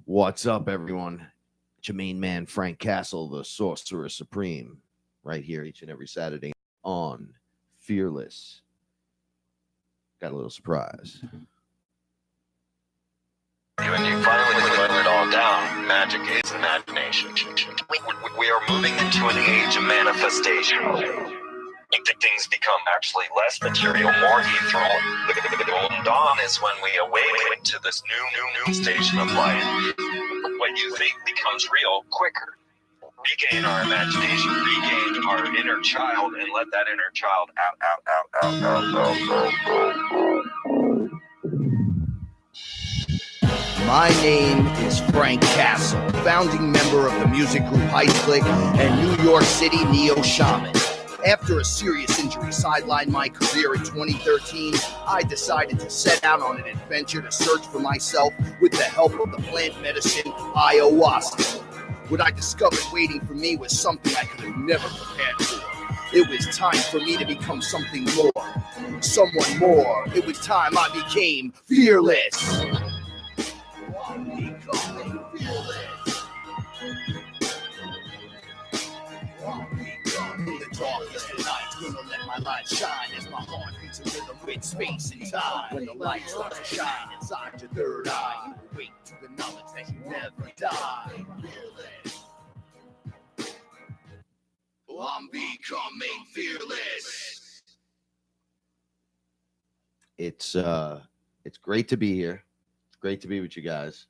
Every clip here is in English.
What's up, everyone? It's your main man, Frank Castle, the Sorcerer Supreme, right here each and every Saturday on FearLess. Got a little surprise. And you finally let it all down. Magic is imagination. We are moving into an age of manifestation. Things become actually less material, more ethereal. The golden dawn is when we awaken to this new station of life. What you think becomes real quicker. Regain our imagination, regain our inner child, and let that inner child out. My name is Frank Castle, founding member of the music group Height Click and New York City Neo Shaman. After a serious injury sidelined my career in 2013, I decided to set out on an adventure to search for myself with the help of the plant medicine ayahuasca. What I discovered waiting for me was something I could have never prepared for. It was time for me to become something more, someone more. It was time I became fearless. I'm becoming fearless. In the darkest of night, gonna let my light shine as my heart beats a rhythm with space and time. When the light starts to shine inside your third eye, you wake to the knowledge that you never die. I'm becoming fearless. It's great to be here. It's great to be with you guys.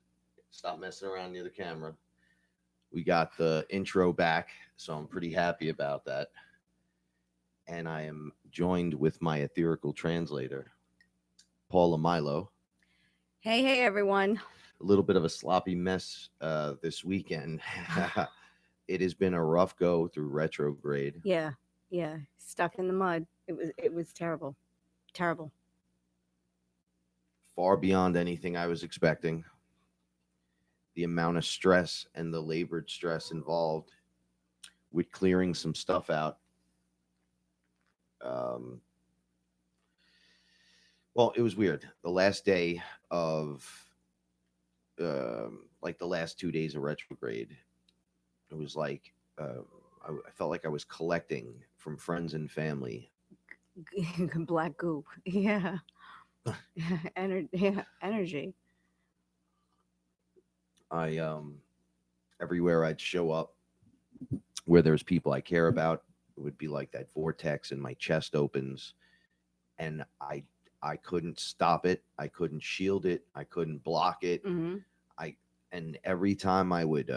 Stop messing around near the camera. We got the intro back, so I'm pretty happy about that. And I am joined with my etherical translator, Paula Milo. Hey, everyone. A little bit of a sloppy mess this weekend. It has been a rough go through retrograde. Yeah. Stuck in the mud. It was terrible. Terrible. Far beyond anything I was expecting. The amount of stress and the labored stress involved with clearing some stuff out. Well, it was weird. The last day of, the last 2 days of retrograde, it was like I felt like I was collecting from friends and family. Black goop. Yeah. Energy. Everywhere I'd show up where there's people I care about, it would be like that vortex and my chest opens and I couldn't stop it. I couldn't shield it. I couldn't block it. Mm-hmm. And every time I would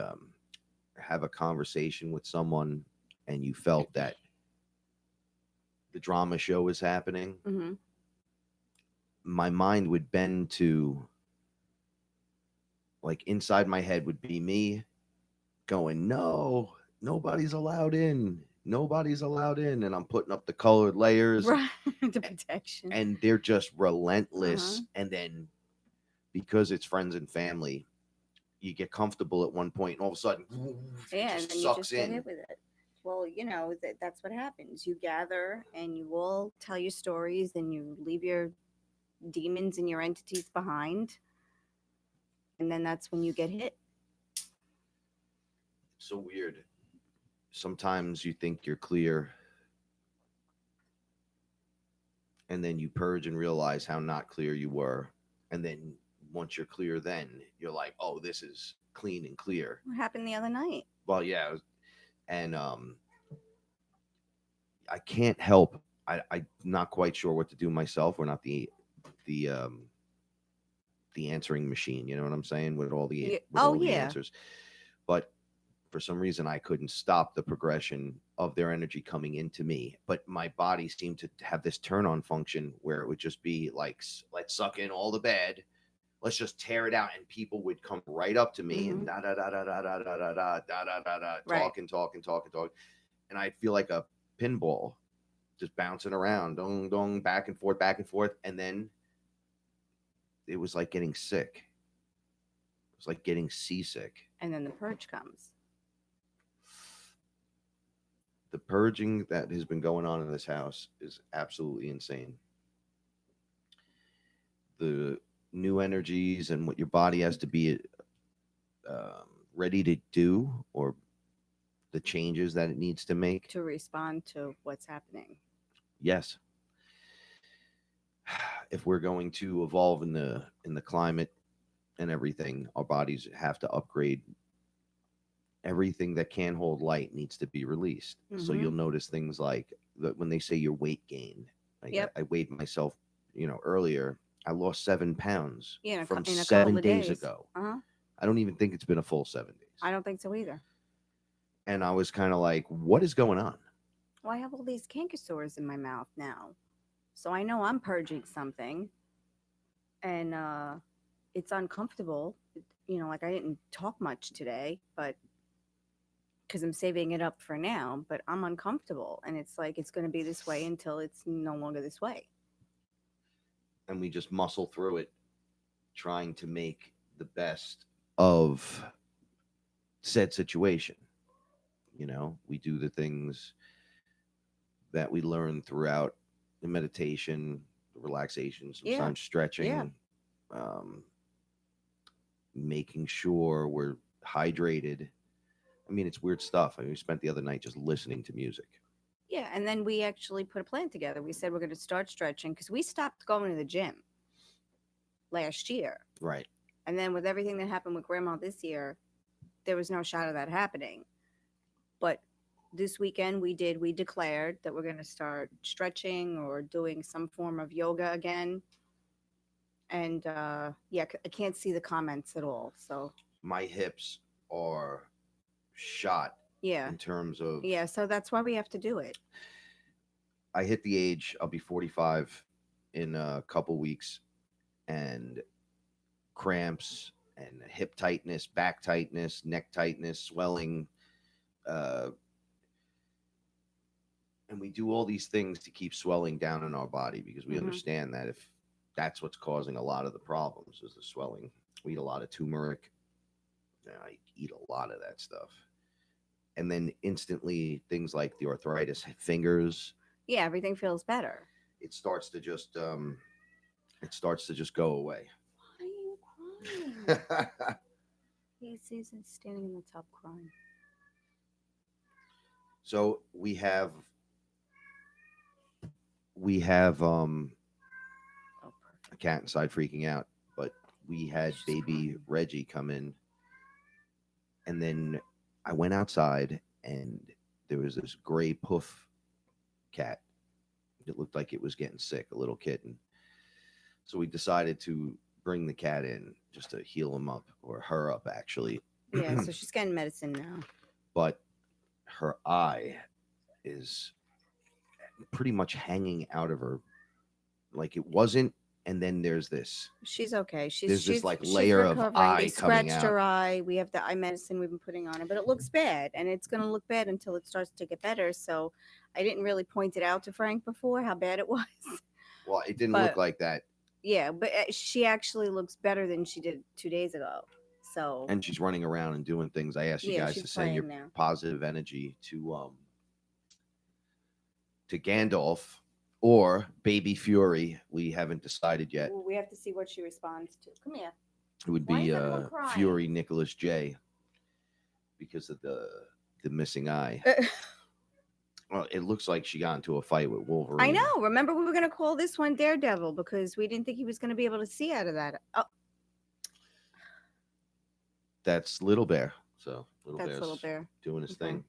have a conversation with someone and you felt that the drama show was happening, mm-hmm. my mind would bend to, like, inside my head would be me going, no, nobody's allowed in. Nobody's allowed in. And I'm putting up the colored layers. Right. The protection. And they're just relentless. Uh-huh. And then because it's friends and family, you get comfortable at one point and all of a sudden, Yeah, it and just then you sucks just get in. hit with it. Well, that's what happens. You gather and you all tell your stories and you leave your demons and your entities behind. And then that's when you get hit. So weird. Sometimes you think you're clear. And then you purge and realize how not clear you were. And then once you're clear, then you're like, oh, this is clean and clear. What happened the other night? Well, yeah. And I can't help. I'm not quite sure what to do myself. We're not the answering machine. You know what I'm saying? With all the the answers. But for some reason, I couldn't stop the progression of their energy coming into me. But my body seemed to have this turn on function where it would just be like, let's suck in all the bad. Let's just tear it out. And people would come right up to me and talk. And I'd feel like a pinball just bouncing around, dong, dong, back and forth. And then it was like getting sick. It was like getting seasick. And then the purge comes. The purging that has been going on in this house is absolutely insane. The new energies and what your body has to be ready to do, or the changes that it needs to make. To respond to what's happening. Yes. If we're going to evolve in the climate and everything, our bodies have to upgrade. Everything that can hold light needs to be released. So you'll notice things like when they say your weight gain. Like I weighed myself, earlier. I lost 7 pounds from in a 7 couple of days days ago. Uh-huh. I don't even think it's been a full 7 days. I don't think so either. And I was kind of like, what is going on? Well, I have all these canker sores in my mouth now. So I know I'm purging something. And it's uncomfortable. Like I didn't talk much today, but because I'm saving it up for now, but I'm uncomfortable. And it's like, it's going to be this way until it's no longer this way. And we just muscle through it, trying to make the best of said situation. We do the things that we learn throughout the meditation, the relaxation, sometimes stretching, making sure we're hydrated. I mean, it's weird stuff. We spent the other night just listening to music. Yeah, and then we actually put a plan together. We said we're going to start stretching because we stopped going to the gym last year. Right. And then with everything that happened with Grandma this year, there was no shot of that happening. But this weekend we declared that we're going to start stretching or doing some form of yoga again. And I can't see the comments at all. So my hips are shot. In terms of so that's why we have to do it. I hit the age, I'll be 45 in a couple weeks, and cramps and hip tightness, back tightness, neck tightness, swelling, and we do all these things to keep swelling down in our body because we understand that if that's what's causing a lot of the problems is the swelling. We eat a lot of turmeric. I eat a lot of that stuff. And then instantly things like the arthritis, fingers. Yeah, everything feels better. It starts to just go away. Why are you crying? He's standing in the tub crying. So we have a cat inside freaking out, but we had baby Reggie come in, and then I went outside and there was this gray poof cat. It looked like it was getting sick, a little kitten. So we decided to bring the cat in just to heal him up, or her up, actually. Yeah, so she's getting medicine now. But her eye is pretty much hanging out of her. Like it wasn't. And then there's this. She's okay. There's this like layer of eye coming out. Scratched her eye. We have the eye medicine we've been putting on it, but it looks bad, and it's going to look bad until it starts to get better. So I didn't really point it out to Frank before how bad it was. Well, it didn't look like that. Yeah, but she actually looks better than she did 2 days ago. So. And she's running around and doing things. I asked you guys to send your positive energy to Gandalf. Or Baby Fury. We haven't decided yet. Well, we have to see what she responds to. Come here. It would be Fury Nicholas J. Because of the missing eye. Well, it looks like she got into a fight with Wolverine. I know. Remember, we were going to call this one Daredevil because we didn't think he was going to be able to see out of that. Oh. That's Little Bear. So Little Bear doing his thing.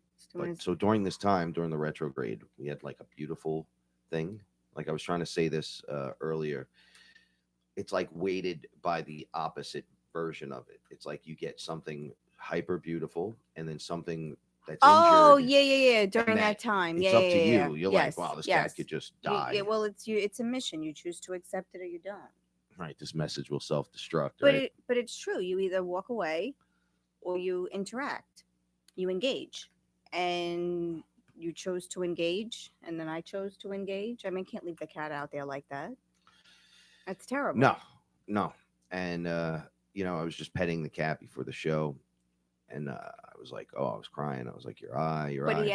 So during this time, during the retrograde, we had like a beautiful thing. Like I was trying to say this earlier, it's like weighted by the opposite version of it. It's like you get something hyper beautiful and then something that's injured. Yeah. During that time, it's up to you. You're like, wow, this cat could just die. Well, it's a mission. You choose to accept it or you don't. Right. This message will self-destruct. But it's true. You either walk away or you interact. You engage, and you chose to engage, and then I chose to engage. I mean, can't leave the cat out there like that. That's terrible. No. And, I was just petting the cat before the show, and I was like, I was crying. I was like, your eye. But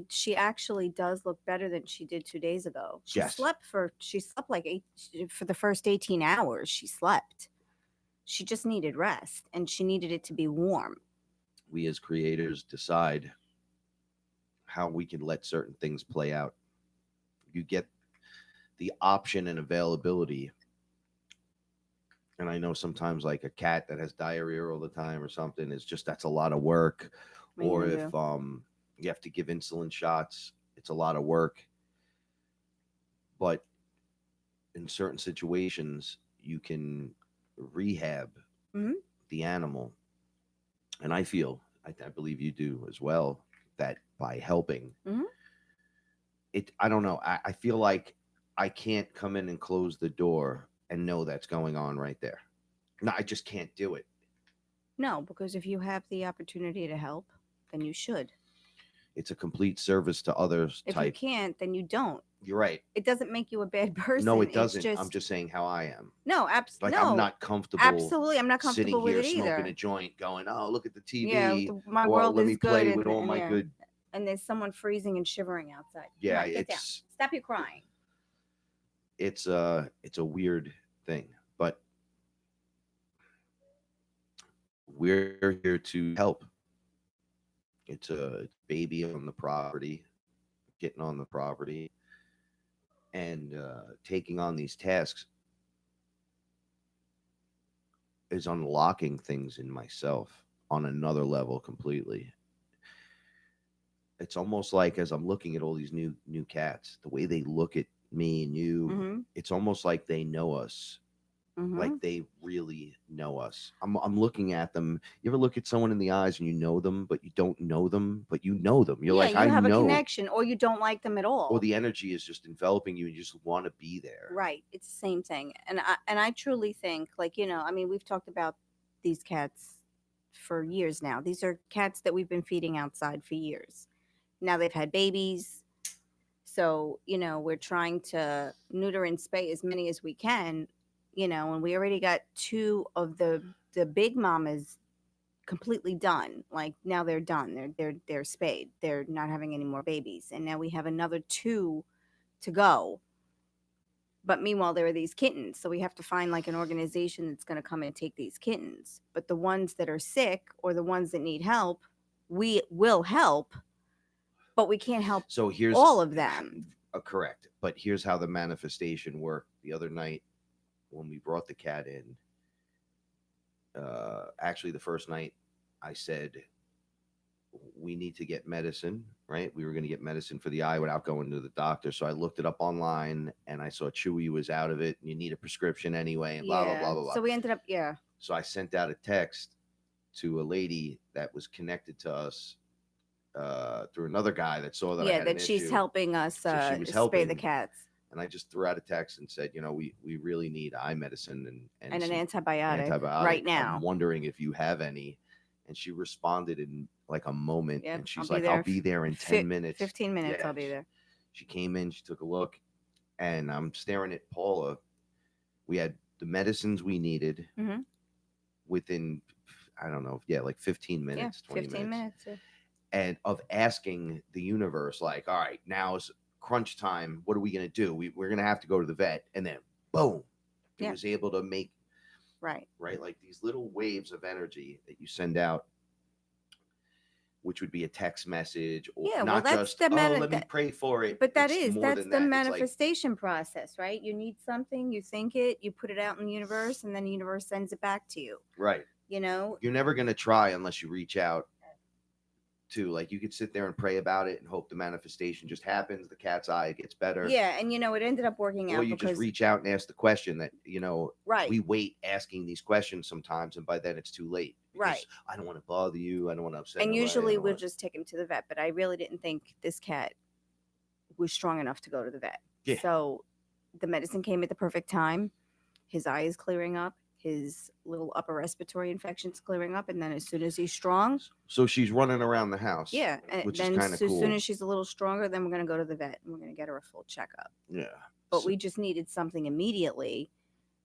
she actually does look better than she did 2 days ago. She slept like for the first 18 hours. She slept. She just needed rest, and she needed it to be warm. We as creators decide how we can let certain things play out. You get the option and availability. And I know sometimes like a cat that has diarrhea all the time or something is just, that's a lot of work. What are you Or gonna if do? you have to give insulin shots, it's a lot of work. But in certain situations, you can rehab Mhm. the animal. And I feel, I believe you do as well, that by helping Mhm. it, I don't know. I feel like I can't come in and close the door and know that's going on right there. No, I just can't do it. No, because if you have the opportunity to help, then you should. It's a complete service to others If you type. can't, then you don't. You're right. It doesn't make you a bad person. No, it It's doesn't. I'm just just saying how I am. no, Like no, I'm not comfortable absolutely. I'm not sitting comfortable with here it smoking either. a joint going, oh, look at the Yeah, TV. my Or world let is me good, play and, with all and my yeah, good. and there's someone freezing and shivering outside. Come Yeah, on, get down. it's Stop your crying. it's a weird thing, but we're here to help. It's a baby on the property, getting on the property, and taking on these tasks is unlocking things in myself on another level completely. It's almost like as I'm looking at all these new cats, the way they look at me and you, Mm-hmm. it's almost like they know us. Mm-hmm. Like they really know us. I'm looking at them. You ever look at someone in the eyes and you know them, but you don't know them, but you know them. You're yeah, like, you I have know. a connection, or you don't like them at all. Or the energy is just enveloping you and you just want to be there. Right. It's the same thing. And I truly think, like, I mean, we've talked about these cats for years now. These are cats that we've been feeding outside for years. Now they've had babies. So, we're trying to neuter and spay as many as we can, and we already got two of the big mamas completely done. Like now they're done. They're spayed. They're not having any more babies. And now we have another two to go. But meanwhile, there are these kittens. So we have to find like an organization that's going to come and take these kittens. But the ones that are sick or the ones that need help, we will help, but we can't help So here's all of them. Correct. But here's how the manifestation worked. The other night when we brought the cat in, actually the first night I said, we need to get medicine, right? We were going to get medicine for the eye without going to the doctor. So I looked it up online and I saw Chewy was out of it and you need a prescription anyway and blah, blah, blah, blah, blah. So we ended up, So I sent out a text to a lady that was connected to us through another guy that saw that I had that an she's issue. helping us So she was spay the helping. cats. And I just threw out a text and said, we really need eye medicine and And an some antibiotic right now. I'm wondering if you have any. And she responded in like a moment. Yep, And she's like, I'll be there in 10 minutes. 15 minutes, Yeah, I'll be there. She came in, she took a look, and I'm staring at Paula. We had the medicines we needed Mhm. within, I don't know, like 15 minutes, 20 15 minutes. Yeah. And of asking the universe, like, all right, now is crunch time. What are we going to do? We're going to have to go to the vet. And then, boom, it was able to make, right, like these little waves of energy that you send out, which would be a text message or not just, let me pray for it. But that's the manifestation process, right? You need something, you think it, you put it out in the universe, and then the universe sends it back to you. Right. You're never going to try unless you reach out to, like, you could sit there and pray about it and hope the manifestation just happens. The cat's eye gets better. Yeah. And it ended up working out. Or you just reach out and ask the question that, right. We wait asking these questions sometimes. And by then it's too late. Right. I don't want to bother you. I don't want to upset. And usually we'll just take him to the vet. But I really didn't think this cat was strong enough to go to the vet. Yeah. So the medicine came at the perfect time. His eye is clearing up. His little upper respiratory infection's clearing up, and then as soon as he's strong, so she's running around the house. Yeah, and which then is kind of cool. As soon as she's a little stronger, then we're gonna go to the vet and we're gonna get her a full checkup. Yeah, but we just needed something immediately,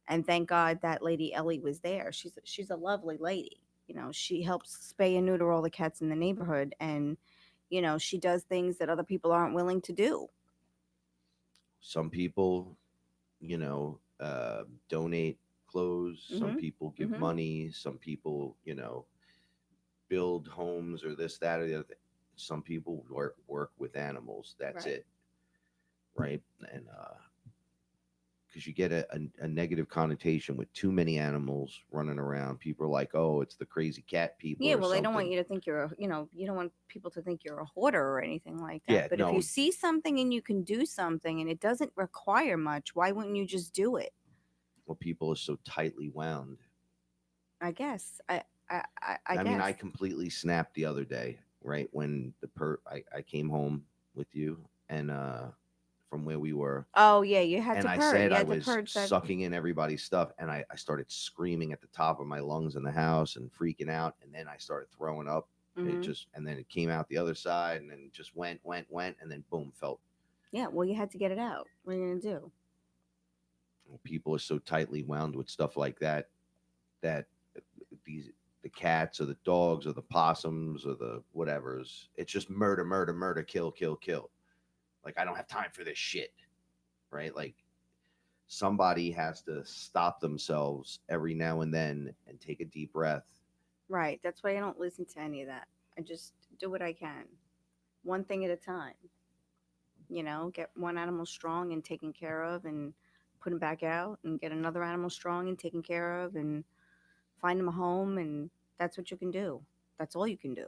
and thank God that lady Ellie was there. She's a lovely lady. She helps spay and neuter all the cats in the neighborhood, and she does things that other people aren't willing to do. Some people, donate clothes, some Mhm. people give Mhm. money, some people, you know, build homes or this, that, or the other thing. Some people work with animals. That's Right. it, right? And because you get a negative connotation with too many animals running around. People are like, oh, it's the crazy cat people Yeah, or well, they don't want something. you to think you're, you don't want people to think you're a hoarder or anything like that. Yeah, But if you no. see something and you can do something and it doesn't require much, why wouldn't you just do it? Well, people are so tightly wound. I guess. I mean, I guess. completely snapped the other day, right when I came home with you and from where we were, Oh yeah, you had and to I purge. said You I had to was purge that. sucking in everybody's stuff, and I started screaming at the top of my lungs in the house and freaking out, and then I started throwing up. It Mhm. just, and then it came out the other side, and then it just went, and then boom, felt. Yeah, well, you had to get it out. What are you gonna do? People are so tightly wound with stuff like that that these the cats or the dogs or the possums or the whatevers, it's just murder, murder, murder, kill, kill, kill. Like, I don't have time for this shit, right? Like, somebody has to stop themselves every now and then and take a deep breath. Right. That's why I don't listen to any of that. I just do what I can, one thing at a time. Get one animal strong and taken care of, and put him back out, and get another animal strong and taken care of, and find him a home, and that's what you can do. That's all you can do.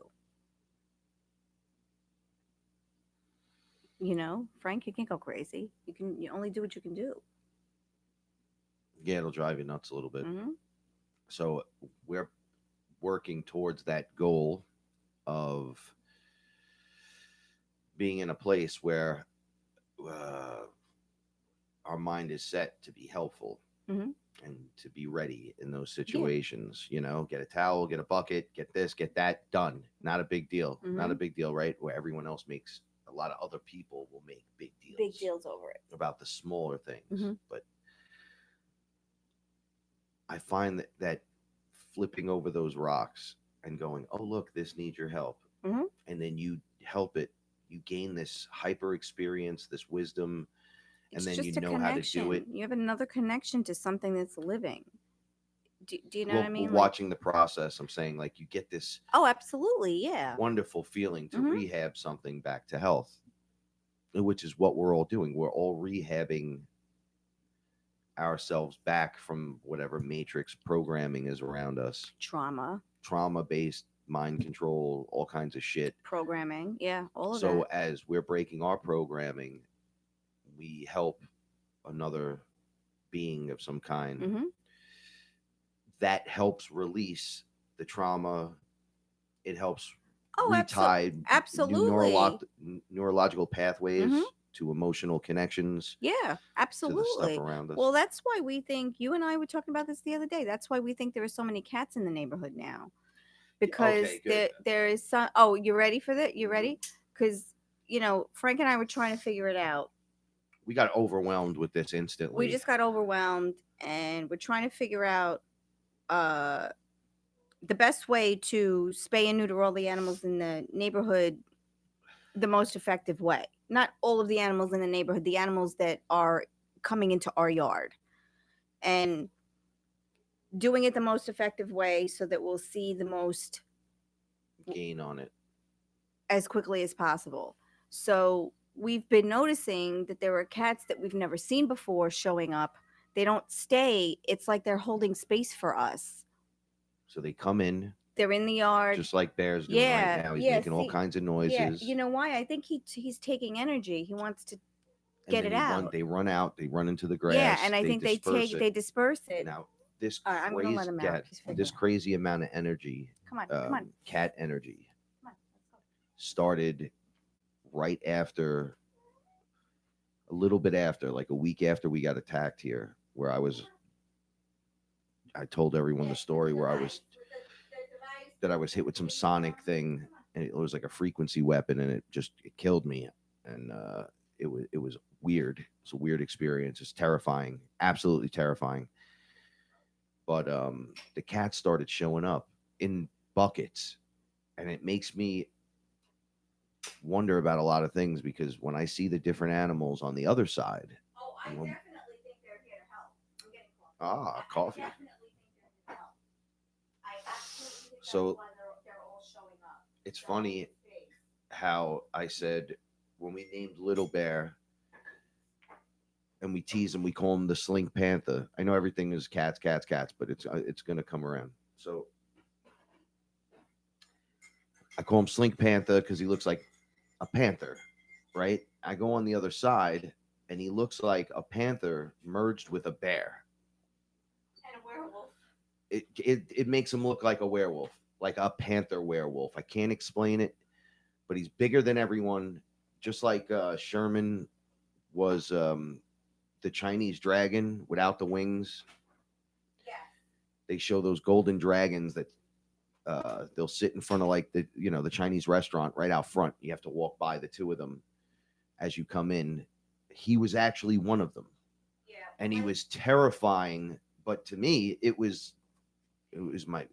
Frank, you can't go crazy. You only do what you can do. Yeah, it'll drive you nuts a little bit. Hmm. So we're working towards that goal of being in a place where uh, our mind is set to be helpful. Hmm. And to be ready in those Yeah. situations, get a towel, get a bucket, get this, get that, done. Not a big deal. Not a Mhm. big deal, right? Where everyone else makes, a lot of other people will make big deals. Big deals over it. About the smaller things. Mhm. But I find that flipping over those rocks and going, oh, look, this needs your help. Mhm. And then you help it. You gain this hyper experience, this wisdom, It's and then you just a know how to do it. connection. You have another connection to something that's living. Do you know what I Well, mean? watching the process, I'm saying, like, you get this Oh, absolutely, yeah. wonderful feeling to Mhm. rehab something back to health, which is what we're all doing. We're all rehabbing ourselves back from whatever matrix programming is around us, Trauma, trauma-based mind control, all kinds of shit. programming, yeah, all of So that. as we're breaking our programming, we help another being of some kind. Mhm. That helps release the trauma. It helps Oh, retie new absolutely. neurological pathways Mhm. to emotional connections Yeah, to the stuff absolutely. around us. Well, that's why we think, you and I were talking about this the other day. That's why we think there are so many cats in the neighborhood now. Because Okay, good. there is some. Oh, you ready for that? You Mhm. ready? Because Frank and I were trying to figure it out. We got overwhelmed with this instantly. We just got overwhelmed, and we're trying to figure out uh, the best way to spay and neuter all the animals in the neighborhood the most effective way. Not all of the animals in the neighborhood, the animals that are coming into our yard, and doing it the most effective way so that we'll see the most gain on it. as quickly as possible. So we've been noticing that there are cats that we've never seen before showing up. They don't stay. It's like they're holding space for us. So they come in They're in the yard. just like Bear's doing Yeah, right now. He's yeah, making all see, kinds of Yeah, noises. you know why? I think he's taking energy. He wants to And get then it they run out. They run into the grass. Yeah, and I think they disperse disperse it. Now, this I'm gonna let him out. He's this figuring. crazy amount of energy, Come on. cat energy, Come on, let's go. started right after, a little bit after, like a week after we got attacked here, where I told everyone the story where I was hit with some sonic thing, and it was like a frequency weapon, and it killed me, and it was weird. It's a weird experience. It's terrifying, absolutely terrifying. But the cats started showing up in buckets, and it makes me wonder about a lot of things, because when I see the different animals on the other side, Oh, I Well- definitely think they're here to help. I'm getting close. Ah, coffee. So it's funny how I said when we named Little Bear and we tease him, we call him the Slink Panther. I know everything is cats, but it's going to come around. So I call him Slink Panther because he looks like a panther, right? I go on the other side and he looks like a panther merged with a bear. And a werewolf. It makes him look like a werewolf, like a panther werewolf. I can't explain it, but he's bigger than everyone, just like Shaman was the Chinese dragon without the wings. Yeah. They show those golden dragons that they'll sit in front of like the Chinese restaurant right out front. You have to walk by the two of them as you come in. He was actually one of them. Yeah. And he was terrifying, but to me it was my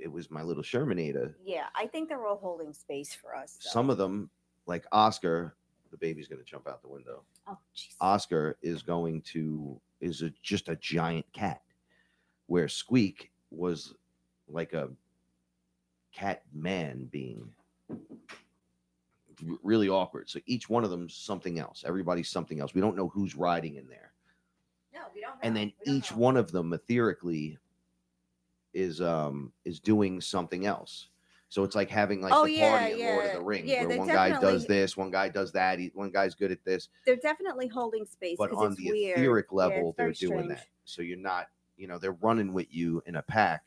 little Shermanator. Yeah, I think they're all holding space for us. Though. Some of them, like Oscar, the baby's going to jump out the window. Oh, jeez. Oscar is just a giant cat, where Squeak was like a cat man being. Really awkward. So each one of them's something else. Everybody's something else. We don't know who's riding in there. No, we don't know. And then each one of them etherically is doing something else. So it's like having like the party in Lord of the Rings, where one guy does this, one guy does that, one guy's good at this. They're definitely holding space. But on the etheric level, they're doing that. So you're not, they're running with you in a pack.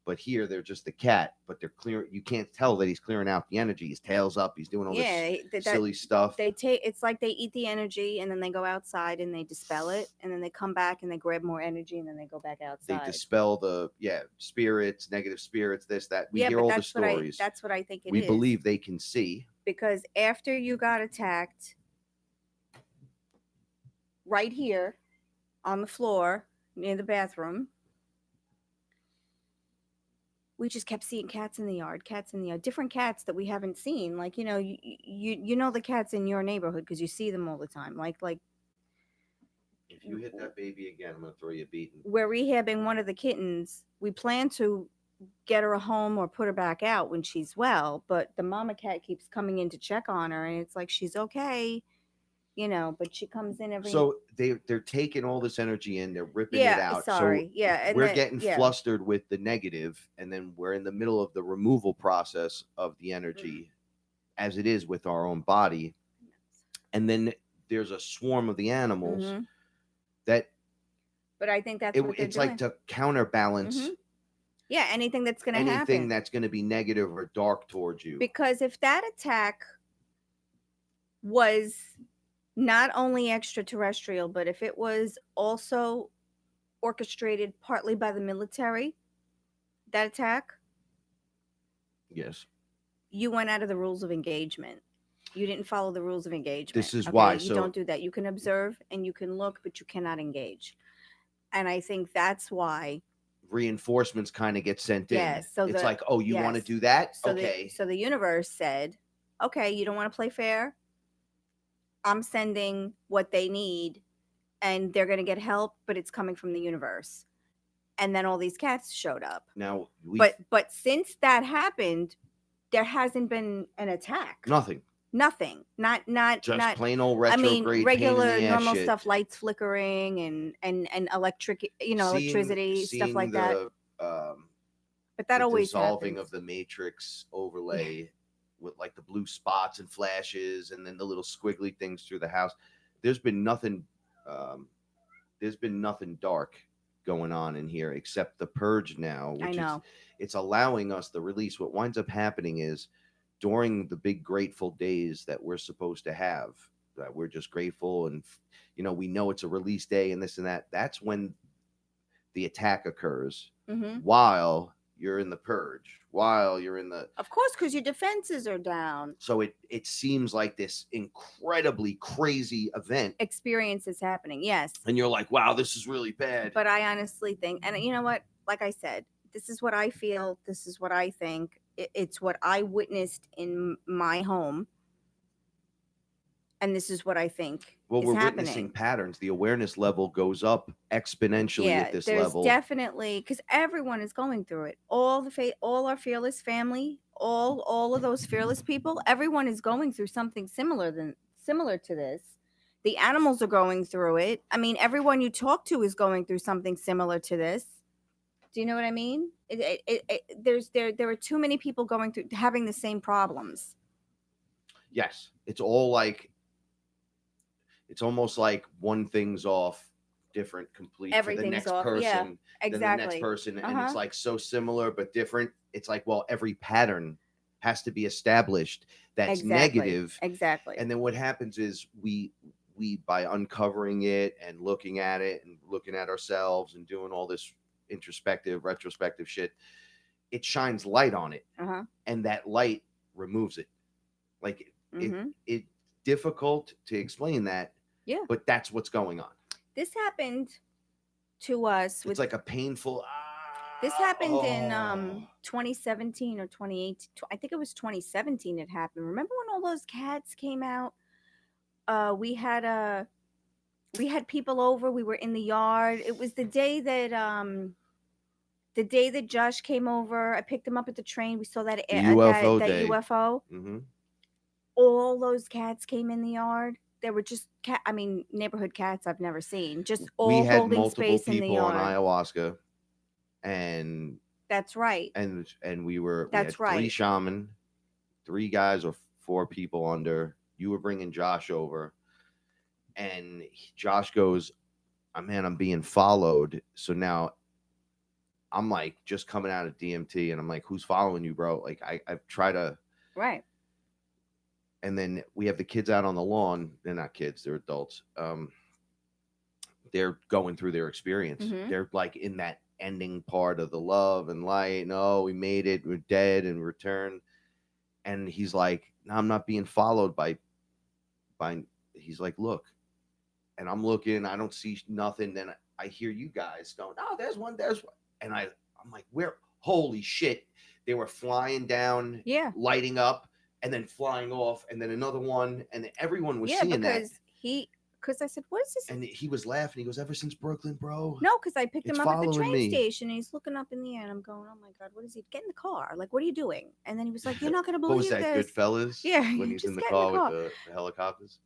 But here they're just the cat, but they're clear. You can't tell that he's clearing out the energy. His tail's up. He's doing all this silly stuff. It's like they eat the energy and then they go outside and they dispel it, and then they come back and they grab more energy and then they go back outside. They dispel the spirits, negative spirits, this, that. We hear all the stories. That's what I think it is. We believe they can see. Because after you got attacked, right here on the floor near the bathroom, we just kept seeing cats in the yard, different cats that we haven't seen. Like, you know the cats in your neighborhood because you see them all the time. Like if you hit that baby again, I'm gonna throw you a beating. We're rehabbing one of the kittens. We plan to get her a home or put her back out when she's well, but the mama cat keeps coming in to check on her, and it's like she's okay. But she comes in every. So they're taking all this energy in, they're ripping it out. Sorry. So and we're getting flustered with the negative, and then we're in the middle of the removal process of the energy, as it is with our own body. And then there's a swarm of the animals that. But I think that's what they're it's doing. like to counterbalance. Yeah, anything that's going to happen. Anything that's going to be negative or dark towards you. Because if that attack was not only extraterrestrial, but if it was also orchestrated partly by the military, that attack, yes, you went out of the rules of engagement. You didn't follow the rules of engagement. This is why. You don't do that. You can observe and you can look, but you cannot engage. And I think that's why reinforcements kind of get sent in. Yes, so it's like, oh, you want to do that? So okay. So the universe said, okay, you don't want to play fair? I'm sending what they need and they're going to get help, but it's coming from the universe. And then all these cats showed up. Now, but since that happened, there hasn't been an attack. Nothing. Not plain old retrograde. Regular normal stuff, lights flickering and electric, electricity, stuff like that. But that always dissolving happens. Of the matrix overlay with like the blue spots and flashes, and then the little squiggly things through the house. There's been nothing. There's been nothing dark going on in here except the purge now, which it's allowing us the release. What winds up happening is during the big grateful days that we're supposed to have, that we're just grateful and we know it's a release day and this and that, that's when the attack occurs while you're in the purge, of course, because your defenses are down. So it seems like this incredibly crazy experience is happening. Yes. And you're like, wow, this is really bad. But I honestly think, and you know what, like I said, this is what I feel, this is what I think, it's what I witnessed in my home, And this is what I think Well, is we're happening. witnessing patterns. The awareness level goes up exponentially at this there's level. definitely, because everyone is going through it. All our fearless family, all of those fearless people, everyone is going through something similar to this. The animals are going through it. I mean, everyone you talk to is going through something similar to this. Do you know what I mean? There are too many people going through having the same problems. Yes, it's all like, it's almost like one thing's off, different, complete for the Everything's next off. Yeah, person, then the next exactly. person, and Uh-huh. it's like so similar but different. It's like, well, every pattern has to be established that's negative. Exactly. And then what happens is we by uncovering it and looking at it and looking at ourselves and doing all this introspective, retrospective shit, it shines light on it, Uh-huh. and that light removes it. Like Mm-hmm. it's difficult to explain that. Yeah. But that's what's going on. This happened to us. It's like a painful. This happened in 2017 or 2018. I think it was 2017 it happened. Remember when all those cats came out? We had people over. We were in the yard. It was the day that Josh came over. I picked him up at the train. We saw that UFO that day. UFO. Mm-hmm. All those cats came in the yard. There were just neighborhood cats I've never seen. Just all We had holding multiple space in the people on yard. ayahuasca, and That's right. and we had That's right. 3 shaman, 3 guys or 4 people under. You were bringing Josh over, and Josh goes, "Oh, man, I'm being followed." So now I'm like just coming out of DMT, and I'm like, "Who's following you, bro?" Like I've tried to. Right. And then we have the kids out on the lawn. They're not kids, they're adults. They're going through their experience. Mhm. They're like in that ending part of the love and light. No, we made it. We're dead and returned. And he's like, no, I'm not being followed by. He's like, look, and I'm looking. I don't see nothing. Then I hear you guys going, oh, there's one. And I'm like, where? Holy shit! They were flying down, Yeah. lighting up, and then flying off, and then another one, and then everyone was seeing that. Because I said, what is this? And he was laughing. He goes, ever since Brooklyn, bro. No, because I picked It's him up at the following train me. station, and he's looking up in the air, and I'm going, oh my God, what is he? Get in the car. Like, what are you doing? And then he was like, you're not going to believe What was that, this. Goodfellas? Yeah, When he's just in the get car with the helicopters.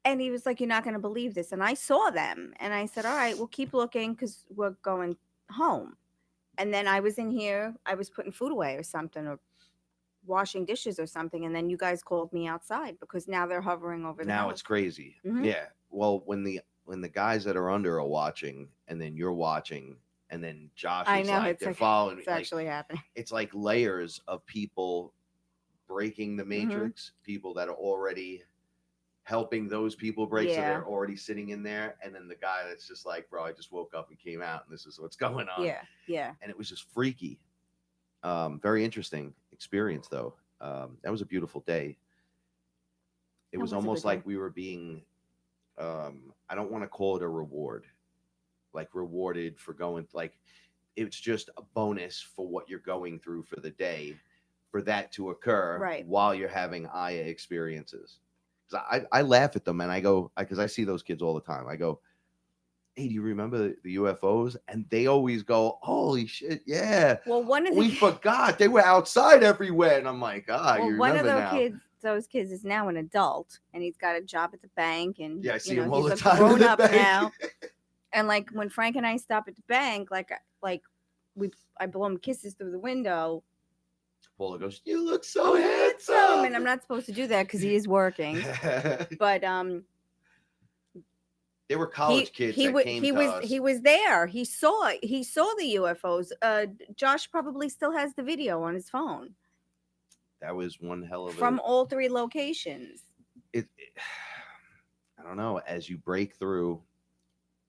And he was like, you're not going to believe this. And I saw them, and I said, all right, we'll keep looking because we're going home. And then I was in here, I was putting food away or something, or washing dishes or something, and then you guys called me outside because now they're hovering over the Now house. it's crazy. Mhm. Yeah. Well, when the guys that are under are watching, and then you're watching, and then Josh I is know, like, it's they're like- following me. It's actually happening. It's like layers of people breaking the Mm-hmm. matrix, people that are already helping those people break, so Yeah. they're already sitting in there, and then the guy that's just like, bro, I just woke up and came out, and this is what's going on. Yeah. And it was just freaky. Very interesting experience, though. That was a beautiful day. It was was a almost good like day. we were being, I don't want to call it a reward, like rewarded for going, like it's just a bonus for what you're going through for the day, for that to occur Right. while you're having Aya experiences. Because I laugh at them, and I go, because I see those kids all the time. I go, hey, do you remember the UFOs? And they always go, holy shit, yeah. Well, one of the We forgot they were outside everywhere. And I'm like, you one of remember those kids is now an adult, and he's got a job at the bank, and Yeah, I see you know, him all he's the a time at grown the up bank. now. And like when Frank and I stop at the bank, I blow him kisses through the window. Paula goes, you look so handsome. And I'm not supposed to do that because he is working. But they were college kids that came to us. He was there. He saw the UFOs. Josh probably still has the video on his phone. That was one hell of from all 3 locations. I don't know. As you break through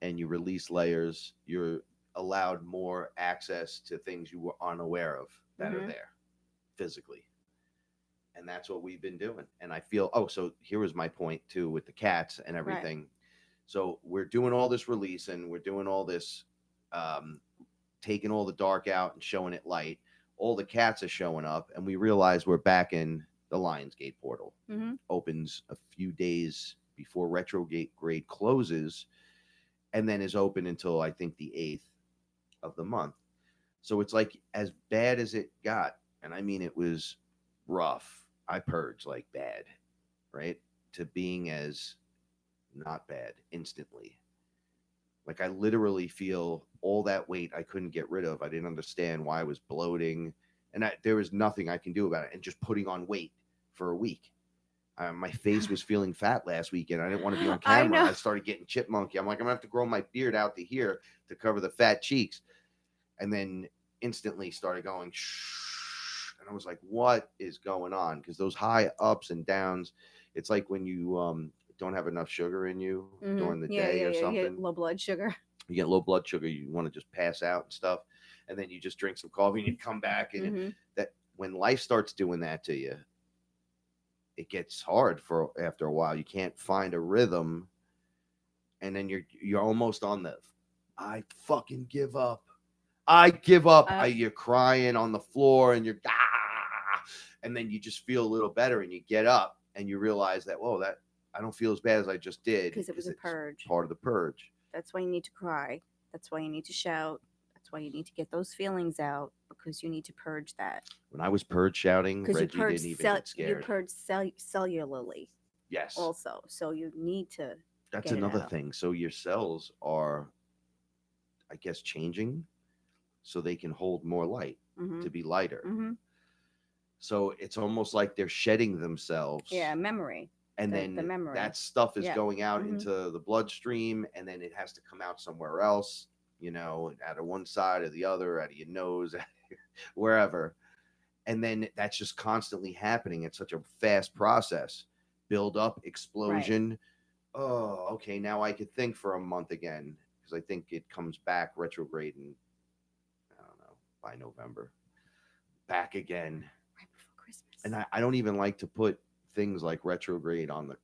and you release layers, you're allowed more access to things you were unaware of that are there physically. And that's what we've been doing. And I feel, so here was my point too with the cats and everything. Right. So we're doing all this release, and we're doing all this, taking all the dark out and showing it light. All the cats are showing up, and we realize we're back in the Lionsgate portal. Mm-hmm. Opens a few days before RetroGrade closes, and then is open until I think the 8th of the month. So it's like as bad as it got, and I mean it was rough. I purged like bad, right? To being as not bad instantly. Like I literally feel all that weight I couldn't get rid of. I didn't understand why I was bloating, and there was nothing I can do about it. And just putting on weight for a week. My face was feeling fat last weekend. I didn't want to be on I camera. know. I started getting chipmunky. I'm like, I'm gonna have to grow my beard out to here to cover the fat cheeks. And then instantly started going, shh. And I was like, what is going on? Because those high ups and downs, it's like when you don't have enough sugar in you during the day or something. You get low blood sugar. You get low blood sugar, you want to just pass out and stuff. And then you just drink some coffee and you come back. And that when life starts doing that to you, it gets hard for after a while. You can't find a rhythm, and then you're almost on the I fucking give up. I give up. You're crying on the floor, and you're and then you just feel a little better, and you get up, and you realize that that I don't feel as bad as I just did because it was a purge. Part of the purge. That's why you need to cry. That's why you need to shout. That's why you need to get those feelings out, because you need to purge that. When I was purge shouting, Reggie didn't even get scared. You purge cellularly. Yes. Also, so you need to. That's another thing. So your cells are, I guess, changing, so they can hold more light, to be lighter. Mm-hmm. So it's almost like they're shedding themselves. Yeah, memory. And then the memory. That stuff is going out into the bloodstream, and then it has to come out somewhere else. Out of one side or the other, out of your nose, wherever. And then that's just constantly happening. It's such a fast process. Build up, explosion. Right. Oh, okay. Now I could think for a month again, because I think it comes back retrograde in, I don't know, by November. Back again. Right before Christmas. And I don't even like to put things like retrograde on the.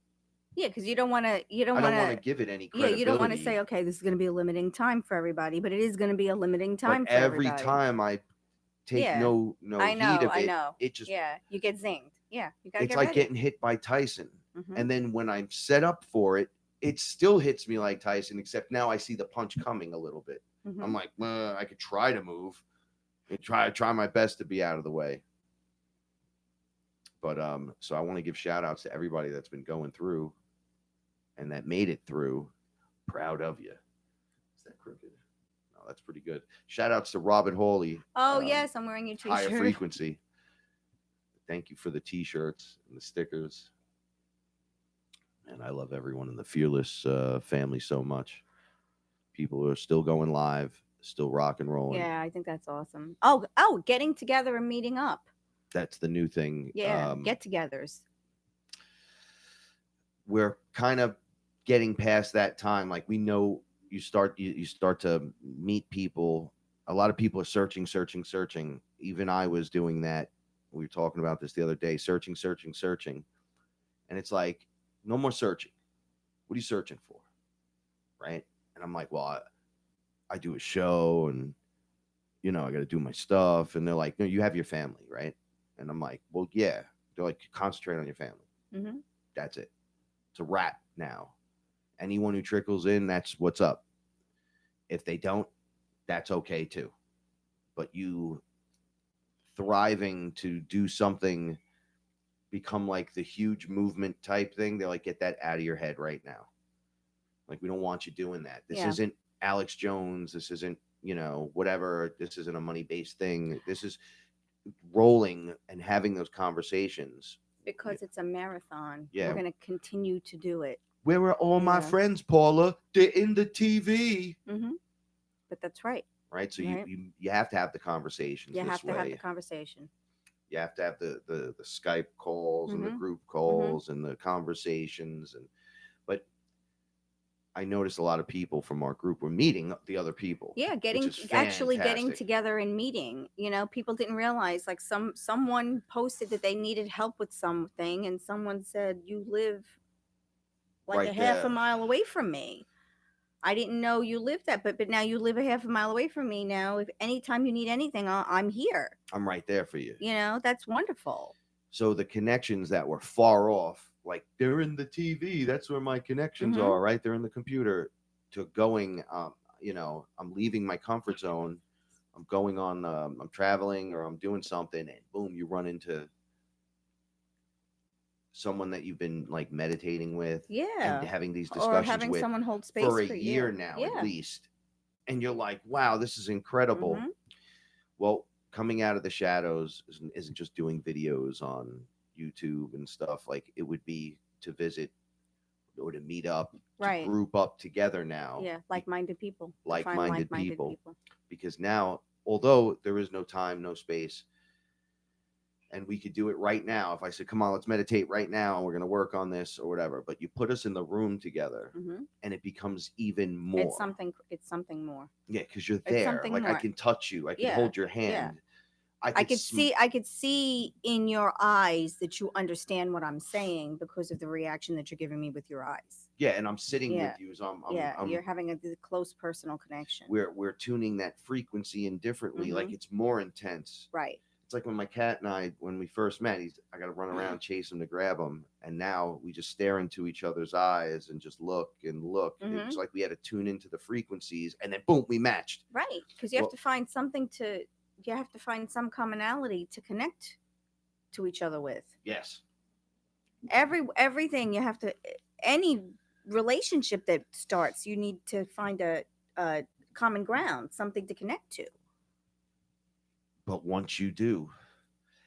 Yeah, because you don't want to. I don't want to give it any credibility. Yeah, you don't want to say, okay, this is going to be a limiting time for everybody, but it is going to be a limiting time for everybody. Every time I take no heed of it, I know. It just you get zinged. Yeah, you got to. It's like getting hit by Tyson, and then when I'm set up for it, it still hits me like Tyson, except now I see the punch coming a little bit. I'm like, I could try to move, and try my best to be out of the way. But so I want to give shout outs to everybody that's been going through. And that made it through. Proud of you. Is that crooked? No, that's pretty good. Shout outs to Robin Hawley. Oh, yes, I'm wearing your t-shirt. Higher Frequency. Thank you for the t-shirts and the stickers. And I love everyone in the FearLess family so much. People are still going live, still rock and rolling. Yeah, I think that's awesome. Oh, getting together and meeting up. That's the new thing. Yeah, get-togethers. We're kind of getting past that time. Like we know you start to meet people. A lot of people are searching. Even I was doing that. We were talking about this the other day, searching. And it's like, no more searching. What are you searching for? Right. And I'm like, well, I do a show and, I got to do my stuff. And they're like, no, you have your family. Right. And I'm like, well, yeah. They're like, concentrate on your family. Mm-hmm. That's it. It's a wrap now. Anyone who trickles in, that's what's up. If they don't, that's okay too. But you thriving to do something, become like the huge movement type thing, they're like, get that out of your head right now. Like, we don't want you doing that. This isn't Alex Jones. This isn't, whatever. This isn't a money-based thing. This is rolling and having those conversations. Because it's a marathon. Yeah. We're going to continue to do it. Where are all my friends, Paula? They're in the TV. Mm-hmm. But that's right. Right? So you have to have the conversations. You have to have the conversation. You have to have the Skype calls and the group calls and the conversations. But I noticed a lot of people from our group were meeting the other people. Yeah, getting together and meeting. People didn't realize, like someone posted that they needed help with something, and someone said, you live like right a half a mile away from me. I didn't know you lived that, but now you live a half a mile away from me. Now, if anytime you need anything, I'm here. I'm right there for you. That's wonderful. So the connections that were far off, like they're in the TV, that's where my connections are, right? They're in the computer, to going, I'm leaving my comfort zone. I'm going on, I'm traveling or I'm doing something, and boom, you run into someone that you've been like meditating with and having these or discussions having with someone hold space for a for year you. now at least. And you're like, wow, this is incredible. Well, coming out of the shadows isn't just doing videos on YouTube and stuff. Like, it would be to visit or to meet up, to group up together now. Like-minded people. Like-minded people. Because now, although there is no time, no space, and we could do it right now. If I said, come on, let's meditate right now, and we're going to work on this or whatever, but you put us in the room together and it becomes even more. It's something more. Yeah, because you're there. Like, I can touch you. I can hold your hand. I could see in your eyes that you understand what I'm saying because of the reaction that you're giving me with your eyes. Yeah, and I'm sitting with you, so you're having a close personal connection. We're tuning that frequency in differently, like it's more intense. Right. It's like when my cat and I, when we first met, I got to run around, chase him to grab him, and now we just stare into each other's eyes and just look and look. It's like we had to tune into the frequencies, and then boom, we matched. Right, because you have to find something to. You have to find some commonality to connect to each other with. Yes. Everything you have to, any relationship that starts, you need to find a common ground, something to connect to. But once you do,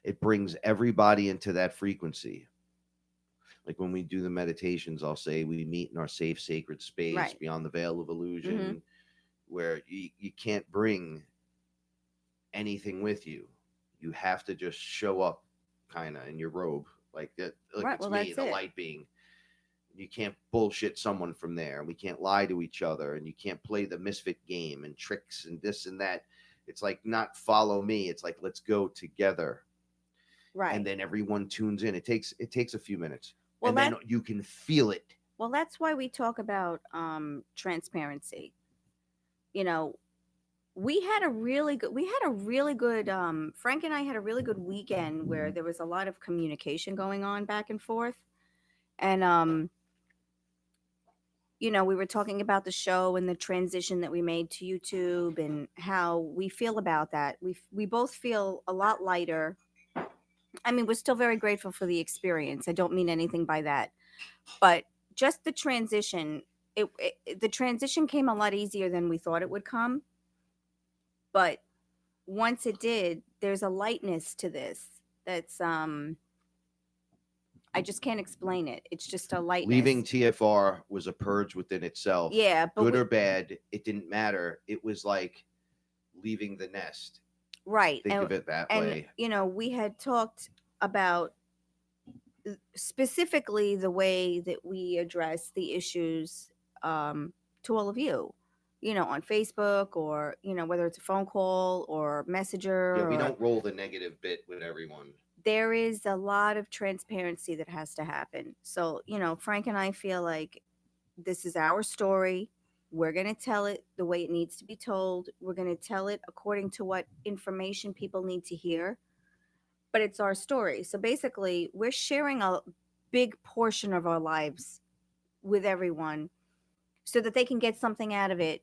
it brings everybody into that frequency. Like when we do the meditations, I'll say we meet in our safe, sacred space beyond the veil of illusion, where you can't bring anything with you. You have to just show up kind of in your robe like that. Like it's me, the light being. You can't bullshit someone from there. We can't lie to each other, and you can't play the misfit game and tricks and this and that. It's like, not follow me. It's like, let's go together. Right. And then everyone tunes in. It takes a few minutes. Well, and then you can feel it. Well, that's why we talk about transparency. We had a really good Frank and I had a really good weekend where there was a lot of communication going on back and forth. And we were talking about the show and the transition that we made to YouTube and how we feel about that. We both feel a lot lighter. I mean, we're still very grateful for the experience. I don't mean anything by that. But just the transition, the transition came a lot easier than we thought it would come. But once it did, there's a lightness to this that's I just can't explain it. It's just a lightness. Leaving TFR was a purge within itself. Yeah, but good or bad, it didn't matter. It was like leaving the nest. Right. Think of it that way. We had talked about specifically the way that we address the issues to all of you. On Facebook or, whether it's a phone call or messenger. Yeah, we don't roll the negative bit with everyone. There is a lot of transparency that has to happen. So, Frank and I feel like this is our story. We're going to tell it the way it needs to be told. We're going to tell it according to what information people need to hear. But it's our story. So basically, we're sharing a big portion of our lives with everyone so that they can get something out of it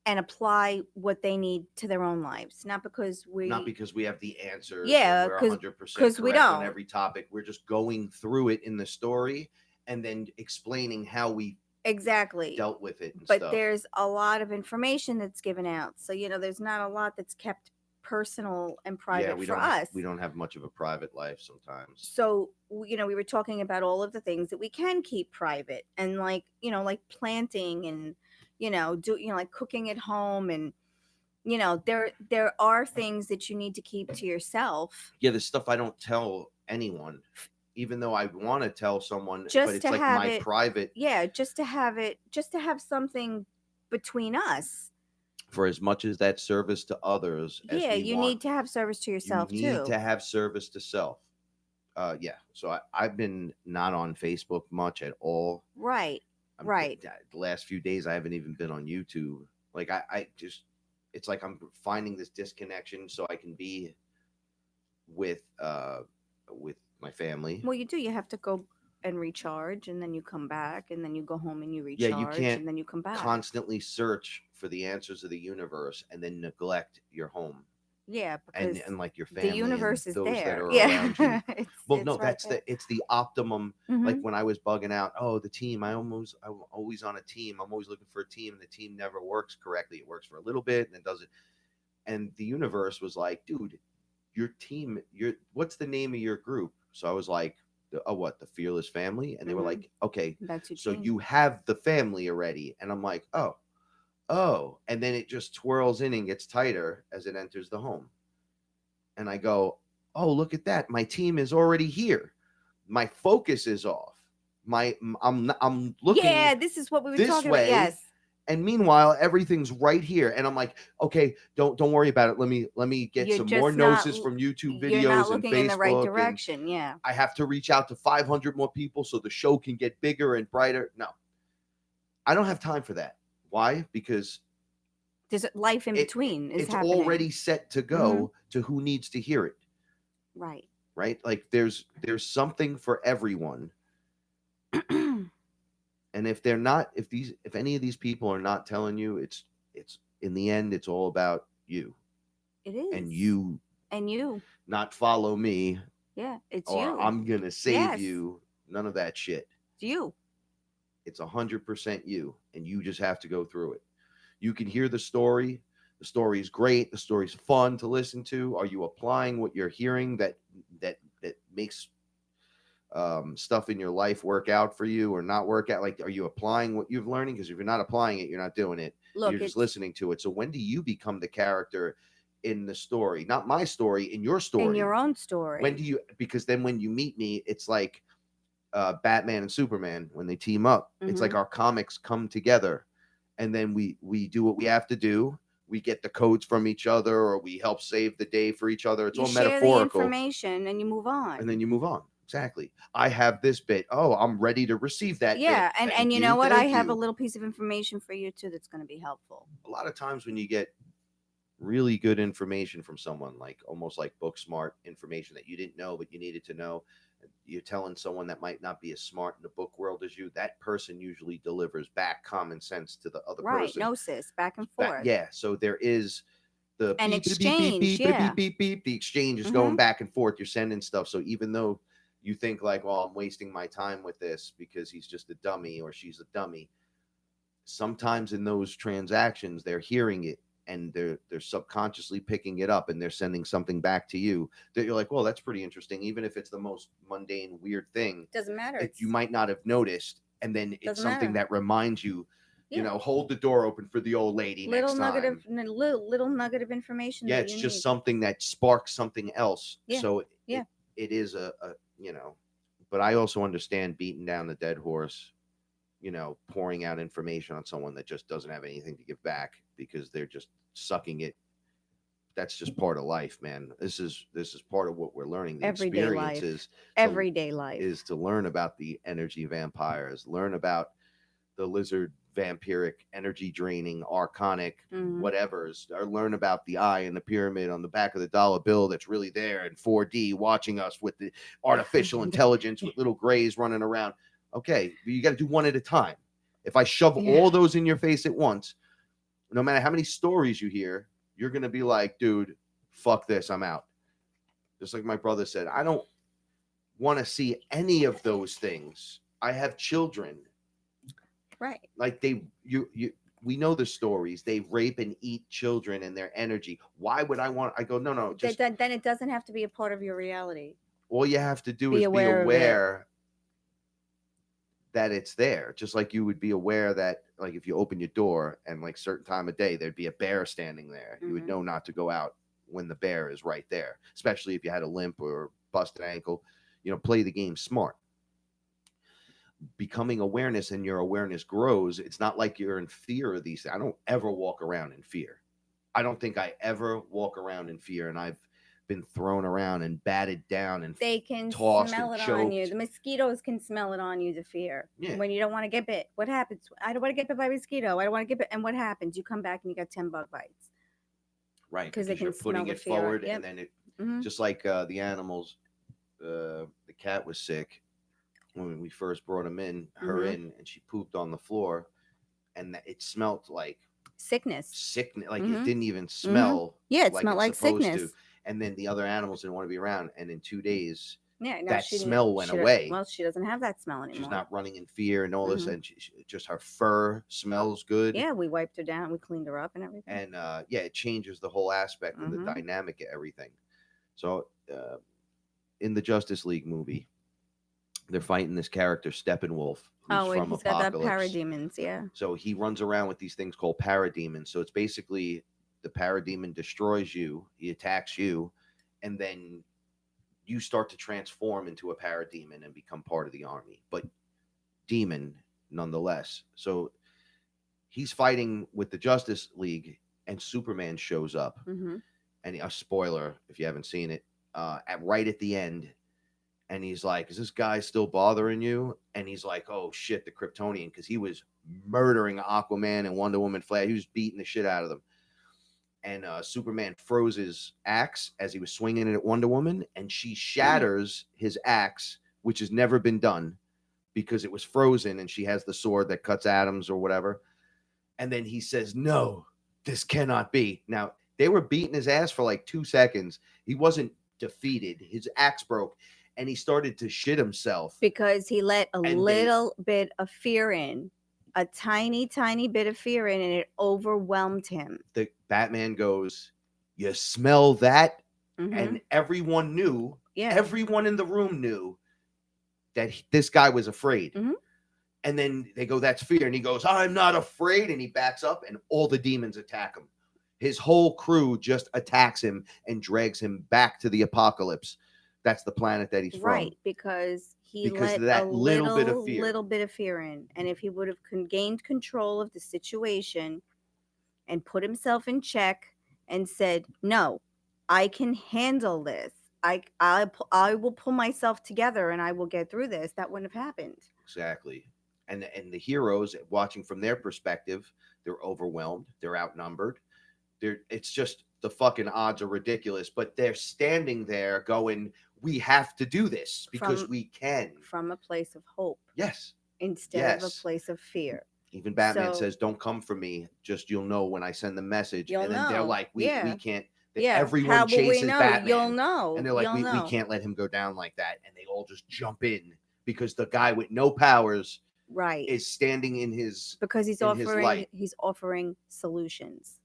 and apply what they need to their own lives. Not because we have the answers. Yeah, because we don't on every topic. We're just going through it in the story and then explaining how we dealt with it. But there's a lot of information that's given out. So, there's not a lot that's kept personal and private for us. We don't have much of a private life sometimes. So, we were talking about all of the things that we can keep private and like planting and, like cooking at home. And, there are things that you need to keep to yourself. Yeah. The stuff I don't tell anyone, even though I want to tell someone, but it's like my private. Yeah. Just to have something between us. For as much as that service to others. You need to have service to yourself too. You need to have service to self. So I've been not on Facebook much at all. Right. Right. The last few days, I haven't even been on YouTube. Like I just, it's like I'm finding this disconnection so I can be with my family. Well, you do. You have to go and recharge, and then you come back, and then you go home and you Yeah, recharge, you can't and then you come back. constantly search for the answers of the universe and then neglect your home Yeah, because and like your the family universe and is those that there. are Yeah, around you. Well, no, it's right that's there. it's the optimum. Like Mhm. when I was bugging out, oh, the team, I'm always on a team. I'm always looking for a team, and the team never works correctly. It works for a little bit and then doesn't. And the universe was like, dude, your team, what's the name of your group? So I was like, the FearLess family? And they were Mhm. like, okay, That's your so team. you have the family already. And I'm like, oh. And then it just twirls in and gets tighter as it enters the home. And I go, oh, look at that. My team is already here. My focus is off. I'm looking Yeah, this is what we were this talking about. way, Yes. and meanwhile everything's right here. And I'm like, okay, don't worry about it. Let me get You're some more just not gnosis from YouTube You're not videos and looking in the right Facebook. And direction. Yeah. I have to reach out to 500 more people so the show can get bigger and brighter. No, I don't have time for that. Why? Because There's life in between is it's happening. already set to go to who needs to hear it. Right. Like there's something for everyone. And if they're not, if any of these people are not telling you, it's in the end, it's all about you. It is. And you not follow me. Yeah, it's or you. I'm gonna save Yes. you. None of that shit. It's you. It's 100% you, and you just have to go through it. You can hear the story. The story is great. The story's fun to listen to. Are you applying what you're hearing that makes stuff in your life work out for you or not work out? Like, are you applying what you've learning? Because if you're not applying it, you're not doing it. Look, you're just listening to it. So when do you become the character in the story? Not my story, in your story. In your own story. When do you? Because then when you meet me, it's like Batman and Superman when they team up. It's like our comics come together, and then we do what we have to do. We get the codes from each other, or we help save the day for each other. It's all metaphorical. You share the information, and you move on. And then you move on. Exactly. I have this bit. Oh, I'm ready to receive that. Yeah, bit. and you know what? I have a little piece of information for you too that's going to be helpful. A lot of times when you get really good information from someone, like almost like book smart information that you didn't know but you needed to know, you're telling someone that might not be as smart in the book world as you, that person usually delivers back common sense to the other person. Right, gnosis, back and forth. Yeah, so there is the an beep, exchange, beep, beep, yeah. beep, beep, beep, beep. The exchange is going back and forth. You're sending stuff. So even though you think like, well, I'm wasting my time with this because he's just a dummy or she's a dummy, sometimes in those transactions, they're hearing it and they're subconsciously picking it up and they're sending something back to you that you're like, well, that's pretty interesting. Even if it's the most mundane, weird thing, doesn't matter. You might not have noticed. And then it's something that reminds you, you know, hold the door open for the old lady little next nugget time. Little nugget of information. Yeah, that it's you just need. something that sparks something else. Yeah. So it is a, you know, but I also understand beating down the dead horse, you know, pouring out information on someone that just doesn't have anything to give back because they're just sucking it. That's just part of life, man. This is part of what we're learning. The Everyday life. Everyday life is to learn about the energy vampires, learn about the lizard vampiric, energy draining, archonic, whatever's, or learn about the eye and the pyramid on the back of the dollar bill that's really there in 4D watching us with the artificial intelligence with little grays running around. Okay, you got to do one at a time. If I shove all those in your face at once, no matter how many stories you hear, you're going to be like, dude, fuck this, I'm out. Just like my brother said, I don't want to see any of those things. I have children. Right. Like we know the stories. They rape and eat children and their energy. Why would I want? I go, no. Just then it doesn't have to be a part of your reality. All you have to do is be aware that it's there. Just like you would be aware that, like, if you open your door and like certain time of day, there'd be a bear standing there. You would know not to go out when the bear is right there. Especially if you had a limp or busted ankle. You know, play the game smart. Becoming awareness and your awareness grows. It's not like you're in fear of these. I don't ever walk around in fear. I don't think I ever walk around in fear, and I've been thrown around and batted down and they can tossed smell and it choked. on you. The mosquitoes can smell it on you, the fear. When you don't want to get bit, what happens? I don't want to get bit by a mosquito. I don't want to get bit. And what happens? You come back and you got 10 bug bites. Right, because they can you're putting smell it the fear. forward, and then it just like the animals. the cat was sick when we first brought him in, her Mhm. in, and she pooped on the floor, and it smelled like Sickness. sickness. Like it Mhm. didn't even smell Yeah, it like smelled it's like supposed sickness. to. And then the other animals didn't want to be around. And in 2 days, Yeah, no, that she didn't. smell went away. Well, she doesn't have that smell anymore. She's not running in fear and all this, Mhm. and just her fur smells good. Yeah, we wiped her down. We cleaned her up and everything. And yeah, it changes the whole aspect and the Mhm. dynamic of everything. So in the Justice League movie, they're fighting this character Steppenwolf, who's Oh, and from he's got that Apocalypse. parademons, yeah. So he runs around with these things called parademons. So it's basically the parademon destroys you, he attacks you, and then you start to transform into a parademon and become part of the army, but demon nonetheless. So he's fighting with the Justice League, and Superman shows up. Mm-hmm. And a spoiler if you haven't seen it, right at the end, and he's like, "Is this guy still bothering you?" And he's like, "Oh shit, the Kryptonian," because he was murdering Aquaman and Wonder Woman, Flash. He was beating the shit out of them. And Superman froze his axe as he was swinging it at Wonder Woman, and she shatters his axe, which has never been done because it was frozen, and she has the sword that cuts atoms or whatever. And then he says, "No, this cannot be." Now, they were beating his ass for like 2 seconds. He wasn't defeated. His axe broke, and he started to shit himself. Because he let a And little bit of fear in, a tiny, tiny bit of fear in, and it overwhelmed him. The Batman goes, "You smell that?" Mhm. And everyone knew, Yeah. everyone in the room knew that this guy was afraid. Mhm. And then they go, "That's fear." And he goes, "I'm not afraid." And he backs up, and all the demons attack him. His whole crew just attacks him and drags him back to the apocalypse. That's the planet that he's Right, from. because he Because let of that a little bit of fear. little bit of fear in. And if he would have gained control of the situation and put himself in check and said, "No, I can handle this. I will pull myself together and I will get through this," that wouldn't have happened. Exactly. And the heroes, watching from their perspective, they're overwhelmed, they're outnumbered. It's just the fucking odds are ridiculous, but they're standing there going, "We have to do this because we can." From a place of hope Yes. instead of a Yes. place of fear. Even Batman So- says, "Don't come for me. Just you'll know when I send the message." You'll And then they're know. like, "We Yeah. can't." Yeah. Everyone How will we chases know? Batman. You'll know. And they're like, You'll we know. can't let him go down like that. And they all just jump in because the guy with no powers Right. is standing in his Because he's in his light. offering solutions.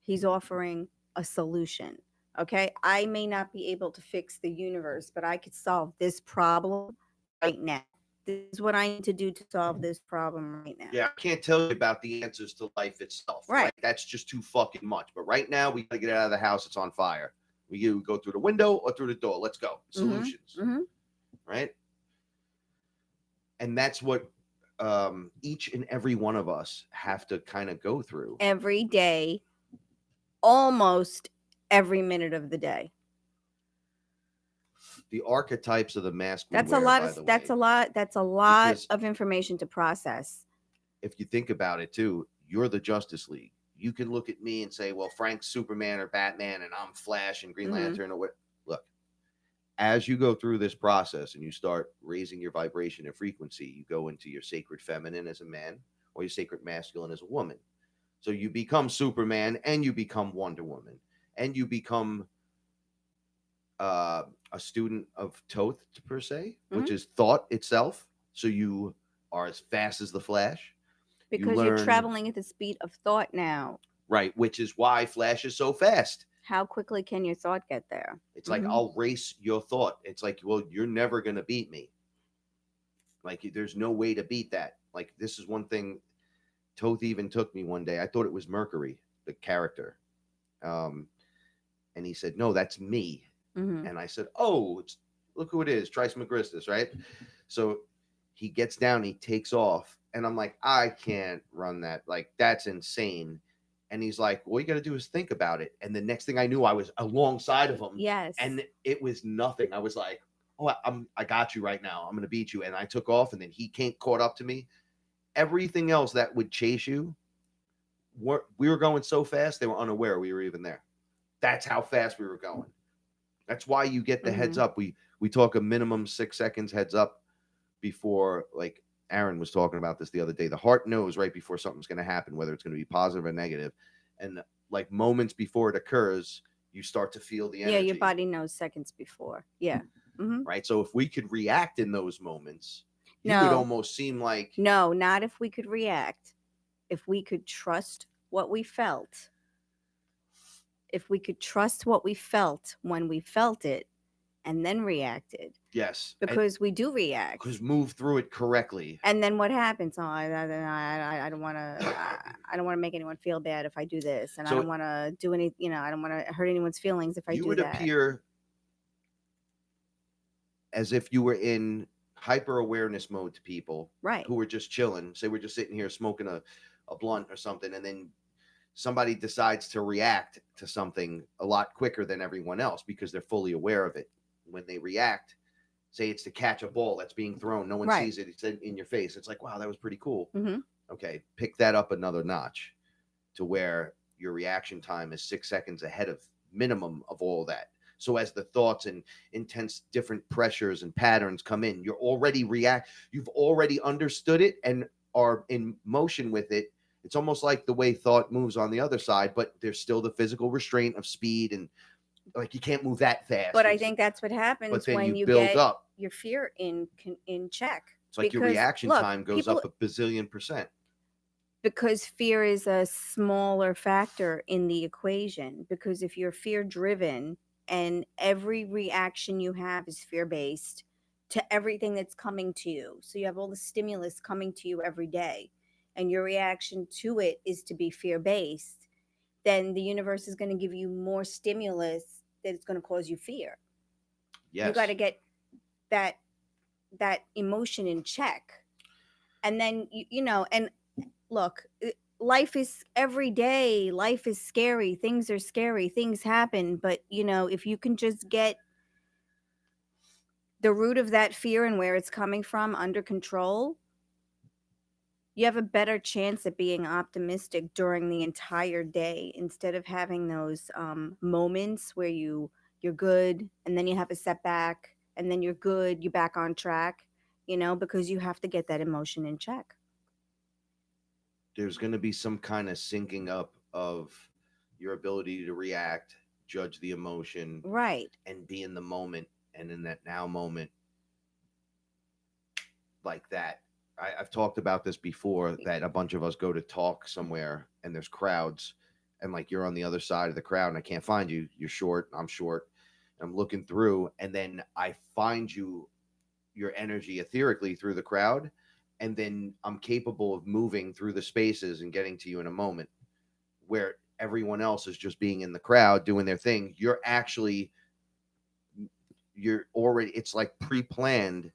He's offering a solution. Okay? I may not be able to fix the universe, but I could solve this problem right now. This is what I need to do to solve this problem right now. Yeah, I can't tell you about the answers to life itself. Right. Like, that's just too fucking much. But right now, we gotta get out of the house. It's on fire. We either go through the window or through the door. Let's go. Solutions. Mm-hmm. Right? And that's what each and every one of us have to kind of go through. Every day, almost every minute of the day. The archetypes of the mask. That's a lot of that's a lot Because- of information to process. If you think about it too, you're the Justice League. You can look at me and say, "Well, Frank's Superman or Batman, and I'm Flash and Green Lantern." Or what? Look, as you go through this process and you start raising your vibration and frequency, you go into your sacred feminine as a man or your sacred masculine as a woman. So you become Superman and you become Wonder Woman and you become a student of Thoth per se, which is thought itself. So you are as fast as the Flash. Because you're traveling at the speed of thought now. Right, which is why Flash is so fast. How quickly can your thought get there? It's like, I'll race your thought. It's like, well, you're never going to beat me. Like, there's no way to beat that. Like, this is one thing Thoth even took me one day. I thought it was Mercury, the character. And he said, "No, that's me." And I said, "Oh, look who it is, Trismegistus, right?" So he gets down, he takes off. And I'm like, "I can't run that. Like, that's insane." And he's like, "All you got to do is think about it." And the next thing I knew, I was alongside of him. Yes. And it was nothing. I was like, "Oh, I got you right now. I'm going to beat you." And I took off, and then he caught up to me. Everything else that would chase you, we were going so fast, they were unaware we were even there. That's how fast we were going. That's why you get the heads up. We talk a minimum 6 seconds heads up before, like Aaron was talking about this the other day. The heart knows right before something's going to happen, whether it's going to be positive or negative. And like moments before it occurs, you start to feel the energy. Yeah, your body knows seconds before. Yeah. Mm-hmm. Right. So if we could react in those moments, it would almost seem like. No, not if we could react. If we could trust what we felt. If we could trust what we felt when we felt it and then reacted. Yes. Because we do react. Because move through it correctly. And then what happens? Oh, I don't want to. I don't want to make anyone feel bad if I do this, and I don't want to do any. I don't want to hurt anyone's feelings if I do that. You would appear as if you were in hyper awareness mode to people, right? Who were just chilling. Say we're just sitting here smoking a blunt or something, and then somebody decides to react to something a lot quicker than everyone else because they're fully aware of it. When they react, say it's to catch a ball that's being thrown, no one sees it, it's in your face. It's like, wow, that was pretty cool. Mm-hmm. Okay, pick that up another notch to where your reaction time is 6 seconds ahead of minimum of all that. So as the thoughts and intense different pressures and patterns come in, you're already you've already understood it and are in motion with it. It's almost like the way thought moves on the other side, but there's still the physical restraint of speed, and like you can't move that fast. But I think that's what happens when you build get up your fear in check. It's like your reaction time goes up a bazillion %. Because fear is a smaller factor in the equation. Because if you're fear driven and every reaction you have is fear based to everything that's coming to you, so you have all the stimulus coming to you every day, and your reaction to it is to be fear based, then the universe is going to give you more stimulus that it's going to cause you fear. Yes. You got to get that emotion in check. And then, and look, life is every day. Life is scary. Things are scary. Things happen. But, if you can just get the root of that fear and where it's coming from under control, you have a better chance at being optimistic during the entire day instead of having those moments where you're good and then you have a setback and then you're good, you're back on track, because you have to get that emotion in check. There's going to be some kind of syncing up of your ability to react, judge the emotion, right, and be in the moment and in that now moment like that. I've talked about this before, that a bunch of us go to talk somewhere and there's crowds and like you're on the other side of the crowd and I can't find you. You're short. I'm short. I'm looking through and then I find your energy etherically through the crowd. And then I'm capable of moving through the spaces and getting to you in a moment where everyone else is just being in the crowd doing their thing. It's like pre-planned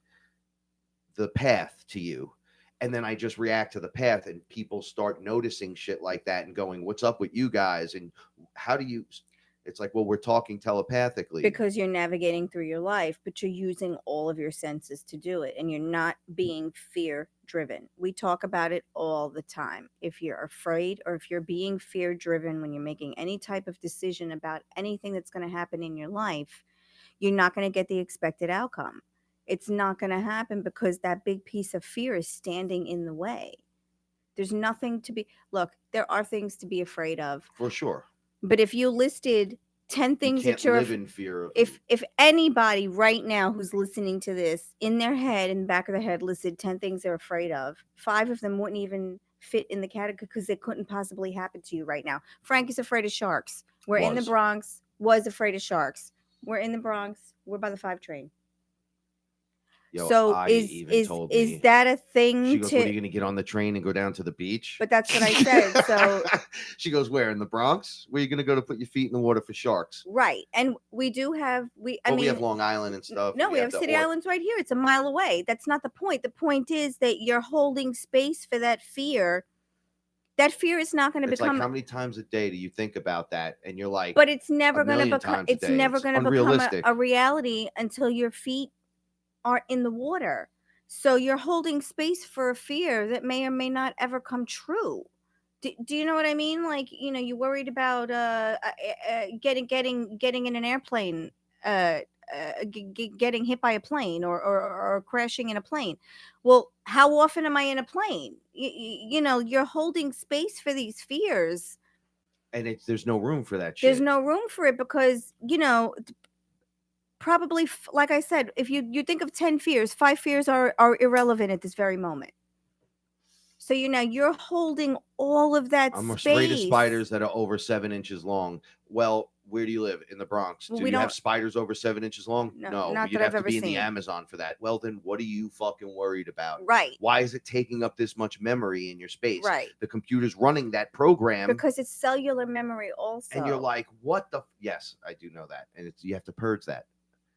the path to you, and then I just react to the path and people start noticing shit like that and going, what's up with you guys, and how do you, it's like, well, we're talking telepathically because you're navigating through your life, but you're using all of your senses to do it and you're not being fear driven. We talk about it all the time. If you're afraid or if you're being fear driven when you're making any type of decision about anything that's going to happen in your life, you're not going to get the expected outcome. It's not going to happen because that big piece of fear is standing in the way. There's nothing to be, look, there are things to be afraid of. For sure. But if you listed 10 things that you're live in fear of, if anybody right now who's listening to this in their head, in the back of their head, listed 10 things they're afraid of, 5 of them wouldn't even fit in the category because they couldn't possibly happen to you right now. Frank is afraid of sharks. We're in the Bronx, was afraid of sharks. We're in the Bronx. We're by the 5 train. Yo, so is that a thing? She goes, what are you going to get on the train and go down to the beach? But that's what I said. So she goes, where, in the Bronx? Where are you going to go to put your feet in the water for sharks? Right. And we do have, we have Long Island and stuff. No, we have City Islands right here. It's a mile away. That's not the point. The point is that you're holding space for that fear. That fear is not going to become. Like, how many times a day do you think about that? And you're like, but it's never going to become. It's never going to become a reality until your feet are in the water. So you're holding space for a fear that may or may not ever come true. Do you know what I mean? Like, you're worried about getting in an airplane getting hit by a plane or crashing in a plane. Well, how often am I in a plane? You know, you're holding space for these fears. And there's no room for that shit. There's no room for it because, you know, probably, like I said, if you think of 10 fears, 5 fears are irrelevant at this very moment. So, you know, you're holding all of that I'm space. afraid of spiders that are over 7 inches long. Well, where do you live? In the Bronx. Well, do you have spiders over 7 inches long? No, not you'd that have I've to be ever in the seen. Amazon for that. Well, then what are you fucking worried about? Right. Why is it taking up this much memory in your space? Right. The computer's running that program. Because it's cellular memory also. And you're like, what the? Yes, I do know that. And you have to purge that.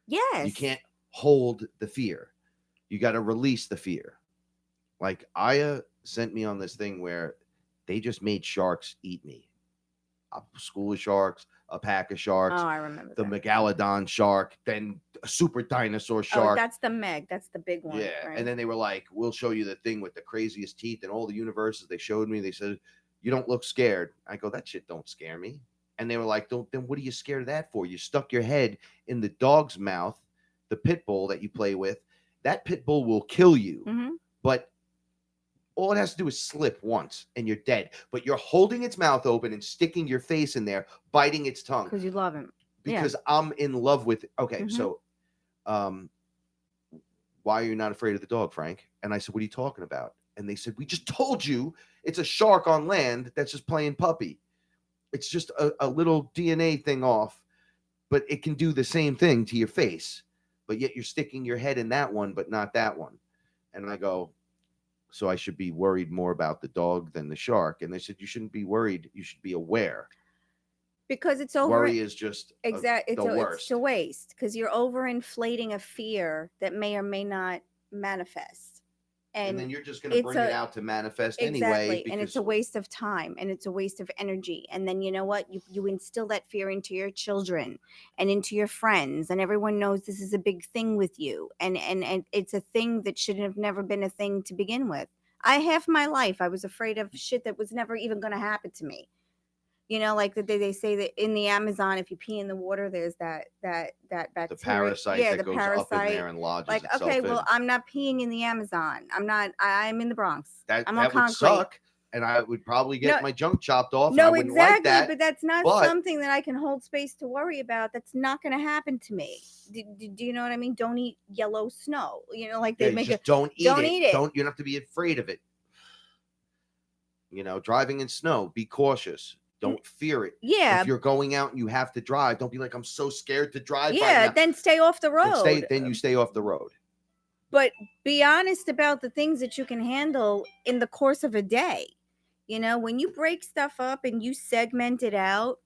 Yes. You can't hold the fear. You got to release the fear. Like Aya sent me on this thing where they just made sharks eat me. A school of sharks, a pack of sharks. Oh, I remember the that. Megalodon shark, then a super dinosaur shark. Oh, that's the Meg. That's the big one. Yeah. Right? And then they were like, we'll show you the thing with the craziest teeth and all the universes they showed me. They said, you don't look scared. I go, that shit don't scare me. And they were like, then what are you scared of that for? You stuck your head in the dog's mouth, the pit bull that you play with. That pit bull will kill you. Mm-hmm. But all it has to do is slip once and you're dead. But you're holding its mouth open and sticking your face in there, biting its tongue. Because you love him. Because I'm in love with it. Okay, Mhm. so why are you not afraid of the dog, Frank? And I said, what are you talking about? And they said, we just told you it's a shark on land that's just playing puppy. It's just a little DNA thing off, but it can do the same thing to your face. But yet you're sticking your head in that one, but not that one. And I go, so I should be worried more about the dog than the shark. And they said, you shouldn't be worried. You should be aware. Because it's over. Worry is just exactly the worst. It's a waste because you're overinflating a fear that may or may not manifest. And then you're just going to bring it out to manifest anyway. And it's a waste of time and it's a waste of energy. And then you know what? You instill that fear into your children and into your friends, and everyone knows this is a big thing with you. And it's a thing that should have never been a thing to begin with. Half my life I was afraid of shit that was never even going to happen to me. You know, like they say that in the Amazon, if you pee in the water, there's that bacteria. The parasite that goes up in there and lodges like, itself okay, in. well, I'm not peeing in the Amazon. I'm in the Bronx. I'm on that would concrete. suck, and I would probably get my junk chopped off. No, I wouldn't exactly, like that, but that's not something that I can hold space to worry about. That's not going to happen to me. Do you know what I mean? Don't eat yellow snow. You know, like they make it. Don't eat it. Eat it. You don't have to be afraid of it. You know, driving in snow, be cautious. Don't fear it. Yeah. If you're going out and you have to drive, don't be like, I'm so scared to drive. Yeah, then stay off the road. Then you stay off the road. But be honest about the things that you can handle in the course of a day. You know, when you break stuff up and you segment it out,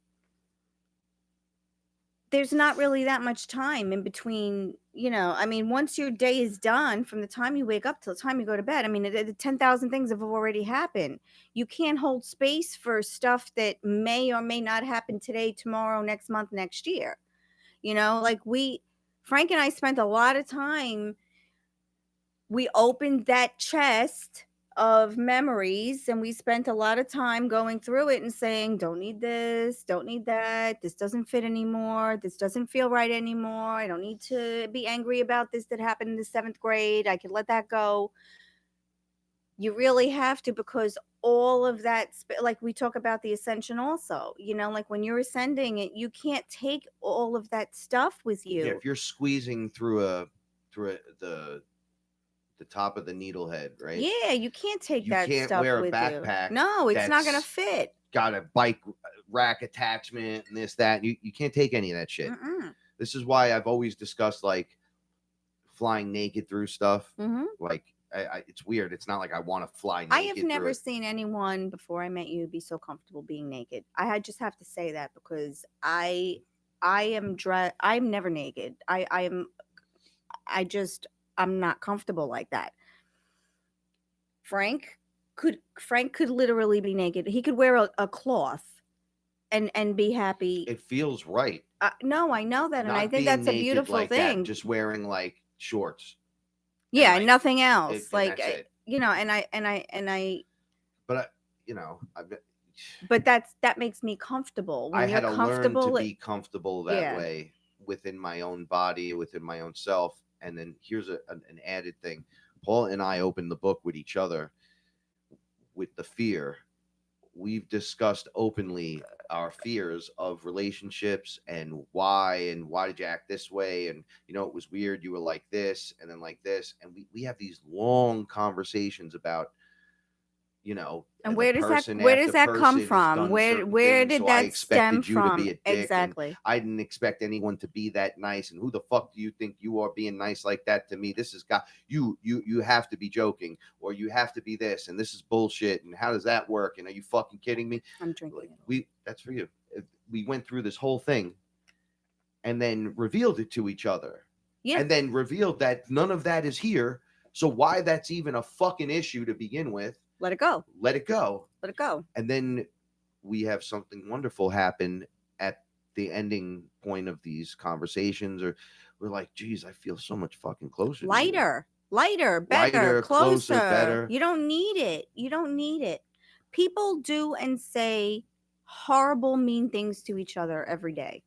there's not really that much time in between. You know, I mean, once your day is done, from the time you wake up till the time you go to bed, I mean, 10,000 things have already happened. You can't hold space for stuff that may or may not happen today, tomorrow, next month, next year. You know, like Frank and I spent a lot of time. We opened that chest of memories and we spent a lot of time going through it and saying, don't need this, don't need that, this doesn't fit anymore, this doesn't feel right anymore, I don't need to be angry about this that happened in the 7th grade, I can let that go. You really have to, because all of that, like we talk about the ascension also, you know, like when you're ascending it, you can't take all of that stuff with you. Yeah, if you're squeezing through the top of the needle head, right? Yeah, you can't take that stuff with you. You can't wear a backpack. No, it's not going to fit. Got a bike rack attachment and this, that. You can't take any of that shit. Mm-mm. This is why I've always discussed like flying naked through stuff. Mm-hmm. Like it's weird. It's not like I want to fly naked. I have never seen anyone before I met you be so comfortable being naked. I just have to say that because I'm never naked. I'm not comfortable like that. Frank could literally be naked. He could wear a cloth and be happy. It feels right. No, I know that, and I think that's a beautiful thing. Just wearing like shorts. Yeah, like, nothing else. You know, and I. But you know, but that makes me comfortable. When I had you're to comfortable, learn to be comfortable that way within my own body, within my own self. And then here's an added thing. Paul and I opened the book with each other with the fear. We've discussed openly our fears of relationships and why did you act this way, and it was weird, you were like this and then like this, and we have these long conversations about And the where does person that after come person has from? done Where certain things, did so I that stem expected you to be from? a dick, and Exactly. I didn't expect anyone to be that nice, and who the fuck do you think you are being nice like that to me? This is got you have to be joking, or you have to be this, and this is bullshit, and how does that work, and are you fucking kidding me? I'm drinking. That's for you. We went through this whole thing and then revealed it to each other. Yeah. And then revealed that none of that is here. So why that's even a fucking issue to begin with? Let it go. Let it go. Let it go. And then we have something wonderful happen at the ending point of these conversations, or we're like, geez, I feel so much fucking closer. Lighter, better, Lighter, closer, better. You don't need it. People do and say horrible, mean things to each other every day.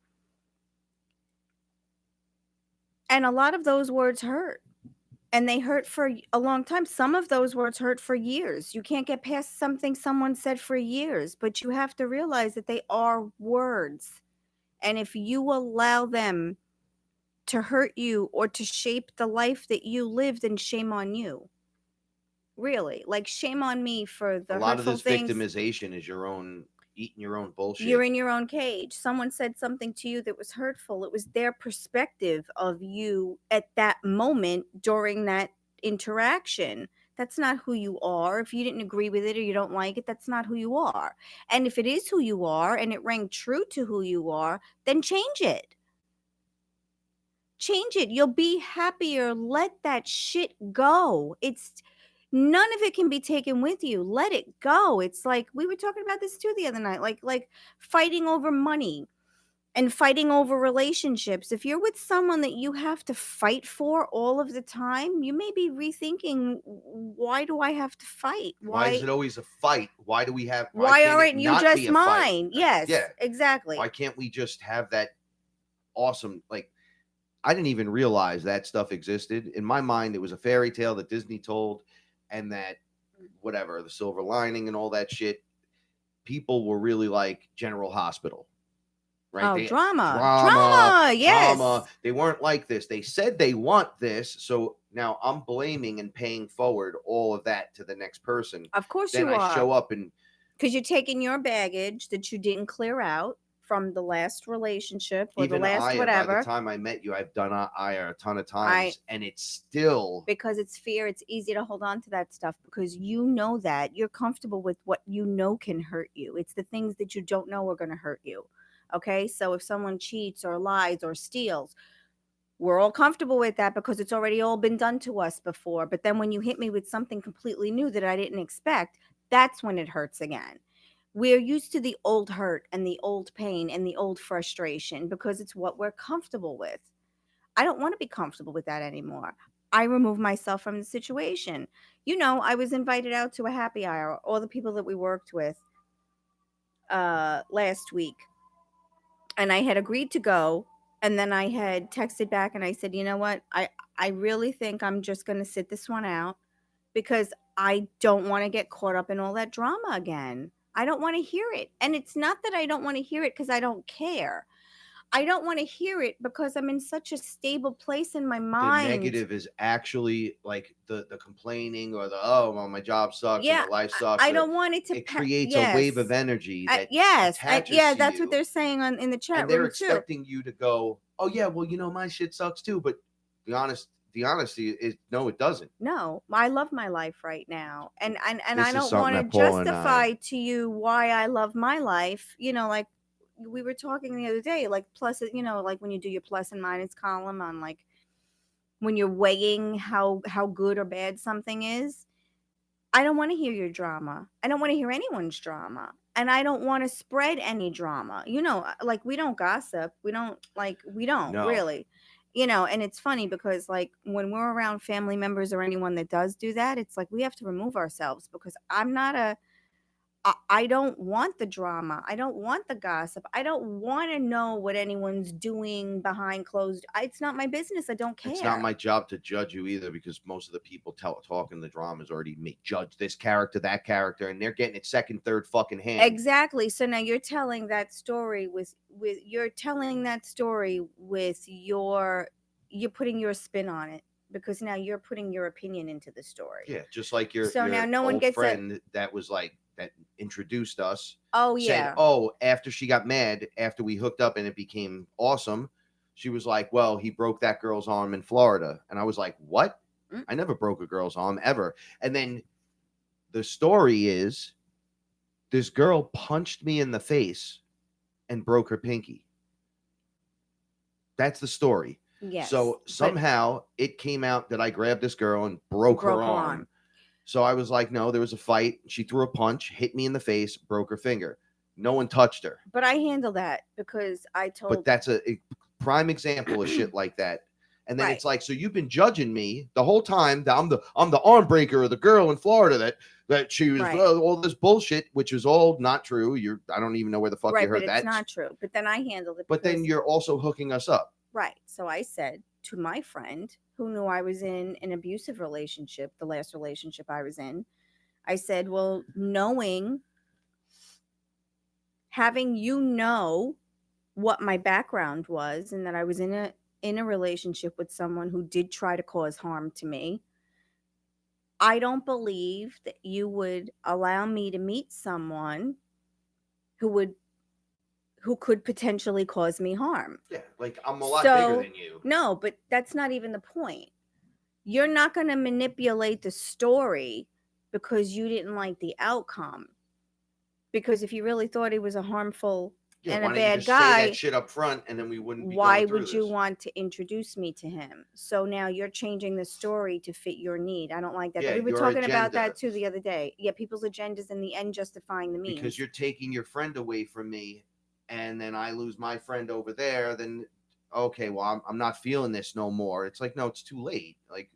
And a lot of those words hurt. And they hurt for a long time. Some of those words hurt for years. You can't get past something someone said for years, but you have to realize that they are words. And if you allow them to hurt you or to shape the life that you live, then shame on you. Really, like shame on me for the a lot of hurtful this things. victimization is eating your own bullshit. You're in your own cage. Someone said something to you that was hurtful. It was their perspective of you at that moment during that interaction. That's not who you are. If you didn't agree with it or you don't like it, that's not who you are. And if it is who you are and it rang true to who you are, then change it. Change it. You'll be happier. Let that shit go. None of it can be taken with you. Let it go. It's like we were talking about this too the other night, like fighting over money and fighting over relationships. If you're with someone that you have to fight for all of the time, you may be rethinking, why do I have to fight? Why is it always a fight? Why do we have? Why can't aren't it you not just be a fight? mine? Yes, Yeah, exactly. Why can't we just have that awesome, like, I didn't even realize that stuff existed. In my mind, it was a fairy tale that Disney told, and that whatever, the silver lining and all that shit, people were really like General Hospital, right? Oh, drama, yes. Drama. They weren't like this. They said they want this, so now I'm blaming and paying forward all of that to the next person. Of course then you I are. show up and because you're taking your baggage that you didn't clear out from the last relationship or even the last by whatever. the time I met you, I've done IR a ton of times, and it's still because it's fear. It's easy to hold on to that stuff because you know that you're comfortable with what you know can hurt you. It's the things that you don't know are going to hurt you. Okay, so if someone cheats or lies or steals, we're all comfortable with that because it's already all been done to us before. But then when you hit me with something completely new that I didn't expect, that's when it hurts again. We're used to the old hurt and the old pain and the old frustration because it's what we're comfortable with. I don't want to be comfortable with that anymore. I remove myself from the situation. I was invited out to a happy hour, all the people that we worked with last week. And I had agreed to go. And then I had texted back and I said, you know what? I really think I'm just going to sit this one out because I don't want to get caught up in all that drama again. I don't want to hear it. And it's not that I don't want to hear it because I don't care. I don't want to hear it because I'm in such a stable place in my mind. The negative is actually like the complaining or well, my job sucks and my life sucks. I don't want it to. It creates a wave of energy that attaches yeah, to that's you. what they're saying in the chat and they're room expecting you to go, oh yeah, well, my shit sucks too. But the honesty is no, it doesn't. No, I love my life right now, and I don't want to Paula justify to you why I love my life. Like we were talking the other day, like plus, like when you do your plus and minus column on like when you're weighing how good or bad something is. I don't want to hear your drama. I don't want to hear anyone's drama. And I don't want to spread any drama. Like we don't gossip. We don't No. really. And it's funny because like when we're around family members or anyone that does do that, it's like we have to remove ourselves because I'm not I don't want the drama. I don't want the gossip. I don't want to know what anyone's doing behind closed. It's not my business. I don't care. It's not my job to judge you either, because most of the people talking the dramas already judge this character, that character, and they're getting it second, third fucking hand. Exactly. So now you're telling that story with you're putting your spin on it, because now you're putting your opinion into the story. Yeah, just like your now no one old gets friend that was like that introduced us. Oh said, yeah. oh, after she got mad, after we hooked up and it became awesome, she was like, well, he broke that girl's arm in Florida. And I was like, what? I never broke a girl's arm ever. And then the story is this girl punched me in the face and broke her pinky. That's the story. Yes. So somehow it came out that I grabbed this girl and broke her arm. So I was like, no, there was a fight. She threw a punch, hit me in the face, broke her finger. No one touched her. But I handle that because I told. But that's a prime example of shit like that. And then it's like, so you've been judging me the whole time that I'm the arm breaker of the girl in Florida that she was all this bullshit, which is all not true. I don't even know where the fuck you heard that. It's not true. But then I handled it. But then you're also hooking us up. Right. So I said to my friend who knew I was in an abusive relationship, the last relationship I was in, I said, well, having you know what my background was and that I was in a relationship with someone who did try to cause harm to me, I don't believe that you would allow me to meet someone who could potentially cause me harm. Yeah, like I'm a lot bigger than you. No, but that's not even the point. You're not going to manipulate the story because you didn't like the outcome. Because if you really thought he was a harmful and a bad guy, say that shit up front, and then we wouldn't be why would you want to introduce me to him? So now you're changing the story to fit your need. I don't like that. Yeah, we were talking about that too the other day. Yeah, people's agendas in the end justifying the means. Because you're taking your friend away from me, and then I lose my friend over there, then okay, well, I'm not feeling this no more. It's like, no, it's too late. Like,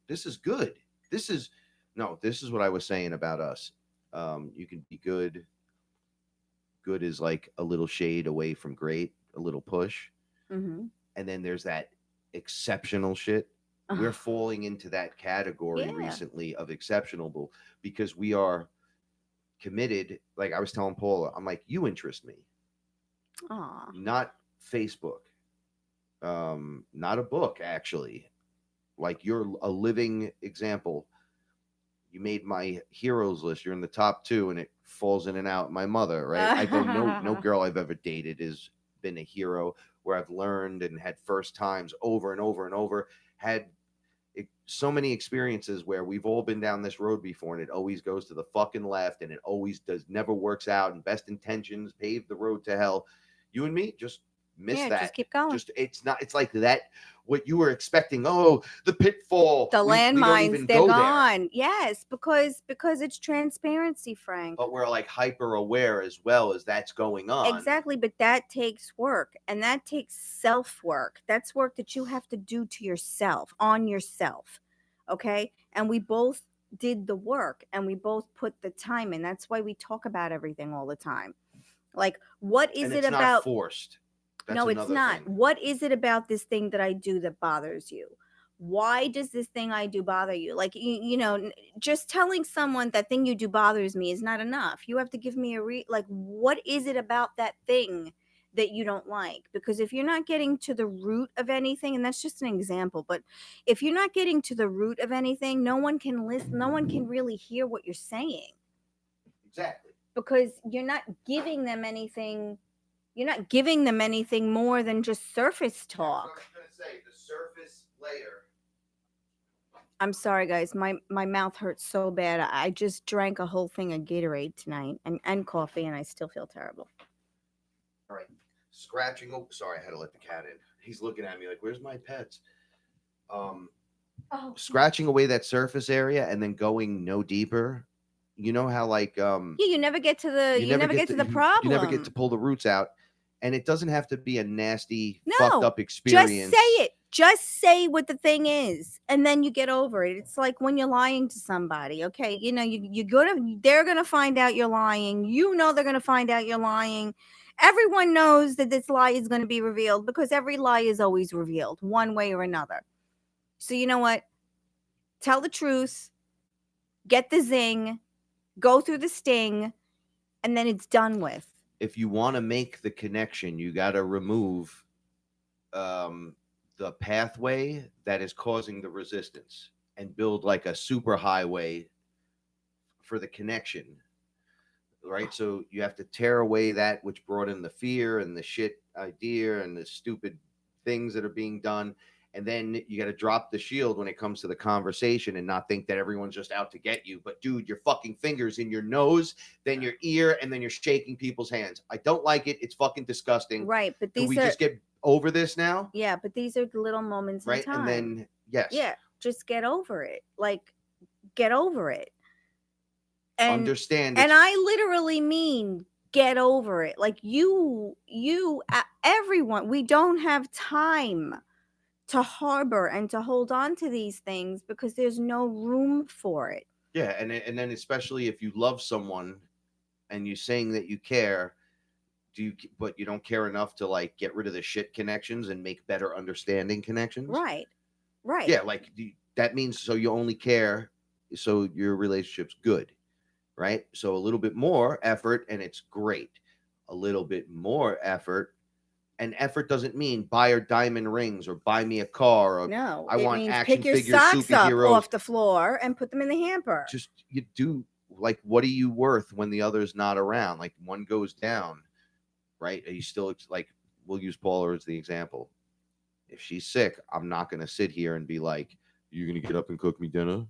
this is good. This is what I was saying about us. You can be good. Good is like a little shade away from great, a little push. And then there's that exceptional shit. We're falling into that category recently of exceptional because we are committed. Like I was telling Paula, I'm like, you interest me. Not Facebook, not a book, actually. Like you're a living example. You made my heroes list. You're in the top 2, and it falls in and out. My mother, right? I go, no girl I've ever dated has been a hero where I've learned and had first times over and over and over. Had so many experiences where we've all been down this road before, and it always goes to the fucking left, and it always never works out. And best intentions pave the road to hell. You and me just miss that. Just keep going. It's like that. What you were expecting, the pitfall, the landmines, they're gone. There. Yes, because it's transparency, Frank. But we're like hyper aware as well as that's going on. Exactly, but that takes work, and that takes self work. That's work that you have to do to yourself, on yourself. Okay, and we both did the work, and we both put the time in. That's why we talk about everything all the time. Like, what is it about? Not forced. No, it's not. What is it about this thing that I do that bothers you? Why does this thing I do bother you? Like, just telling someone that thing you do bothers me is not enough. You have to give me what is it about that thing that you don't like? Because if you're not getting to the root of anything, and that's just an example, but if you're not getting to the root of anything, no one can listen. No one can really hear what you're saying. Exactly. Because you're not giving them anything. You're not giving them anything more than just surface talk. That's what I was going to say, the surface layer. I'm sorry, guys. My mouth hurts so bad. I just drank a whole thing of Gatorade tonight and coffee, and I still feel terrible. All right. Scratching. Oh, sorry. I had to let the cat in. He's looking at me like, where's my pets? Scratching away that surface area and then going no deeper. You know how you never get to the problem. You never get to pull the roots out. And it doesn't have to be a nasty, fucked up experience. Just say it. Just say what the thing is, and then you get over it. It's like when you're lying to somebody. Okay, you know they're gonna find out you're lying. You know they're gonna find out you're lying. Everyone knows that this lie is going to be revealed because every lie is always revealed one way or another. So you know what? Tell the truth, get the zing, go through the sting, and then it's done with. If you want to make the connection, you got to remove the pathway that is causing the resistance and build like a super highway for the connection, right? So you have to tear away that which brought in the fear and the shit idea and the stupid things that are being done. And then you got to drop the shield when it comes to the conversation and not think that everyone's just out to get you. But dude, your fucking fingers in your nose, then your ear, and then you're shaking people's hands. I don't like it. It's fucking disgusting. Right, but Can these we are just get over this now? yeah, but these are the little moments in Right, time. and then yes, yeah, just get over it. Like, get over it. And understand. And I literally mean get over it. Like everyone, we don't have time to harbor and to hold on to these things because there's no room for it. Yeah, and then especially if you love someone and you're saying that you care, but you don't care enough to like get rid of the shit connections and make better understanding connections. Right. Yeah, like that means so you only care so your relationship's good, right? So a little bit more effort and it's great. A little bit more effort, and effort doesn't mean buy her diamond rings or buy me a car or No, I it want means action pick your figures, socks up superheroes off the floor and put them in the hamper. Just you do like what are you worth when the other's not around? Like one goes down, right? Are you still like we'll use Paula as the example. If she's sick, I'm not gonna sit here and be like, you're gonna get up and cook me dinner.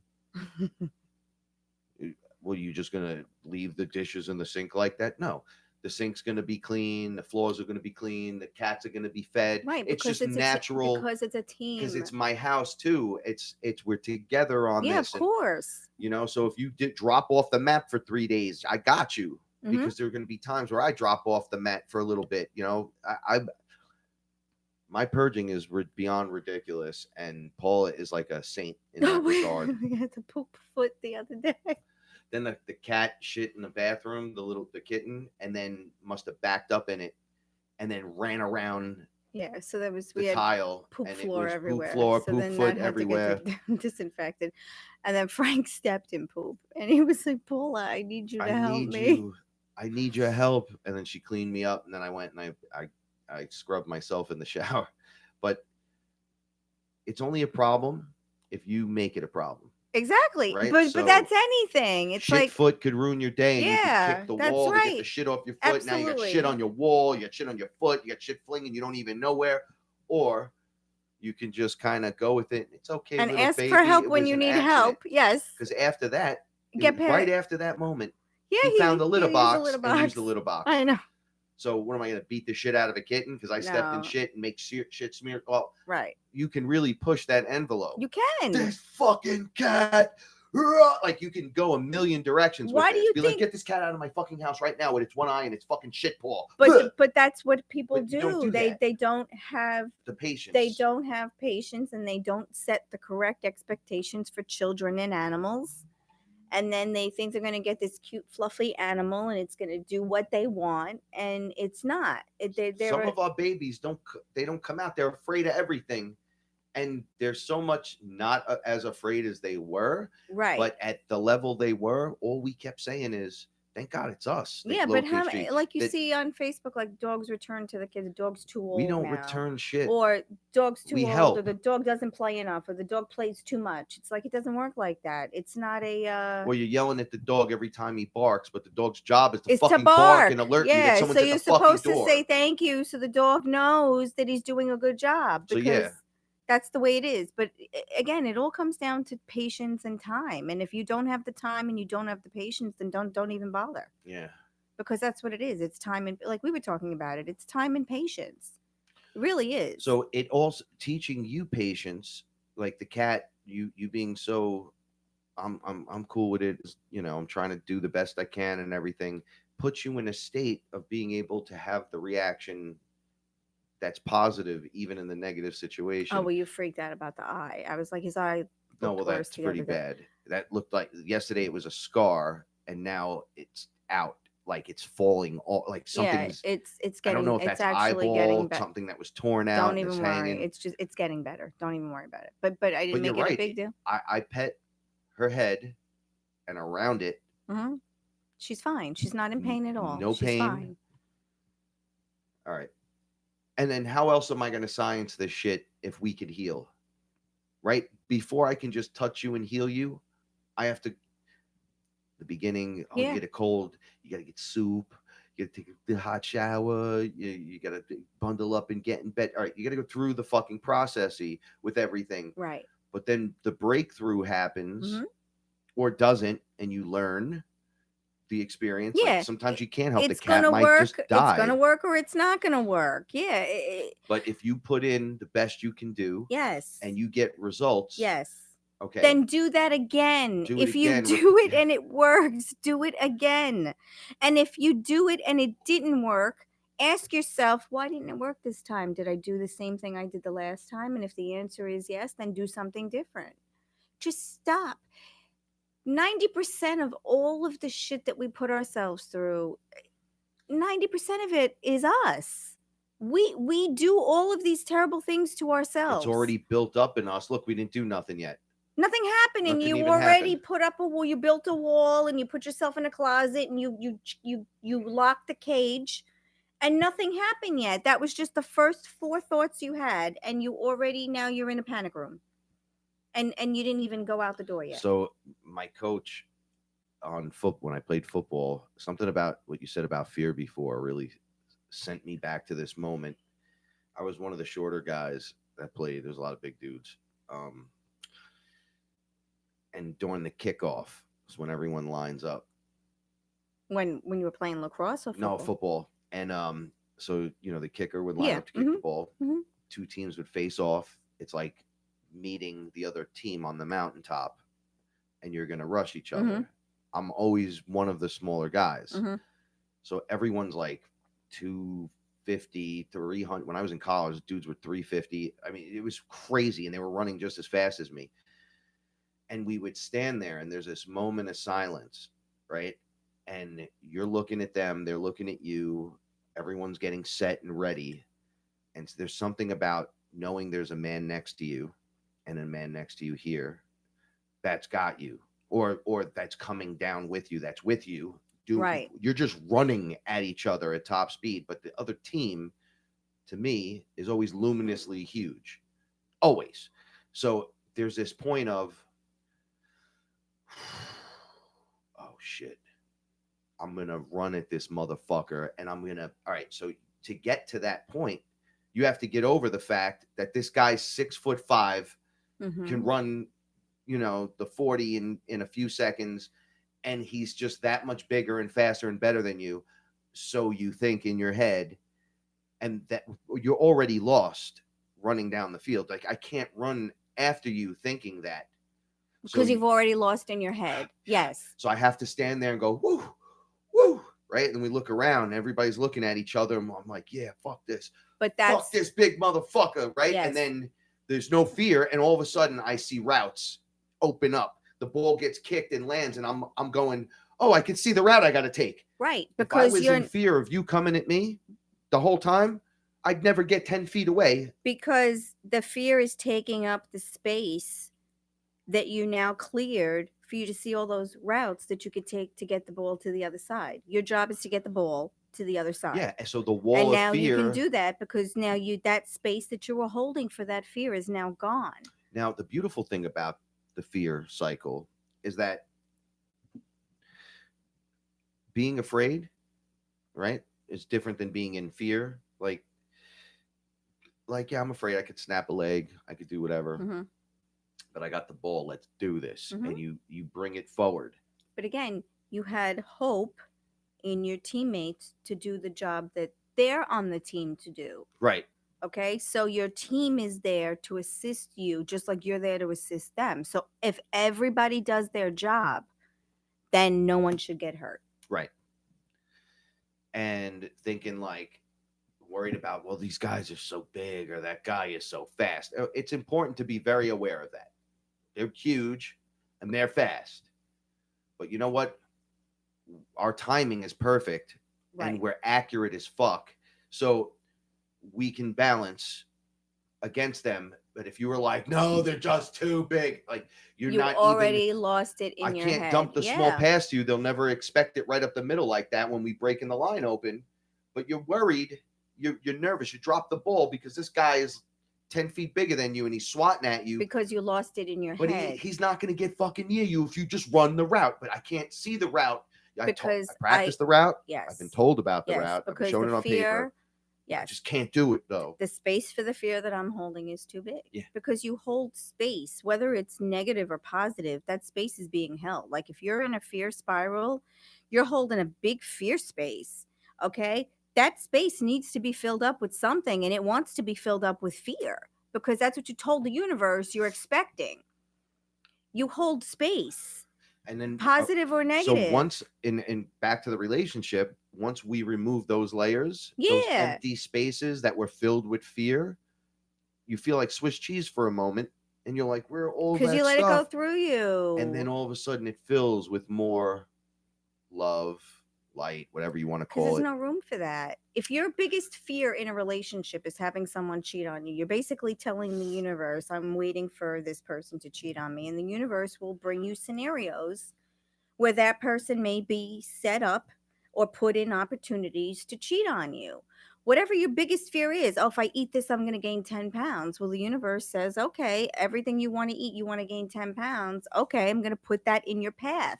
Well, you just gonna leave the dishes in the sink like that? No. The sink's going to be clean. The floors are going to be clean. The cats are going to be fed. Right, It's because just natural. because it's a team. Because it's my house too. It's we're together on yeah, this. of course. And, you know, so if you did drop off the map for 3 days, I got you. Because there are going to be times where I drop off the mat for a little bit. You know, my purging is beyond ridiculous, and Paula is like a saint in that regard. We had to poop foot the other day. Then the cat shit in the bathroom, the kitten, and then must have backed up in it, and then ran around. Yeah, so that was the we had tile, poop and floor it was everywhere. Poop floor, so poop then foot that had everywhere. to get disinfected, and then Frank stepped in poop, and he was like, "Paula, I need you to help me." I need your help. And then she cleaned me up, and then I went and I scrubbed myself in the shower. But it's only a problem if you make it a problem. Exactly, Right? but So, that's anything. It's shit like foot could ruin your day, and you Yeah, can kick the that's wall to get right. the shit off your foot. Now you got Absolutely. shit on your wall, you got shit on your foot, you got shit flinging, you don't even know where. Or you can just kind of go with it. It's okay, and little ask baby. for help It when was you an need accident. help. Yes, Because after that, get right after that moment, Yeah, he found the litter used box and used the litter box. I know. So what am I going to beat the shit out of a kitten because I stepped in No. shit and make shit smear? Well, Right. you can really push that envelope. You can. This fucking cat. Like you can go a million directions. Why with do this. you Be think- like, get this cat out of my fucking house right now with its one eye and its fucking shit paw. But that's what people But you don't do They that. they don't have The patience. They don't have patience, and they don't set the correct expectations for children and animals. And then they think they're going to get this cute, fluffy animal, and it's going to do what they want, and it's not. Some of our babies don't come out. They're afraid of everything, and they're so much not as afraid as they were. Right. But at the level they were, all we kept saying is, "Thank God it's us." Yeah, but how like you see on Facebook, like dogs return to the kids. The dog's too old. We don't now. return shit. Or dog's too We old, help. or the dog doesn't play enough, or the dog plays too much. It's like it doesn't work like that. It's not a. Or you're yelling at the dog every time he barks, but the dog's job is to It's fucking to bark and alert you that Yeah, someone's so at you're the fucking supposed to door. say thank you, so the dog knows that he's doing a good job. So, Because yeah. that's the way it is. But again, it all comes down to patience and time. And if you don't have the time and you don't have the patience, then don't even bother. Yeah. Because that's what it is. It's time and like we were talking about it. It's time and patience. It really is. So it also teaching you patience, like the cat, you being so I'm cool with it. You know, I'm trying to do the best I can and everything. Puts you in a state of being able to have the reaction that's positive even in the negative situation. Oh, well, you freaked out about the eye. I was like, his eye No, looked well, worse that's the pretty other day. bad. That looked like yesterday it was a scar, and now it's out, like it's falling. All like Yeah, something's. it's I don't know getting, if it's that's actually eyeball, getting better. something that was torn out Don't and is even worry. hanging. It's getting better. Don't even worry about it. But I didn't But you're make it a right. big deal. I pet her head, and around it, Hmm. She's fine. She's not in pain at all. no She's pain. fine. All right. And then how else am I going to science this shit if we could heal? Right? Before I can just touch you and heal you, I have to. The beginning, oh, Yeah. you get a cold, you got to get soup, you got to take the hot shower, you got to bundle up and get in bed. All right, you got to go through the fucking processy with everything. Right. But then the breakthrough happens Mhm. or doesn't, and you learn the experience. Yeah. Like sometimes you can't help the It's cat gonna might work. just die. It's gonna work or it's not gonna work. Yeah. But if you put in the best you can do Yes. and you get results, Yes. okay. Then do that again. Do it If you again do it and it works, do it again. And if you do it and it didn't work, ask yourself, why didn't it work this time? Did I do the same thing I did the last time? And if the answer is yes, then do something different. Just stop. 90% of all of the shit that we put ourselves through, 90% of it is us. We do all of these terrible things to ourselves. It's already built up in us. Look, we didn't do nothing yet. Nothing happened, and Nothing you even already happened. put up a wall. You built a wall, and you put yourself in a closet, and you locked the cage, and nothing happened yet. That was just the first 4 thoughts you had, and you already, now you're in a panic room, and you didn't even go out the door yet. So my coach on when I played football, something about what you said about fear before really sent me back to this moment. I was one of the shorter guys that played. There's a lot of big dudes. And during the kickoff is when everyone lines up. When you were playing lacrosse or football? No, football. And so the kicker would line up to kick the ball. Mhm. 2 teams would face off. It's like meeting the other team on the mountaintop, and you're gonna rush each other. Mhm. I'm always one of the smaller guys. Mhm. So everyone's like 250, 300. When I was in college, dudes were 350. I mean, it was crazy, and they were running just as fast as me. And we would stand there, and there's this moment of silence, right? And you're looking at them, they're looking at you, everyone's getting set and ready. And there's something about knowing there's a man next to you and a man next to you here that's got you, or that's coming down with you, that's with you. Right. You're just running at each other at top speed, but the other team, to me, is always luminously huge. Always. So there's this point of, oh shit, I'm gonna run at this motherfucker, and I'm gonna, all right. So to get to that point, you have to get over the fact that this guy's 6'5", Mhm. can run, the 40 in a few seconds, and he's just that much bigger and faster and better than you. So you think in your head, and that you're already lost running down the field. Like, I can't run after you thinking that. Because you've already lost in your head. Yes. So I have to stand there and go, woo, woo, right? And we look around, and everybody's looking at each other, and I'm like, yeah, fuck this. But that's, fuck this big motherfucker, right? Yes. And then there's no fear, and all of a sudden I see routes open up. The ball gets kicked and lands, and I'm going, oh, I can see the route I got to take. right. If I Because was you're in fear of you coming at me the whole time, I'd never get 10 feet away. because the fear is taking up the space that you now cleared for you to see all those routes that you could take to get the ball to the other side. Your job is to get the ball to the other side. Yeah, so the wall And of now fear. you can do that because now that space that you were holding for that fear is now gone. Now, the beautiful thing about the fear cycle is that being afraid, right, is different than being in fear. Like, yeah, I'm afraid I could snap a leg, I could do whatever, Mm-hmm. but I got the ball. Let's do this, Mhm. and you bring it forward. But again, you had hope in your teammates to do the job that they're on the team to do. Right. Okay, so your team is there to assist you just like you're there to assist them. So if everybody does their job, then no one should get hurt. Right. And thinking like, worried about, well, these guys are so big or that guy is so fast. It's important to be very aware of that. They're huge and they're fast. But you know what? Our timing is perfect and we're accurate as fuck. So we can balance against them. But if you were like, no, they're just too big, like you not already even, lost it in your head. I can't dump the small past you. They'll never expect it right up the middle like that when we break in the line open. But you're worried, you're nervous, you drop the ball because this guy is 10 feet bigger than you and he's swatting at you. Because you lost it in your But head. he's not going to get fucking near you if you just run the route. But I can't see the route. I practice the route. Yes. I've been told about the route. I've been shown it on paper. Yes. I just can't do it though. The space for the fear that I'm holding is too big. Yeah. Because you hold space, whether it's negative or positive, that space is being held. Like if you're in a fear spiral, you're holding a big fear space. Okay. That space needs to be filled up with something, and it wants to be filled up with fear because that's what you told the universe you're expecting. You hold space. And then positive or negative. So once in back to the relationship, once we remove those layers, those empty spaces that were filled with fear, you feel like Swiss cheese for a moment, and you're like, "Where all that?" Because you let it go through you, and then all of a sudden it fills with more love, light, whatever you want to call it. There's no room for that. If your biggest fear in a relationship is having someone cheat on you, you're basically telling the universe, I'm waiting for this person to cheat on me. And the universe will bring you scenarios where that person may be set up or put in opportunities to cheat on you. Whatever your biggest fear is, oh, if I eat this, I'm going to gain 10 pounds. Well, the universe says, okay, everything you want to eat, you want to gain 10 pounds. Okay, I'm going to put that in your path.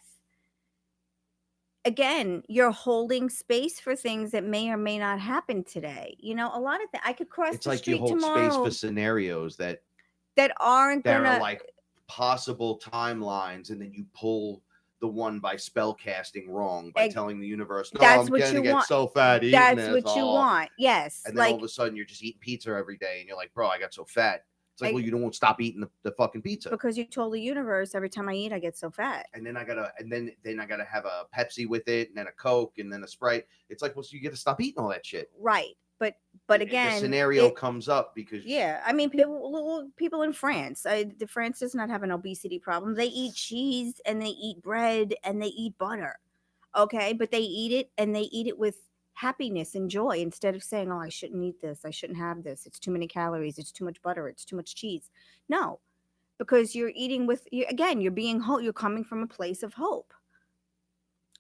Again, you're holding space for things that may or may not happen today. You know, a lot of I could cross the street tomorrow. It's like you hold space for scenarios that aren't that are like possible timelines, and then you pull the one by spell casting wrong by telling the universe, no, I'm going to get so fat eating this. That's what you want. Yes. And then all of a sudden you're just eating pizza every day, and you're like, bro, I got so fat. It's like, well, you don't stop eating the fucking pizza because you told the universe every time I eat, I get so fat. And then I gotta have a Pepsi with it, and then a Coke, and then a Sprite. It's like, well, so you get to stop eating all that shit, right? But again, the scenario comes up because I mean, people in France, France does not have an obesity problem. They eat cheese and they eat bread and they eat butter, okay? But they eat it and they eat it with happiness and joy instead of saying, oh, I shouldn't eat this, I shouldn't have this, it's too many calories, it's too much butter, it's too much cheese. No, because you're eating you're being whole, you're coming from a place of hope.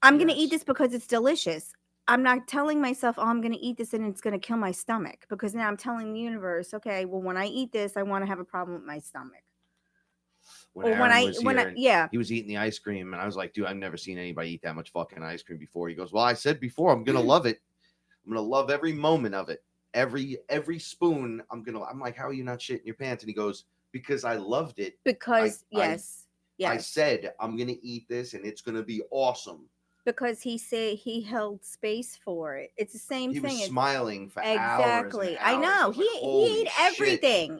I'm going to eat this because it's delicious. I'm not telling myself, oh, I'm going to eat this and it's going to kill my stomach, because now I'm telling the universe, okay, well, when I eat this, I want to have a problem with my stomach. He was eating the ice cream, and I was like, dude, I've never seen anybody eat that much fucking ice cream before. He goes, well, I said before, I'm gonna love it. I'm gonna love every moment of it. Every spoon, I'm like, how are you not shitting your pants? And he goes, because I loved it. Because I said I'm gonna eat this and it's gonna be awesome. Because he said he held space for it. It's the same thing. He was smiling for hours. Exactly. I know. He ate everything.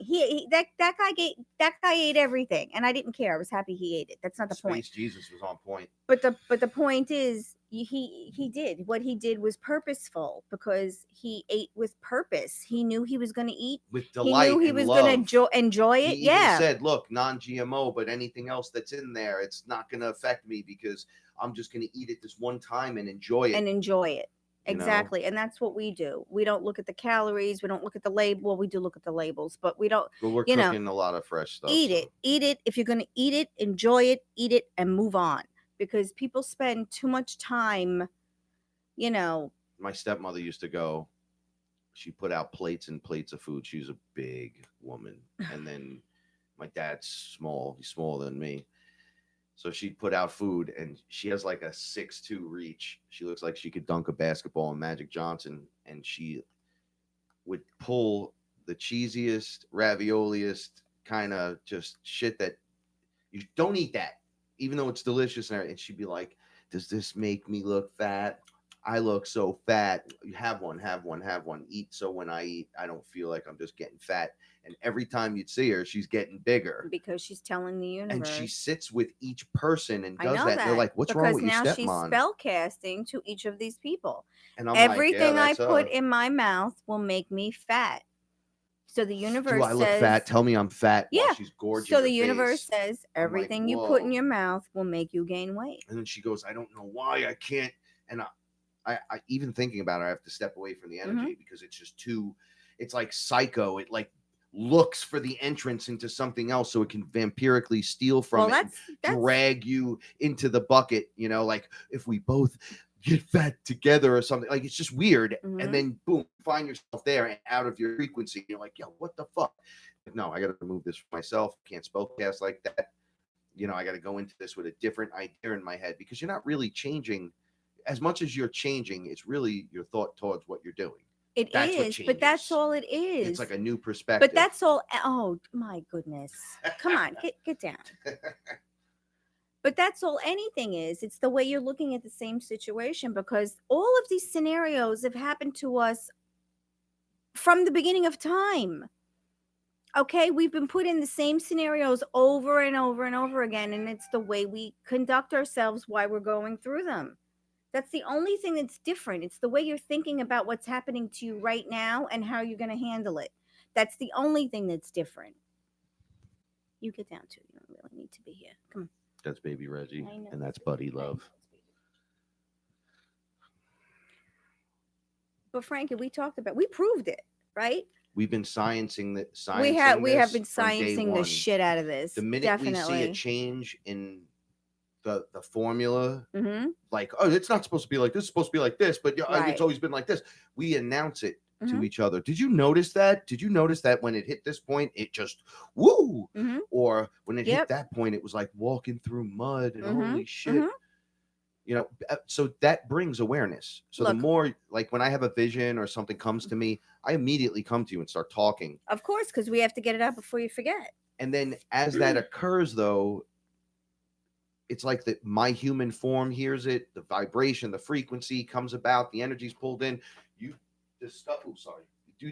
That guy ate everything, and I didn't care. I was happy he ate it. That's not the point. Space Jesus was on point. But the point is, he did what he did was purposeful, because he ate with purpose. He knew he was going to eat with delight. He knew he was going to enjoy it. He even said, "Look, non-GMO, but anything else that's in there, it's not going to affect me because I'm just going to eat it this one time and enjoy it." Exactly. And that's what we do. We don't look at the calories. We don't look at the label. Well, we do look at the labels, but we don't. But we're cooking a lot of fresh stuff. Eat it. If you're going to eat it, enjoy it, eat it, and move on. Because people spend too much time, My stepmother used to go, she put out plates and plates of food. She was a big woman. And then my dad's small. He's smaller than me. So she'd put out food, and she has like a 6'2" reach. She looks like she could dunk a basketball in Magic Johnson. And she would pull the cheesiest, ravioliest kind of just shit that you don't eat that, even though it's delicious. And she'd be like, does this make me look fat? I look so fat. Have one. Eat so when I eat, I don't feel like I'm just getting fat. And every time you'd see her, she's getting bigger. Because she's telling the universe. And she sits with each person and I does know that. And they're like, what's wrong with your because now she's stepmom? spell casting to each of these people. And I'm Everything like, I put in my mouth will make me fat. So the universe do I look says, fat? Tell me I'm fat while yeah. she's gorging So the her universe face. says I'm like, everything you put in whoa. your mouth will make you gain weight. And then she goes, I don't know why I can't. And I even thinking about it, I have to step away from the energy because it's just too, it's like psycho. It like looks for the entrance into something else so it can vampirically steal from it and drag you into the bucket, you know, like if we both get fat together or something. Like it's just weird. And then boom, find yourself there and out of your frequency. You're like, yo, what the fuck? No, I got to remove this for myself. Can't spellcast like that. You know, I got to go into this with a different idea in my head because you're not really changing. As much as you're changing, it's really your thought towards what you're doing. That's is, but that's all it is. It's like a new perspective. But that's all. Oh my goodness! Come on, get down. But that's all anything is. It's the way you're looking at the same situation because all of these scenarios have happened to us from the beginning of time. Okay, we've been put in the same scenarios over and over and over again, and it's the way we conduct ourselves while we're going through them. That's the only thing that's different. It's the way you're thinking about what's happening to you right now and how you're going to handle it. That's the only thing that's different. You get down to it. You don't really need to be here. Come on. That's baby Reggie, and that's Buddy Love. But Frankie, we proved it, right? We've been sciencing that. We have been sciencing the shit out of this. The minute we see a change in the formula, like, oh, it's not supposed to be like this, it's supposed to be like this, but it's always been like this. We announce it to each other. Did you notice that? Did you notice that when it hit this point, it just woo? Or when it hit that point, it was like walking through mud and holy shit. You know, so that brings awareness. So the more, like when I have a vision or something comes to me, I immediately come to you and start talking. Of course, because we have to get it out before you forget. And then as that occurs, though, it's like that my human form hears it, the vibration, the frequency comes about, the energy's pulled in. You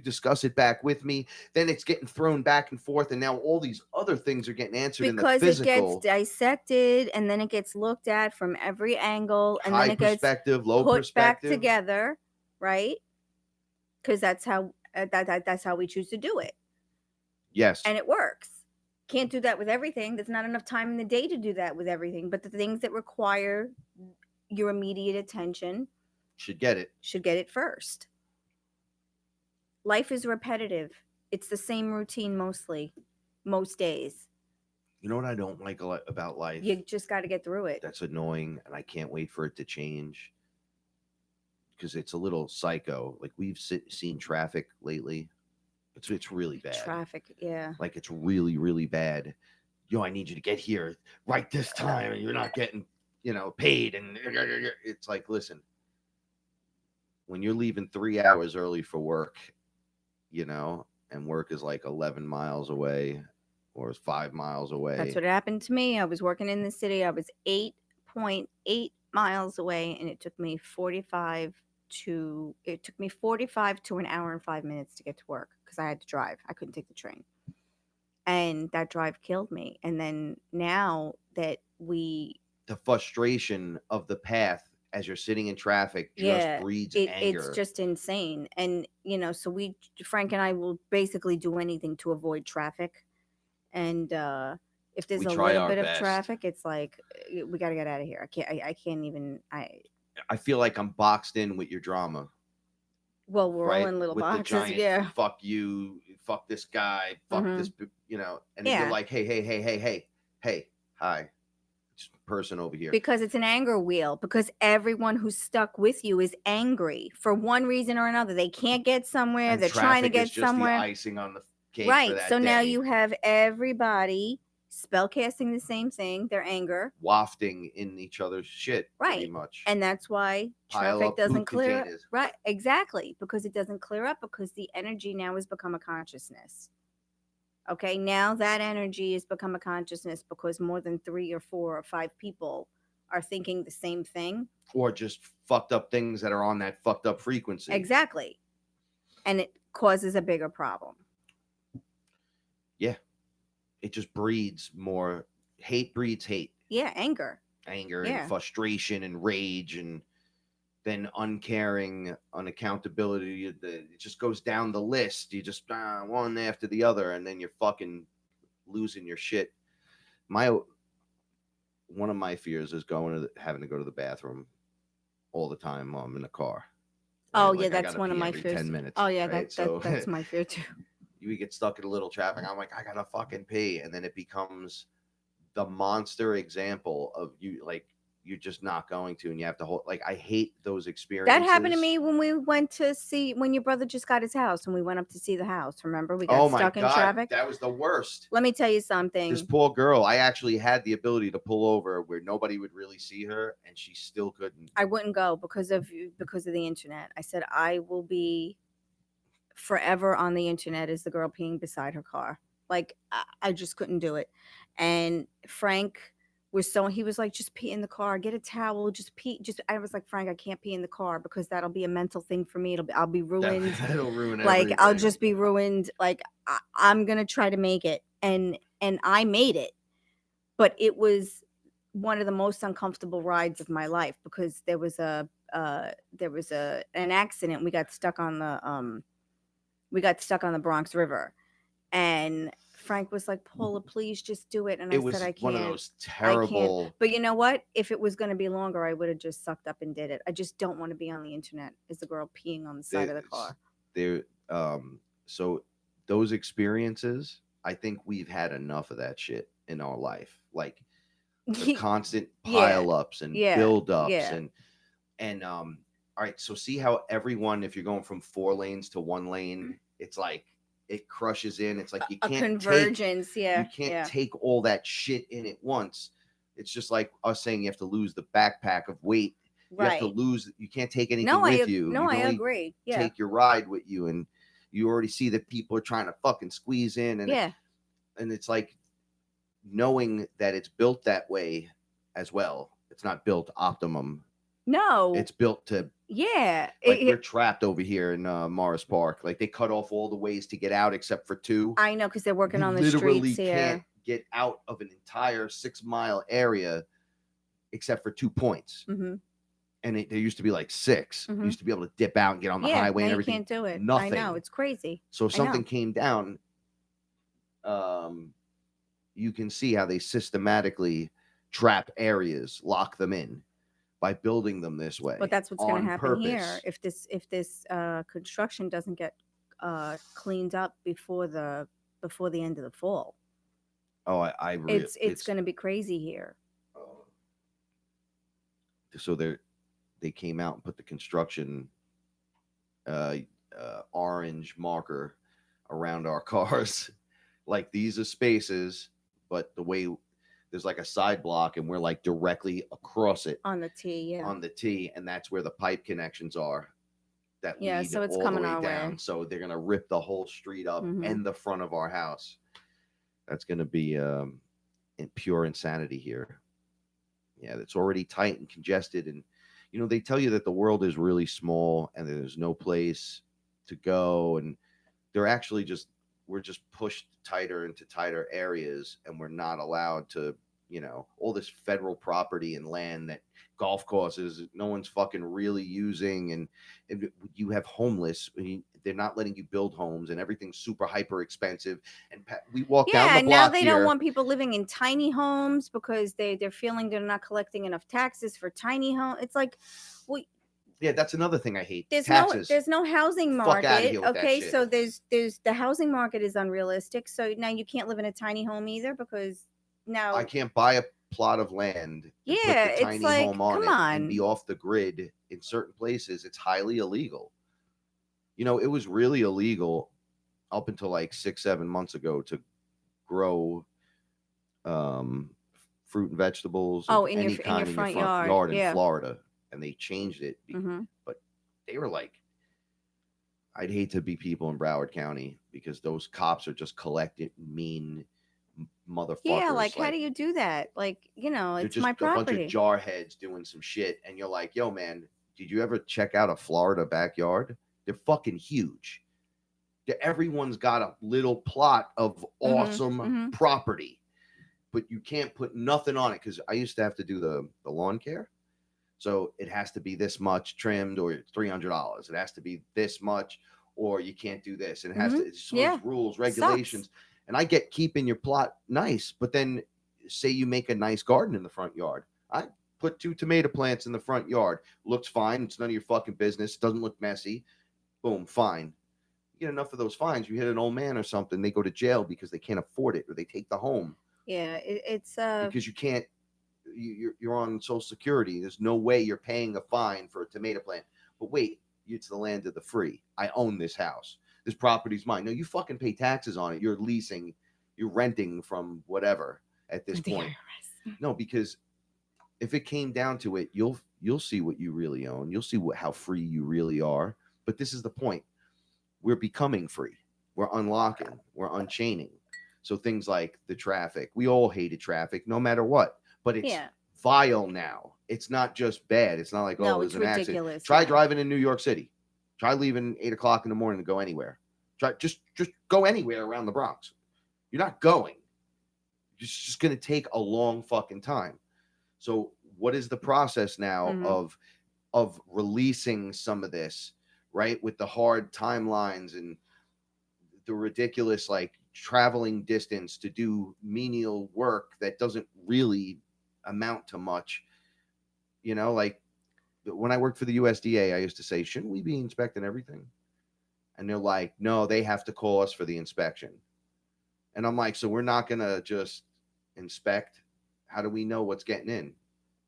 discuss it back with me. Then it's getting thrown back and forth, and now all these other things are getting answered in the physical. Because it gets dissected, and then it gets looked at from every angle, and then it gets low put perspective back together, right? Because that's how that's how we choose to do it. Yes, and it works. Can't do that with everything. There's not enough time in the day to do that with everything. But the things that require your immediate attention should get it first. Life is repetitive. It's the same routine most days. You know what I don't like about life? You just got to get through it. That's annoying, and I can't wait for it to change because it's a little psycho. Like we've seen traffic lately. It's really bad. Traffic, yeah. Like it's really, really bad. Yo, I need you to get here right this time, and you're not getting, paid. And it's like, listen, when you're leaving 3 hours early for work, and work is like 11 miles away or 5 miles away. That's what happened to me. I was working in the city. I was 8.8 miles away, and it took me 45 to an hour and 5 minutes to get to work because I had to drive. I couldn't take the train, and that drive killed me. And then now that the frustration of the path as you're sitting in traffic just breeds anger. It's just insane. And so Frank and I will basically do anything to avoid traffic. And if there's a little bit of traffic, it's like we got to get out of here. I can't even. I feel like I'm boxed in with your drama. Well, we're all in little with boxes. The giant, yeah. Fuck you. Fuck this guy. Fuck this. And then you're like, hey, hi, person over here. Because it's an anger wheel. Because everyone who's stuck with you is angry for one reason or another. They can't get somewhere. And they're trying to get is just somewhere. The icing on the cake. Right. For that so day. Now you have everybody spellcasting the same thing, their anger, wafting in each other's shit, right? Pretty much, and that's why traffic doesn't clear up. Right, exactly, because it doesn't clear up because the energy now has become a consciousness. Okay, now that energy has become a consciousness because more than 3 or 4 or 5 people are thinking the same thing. Or just fucked up things that are on that fucked up frequency. Exactly. And it causes a bigger problem. Yeah. It just breeds more. Hate breeds hate. Yeah, anger. And frustration and rage, and then uncaring, unaccountability. It just goes down the list. You just one after the other, and then you're fucking losing your shit. One of my fears is having to go to the bathroom all the time while I'm in the car. Oh, Like, yeah, I that's gotta one of pee my every fears. 10 minutes. Oh, yeah, right? that's my fear too. You get stuck in a little traffic. I'm like, I gotta fucking pee, and then it becomes the monster example of you, like, you're just not going to, and you have to hold. Like, I hate those experiences. That happened to me when we went to see, when your brother just got his house and we went up to see the house. Remember, we got stuck in traffic. That was the worst. Let me tell you something. This poor girl, I actually had the ability to pull over where nobody would really see her, and she still couldn't. I wouldn't go because of the internet. I said I will be forever on the internet as the girl peeing beside her car. Like, I just couldn't do it. And Frank he was like, just pee in the car, get a towel, just pee. I was like, Frank, I can't pee in the car because that'll be a mental thing for me. I'll be ruined. That'll ruin like everything. I'll just be ruined. Like I'm gonna try to make it, and I made it, but it was one of the most uncomfortable rides of my life because there was an accident. We got stuck on the Bronx River, and Frank was like, Paula, please just do it. And I said, I can't. One of those terrible. But you know what? If it was going to be longer, I would have just sucked up and did it. I just don't want to be on the internet as the girl peeing on the side of the car. So those experiences, I think we've had enough of that shit in our life. Like the constant pile-ups and build-ups and all right. So see how everyone, if you're going from 4 lanes to 1 lane, it's like it crushes in. It's like you can't convergence. You can't take all that shit in at once. It's just like us saying you have to lose the backpack of weight. You have to lose. You can't take anything with you. No, I agree. Yeah. Take your ride with you, and you already see that people are trying to fucking squeeze in, and and it's like knowing that it's built that way as well. It's not built optimum. No, it's built to. Yeah, like we're trapped over here in Morris Park. Like they cut off all the ways to get out except for 2. I know, because they're working on the literally streets here. Can't get out of an entire 6-mile area except for 2 points. Mm-hmm. And there used to be like 6. Mm-hmm. You used to be able to dip out and get on the highway and everything. You can't do it. Nothing. I know, it's crazy. So if something came down, you can see how they systematically trap areas, lock them in by building them this way. But that's what's going to happen purpose. here if this construction doesn't get cleaned up before the end of the fall. Oh, it's going to be crazy here. So they came out and put the construction orange marker around our cars. Like these are spaces, but the way there's like a side block and we're like directly across it on the T, on the T, and that's where the pipe connections are that lead so it's all coming the way our down. way. So they're gonna rip the whole street up and the front of our house. That's gonna be in pure insanity here. Yeah, it's already tight and congested, and they tell you that the world is really small and there's no place to go, and we're just pushed tighter into tighter areas, and we're not allowed to, all this federal property and land that golf courses, no one's fucking really using. And you have homeless, they're not letting you build homes, and everything's super hyper expensive. And we walk down the block now they here. don't want people living in tiny homes because they're feeling they're not collecting enough taxes for tiny homes. It's like, yeah, that's another thing I hate. There's taxes. There's no housing market. Fuck outta here with Okay, that shit. so there's the housing market is unrealistic. So now you can't live in a tiny home either because now I can't buy a plot of land. Yeah, put the it's tiny like, home on come it on. and be off the grid in certain places. It's highly illegal. It was really illegal up until like 6-7 months ago to grow fruit and vegetables of in any your kind in your front front yard. in Florida, and they changed it. But they were like, I'd hate to be people in Broward County because those cops are just collecting mean motherfuckers. Yeah, like how do you do that? Like, they're it's just my a bunch of property. jarheads doing some shit, and you're like, yo, man, did you ever check out a Florida backyard? They're fucking huge. Everyone's got a little plot of awesome property, but you can't put nothing on it, because I used to have to do the lawn care. So it has to be this much trimmed, or it's $300. It has to be this much, or you can't do this. And it has to, it's all these rules, regulations. Sucks. And I get keeping your plot nice, but then say you make a nice garden in the front yard. I put 2 tomato plants in the front yard. Looks fine. It's none of your fucking business. Doesn't look messy. Boom, fine. You get enough of those fines, you hit an old man or something, they go to jail because they can't afford it, or they take the home. Yeah, it's because you can't. You're on Social Security. There's no way you're paying a fine for a tomato plant. But wait, it's the land of the free. I own this house. This property's mine. No, you fucking pay taxes on it. You're leasing. You're renting from whatever at this point. No, because if it came down to it, you'll see what you really own. You'll see how free you really are. But this is the point. We're becoming free. We're unlocking. We're unchaining. So things like the traffic. We all hated traffic, no matter what. But it's vile now. It's not just bad. It's not like, oh, there's an accident. Try driving in New York City. Try leaving 8 o'clock in the morning to go anywhere. Try just go anywhere around the Bronx. You're not going. It's just going to take a long fucking time. So what is the process now of releasing some of this, right? With the hard timelines and the ridiculous, like, traveling distance to do menial work that doesn't really amount to much. Like when I worked for the USDA, I used to say, shouldn't we be inspecting everything? And they're like, no, they have to call us for the inspection. And I'm like, so we're not going to just inspect? How do we know what's getting in?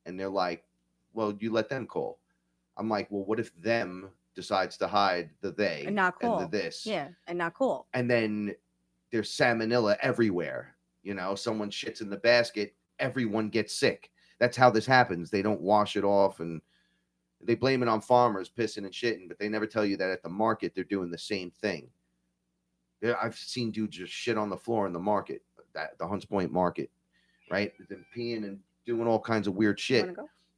And they're like, well, you let them call. I'm like, well, what if them decides to hide the they and not cool. and the this? Yeah, and not cool. And then there's salmonella everywhere. Someone shits in the basket, everyone gets sick. That's how this happens. They don't wash it off, and they blame it on farmers pissing and shitting, but they never tell you that at the market they're doing the same thing. I've seen dudes just shit on the floor in the market, the Hunts Point market, right? They're peeing and doing all kinds of weird shit.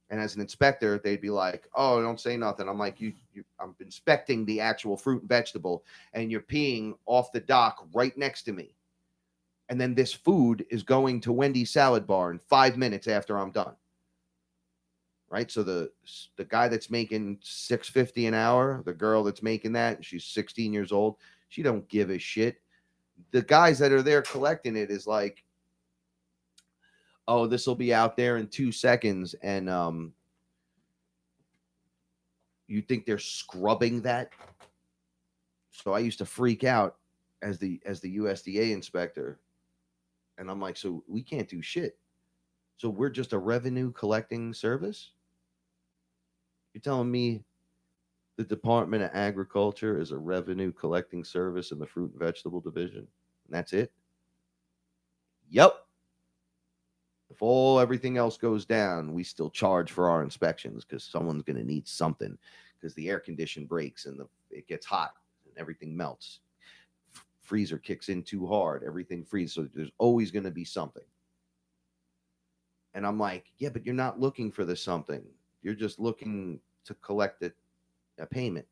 And as an inspector, they'd be like, oh, don't say nothing. I'm like, I'm inspecting the actual fruit and vegetable, and you're peeing off the dock right next to me. And then this food is going to Wendy's salad bar in 5 minutes after I'm done. Right? So the guy that's making $6.50 an hour, the girl that's making that, she's 16 years old, she don't give a shit. The guys that are there collecting it is like, oh, this will be out there in 2 seconds. And you think they're scrubbing that? So I used to freak out as the USDA inspector. And I'm like, so we can't do shit. So we're just a revenue collecting service? You're telling me the Department of Agriculture is a revenue collecting service in the fruit and vegetable division, and that's it? Yep. If everything else goes down, we still charge for our inspections because someone's going to need something, because the air condition breaks and it gets hot and everything melts. Freezer kicks in too hard, everything freezes. So there's always going to be something. And I'm like, yeah, but you're not looking for the something. You're just looking to collect a payment.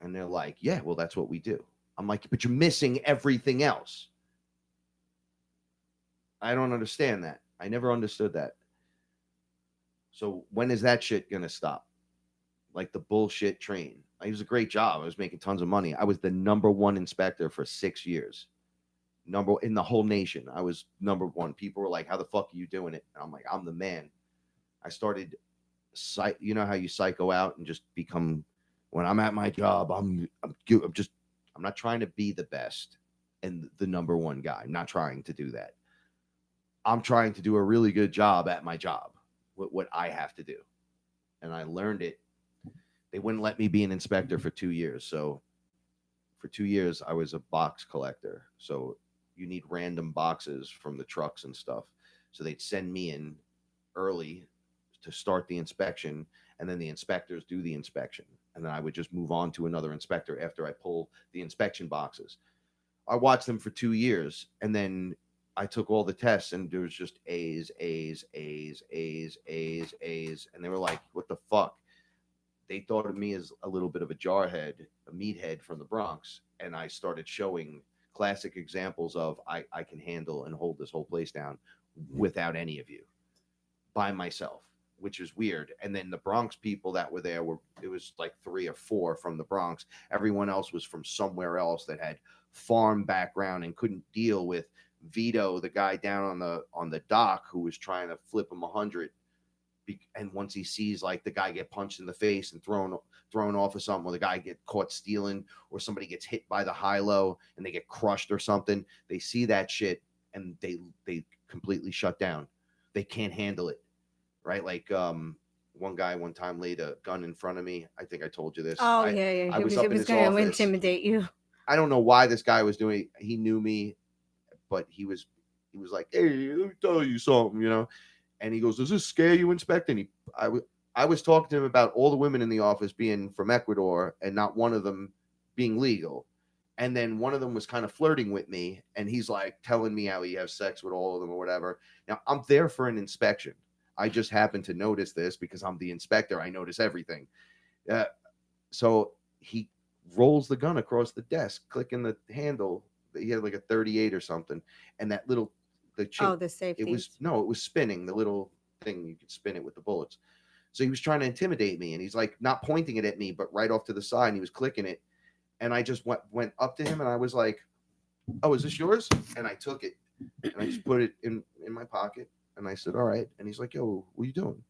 And they're like, yeah, well, that's what we do. I'm like, but you're missing everything else. I don't understand that. I never understood that. So when is that shit going to stop? Like the bullshit train. It was a great job. I was making tons of money. I was the #1 inspector for 6 years. In the whole nation. I was #1. People were like, how the fuck are you doing it? And I'm like, I'm the man. I started, you know how you psycho out and just become, when I'm at my job, I'm not trying to be the best and the #1 guy. I'm not trying to do that. I'm trying to do a really good job at my job, what I have to do. And I learned it. They wouldn't let me be an inspector for 2 years. So for 2 years, I was a box collector. So you need random boxes from the trucks and stuff. So they'd send me in early to start the inspection, and then the inspectors do the inspection. And then I would just move on to another inspector after I pull the inspection boxes. I watched them for 2 years, and then I took all the tests, and there was just A's, and they were like, "What the fuck?" They thought of me as a little bit of a jarhead, a meathead from the Bronx, and I started showing classic examples of I can handle and hold this whole place down without any of you, by myself, which is weird. And then the Bronx people that were there it was like 3 or 4 from the Bronx. Everyone else was from somewhere else that had farm background and couldn't deal with Vito, the guy down on the dock who was trying to flip him 100. And once he sees like the guy get punched in the face and thrown off of something, or the guy get caught stealing, or somebody gets hit by the high-low and they get crushed or something, they see that shit and they completely shut down. They can't handle it, right? Like one guy one time laid a gun in front of me. I think I told you this. Oh, yeah. I was up in his going to office. intimidate you. I don't know why this guy was doing it. He knew me, but he was like, "Hey, let me tell you something," you know. And he goes, "Does this scare you, Inspector?" And I was talking to him about all the women in the office being from Ecuador and not one of them being legal. And then one of them was kind of flirting with me, and he's like telling me how he has sex with all of them or whatever. Now, I'm there for an inspection. I just happen to notice this because I'm the inspector. I notice everything. So he rolls the gun across the desk, clicking the handle. He had like a 38 or something. And that little... the safety. It was spinning, the little thing you could spin it with the bullets. So he was trying to intimidate me, and he's like not pointing it at me, but right off to the side, and he was clicking it. And I just went up to him, and I was like, "Oh, is this yours?" And I took it, and I just put it in my pocket, and I said, "All right." And he's like, "Yo, what are you doing?"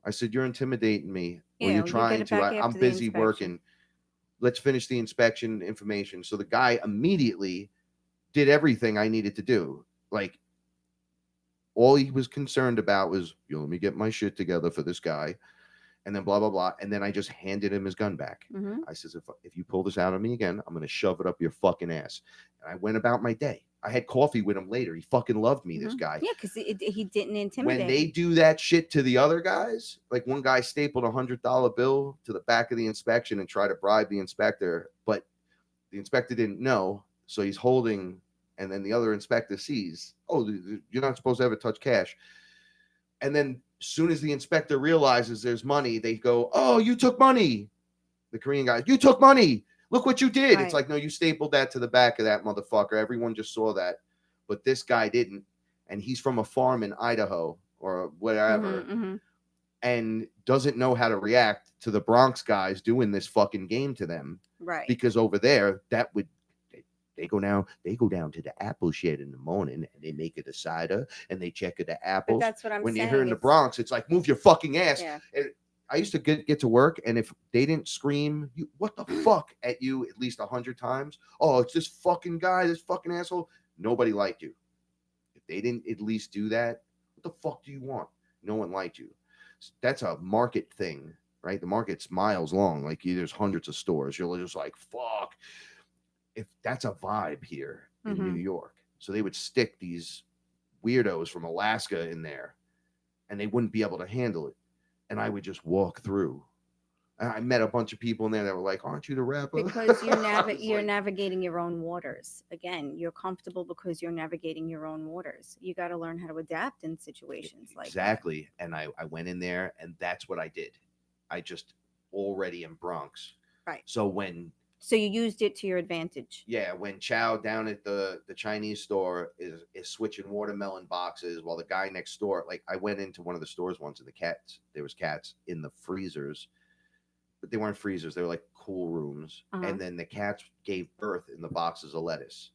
I said, "You're intimidating me, or you're trying to. I'm busy working. Let's finish the inspection information." So the guy immediately did everything I needed to do. Like, all he was concerned about was, let me get my shit together for this guy, and then blah, blah, blah. And then I just handed him his gun back. Mm-hmm. I says, if you pull this out on me again, I'm going to shove it up your fucking ass. And I went about my day. I had coffee with him later. He fucking loved me, this guy. Yeah, because he didn't intimidate. When they do that shit to the other guys, like one guy stapled a $100 bill to the back of the inspection and tried to bribe the inspector, but the inspector didn't know. So he's holding... And then the other inspector sees, "Oh, you're not supposed to ever touch cash." And then as soon as the inspector realizes there's money, they go, "Oh, you took money." The Korean guy, "You took money. Look what you did." Right. It's like, no, you stapled that to the back of that motherfucker. Everyone just saw that. But this guy didn't. And he's from a farm in Idaho or whatever. And doesn't know how to react to the Bronx guys doing this fucking game to them. Right. Because over there, that would... They go down to the apple shed in the morning, and they make it a cider, and they check it the apples. But that's what I'm when saying. You're here in the Bronx, it's like, move your fucking ass. Yeah. And I used to get to work, and if they didn't scream, "What the fuck," at you at least 100 times, "Oh, it's this fucking guy, this fucking asshole," nobody liked you. If they didn't at least do that, what the fuck do you want? No one liked you. That's a market thing, right? The market's miles long. Like, there's hundreds of stores. You're just like, fuck. If that's a vibe here in New York. So they would stick these weirdos from Alaska in there, and they wouldn't be able to handle it. And I would just walk through. And I met a bunch of people in there that were like, "Aren't you the rapper?" Because you're navigating your own waters. Again, you're comfortable because you're navigating your own waters. You got to learn how to adapt in situations like that. Exactly. And I went in there, and that's what I did. I just already in Bronx. Right. So you used it to your advantage. Yeah, when Chow down at the Chinese store is switching watermelon boxes while the guy next door, like, I went into one of the stores once, and there was cats in the freezers, but they weren't freezers. They were like cool rooms. And then the cats gave birth in the boxes of lettuce.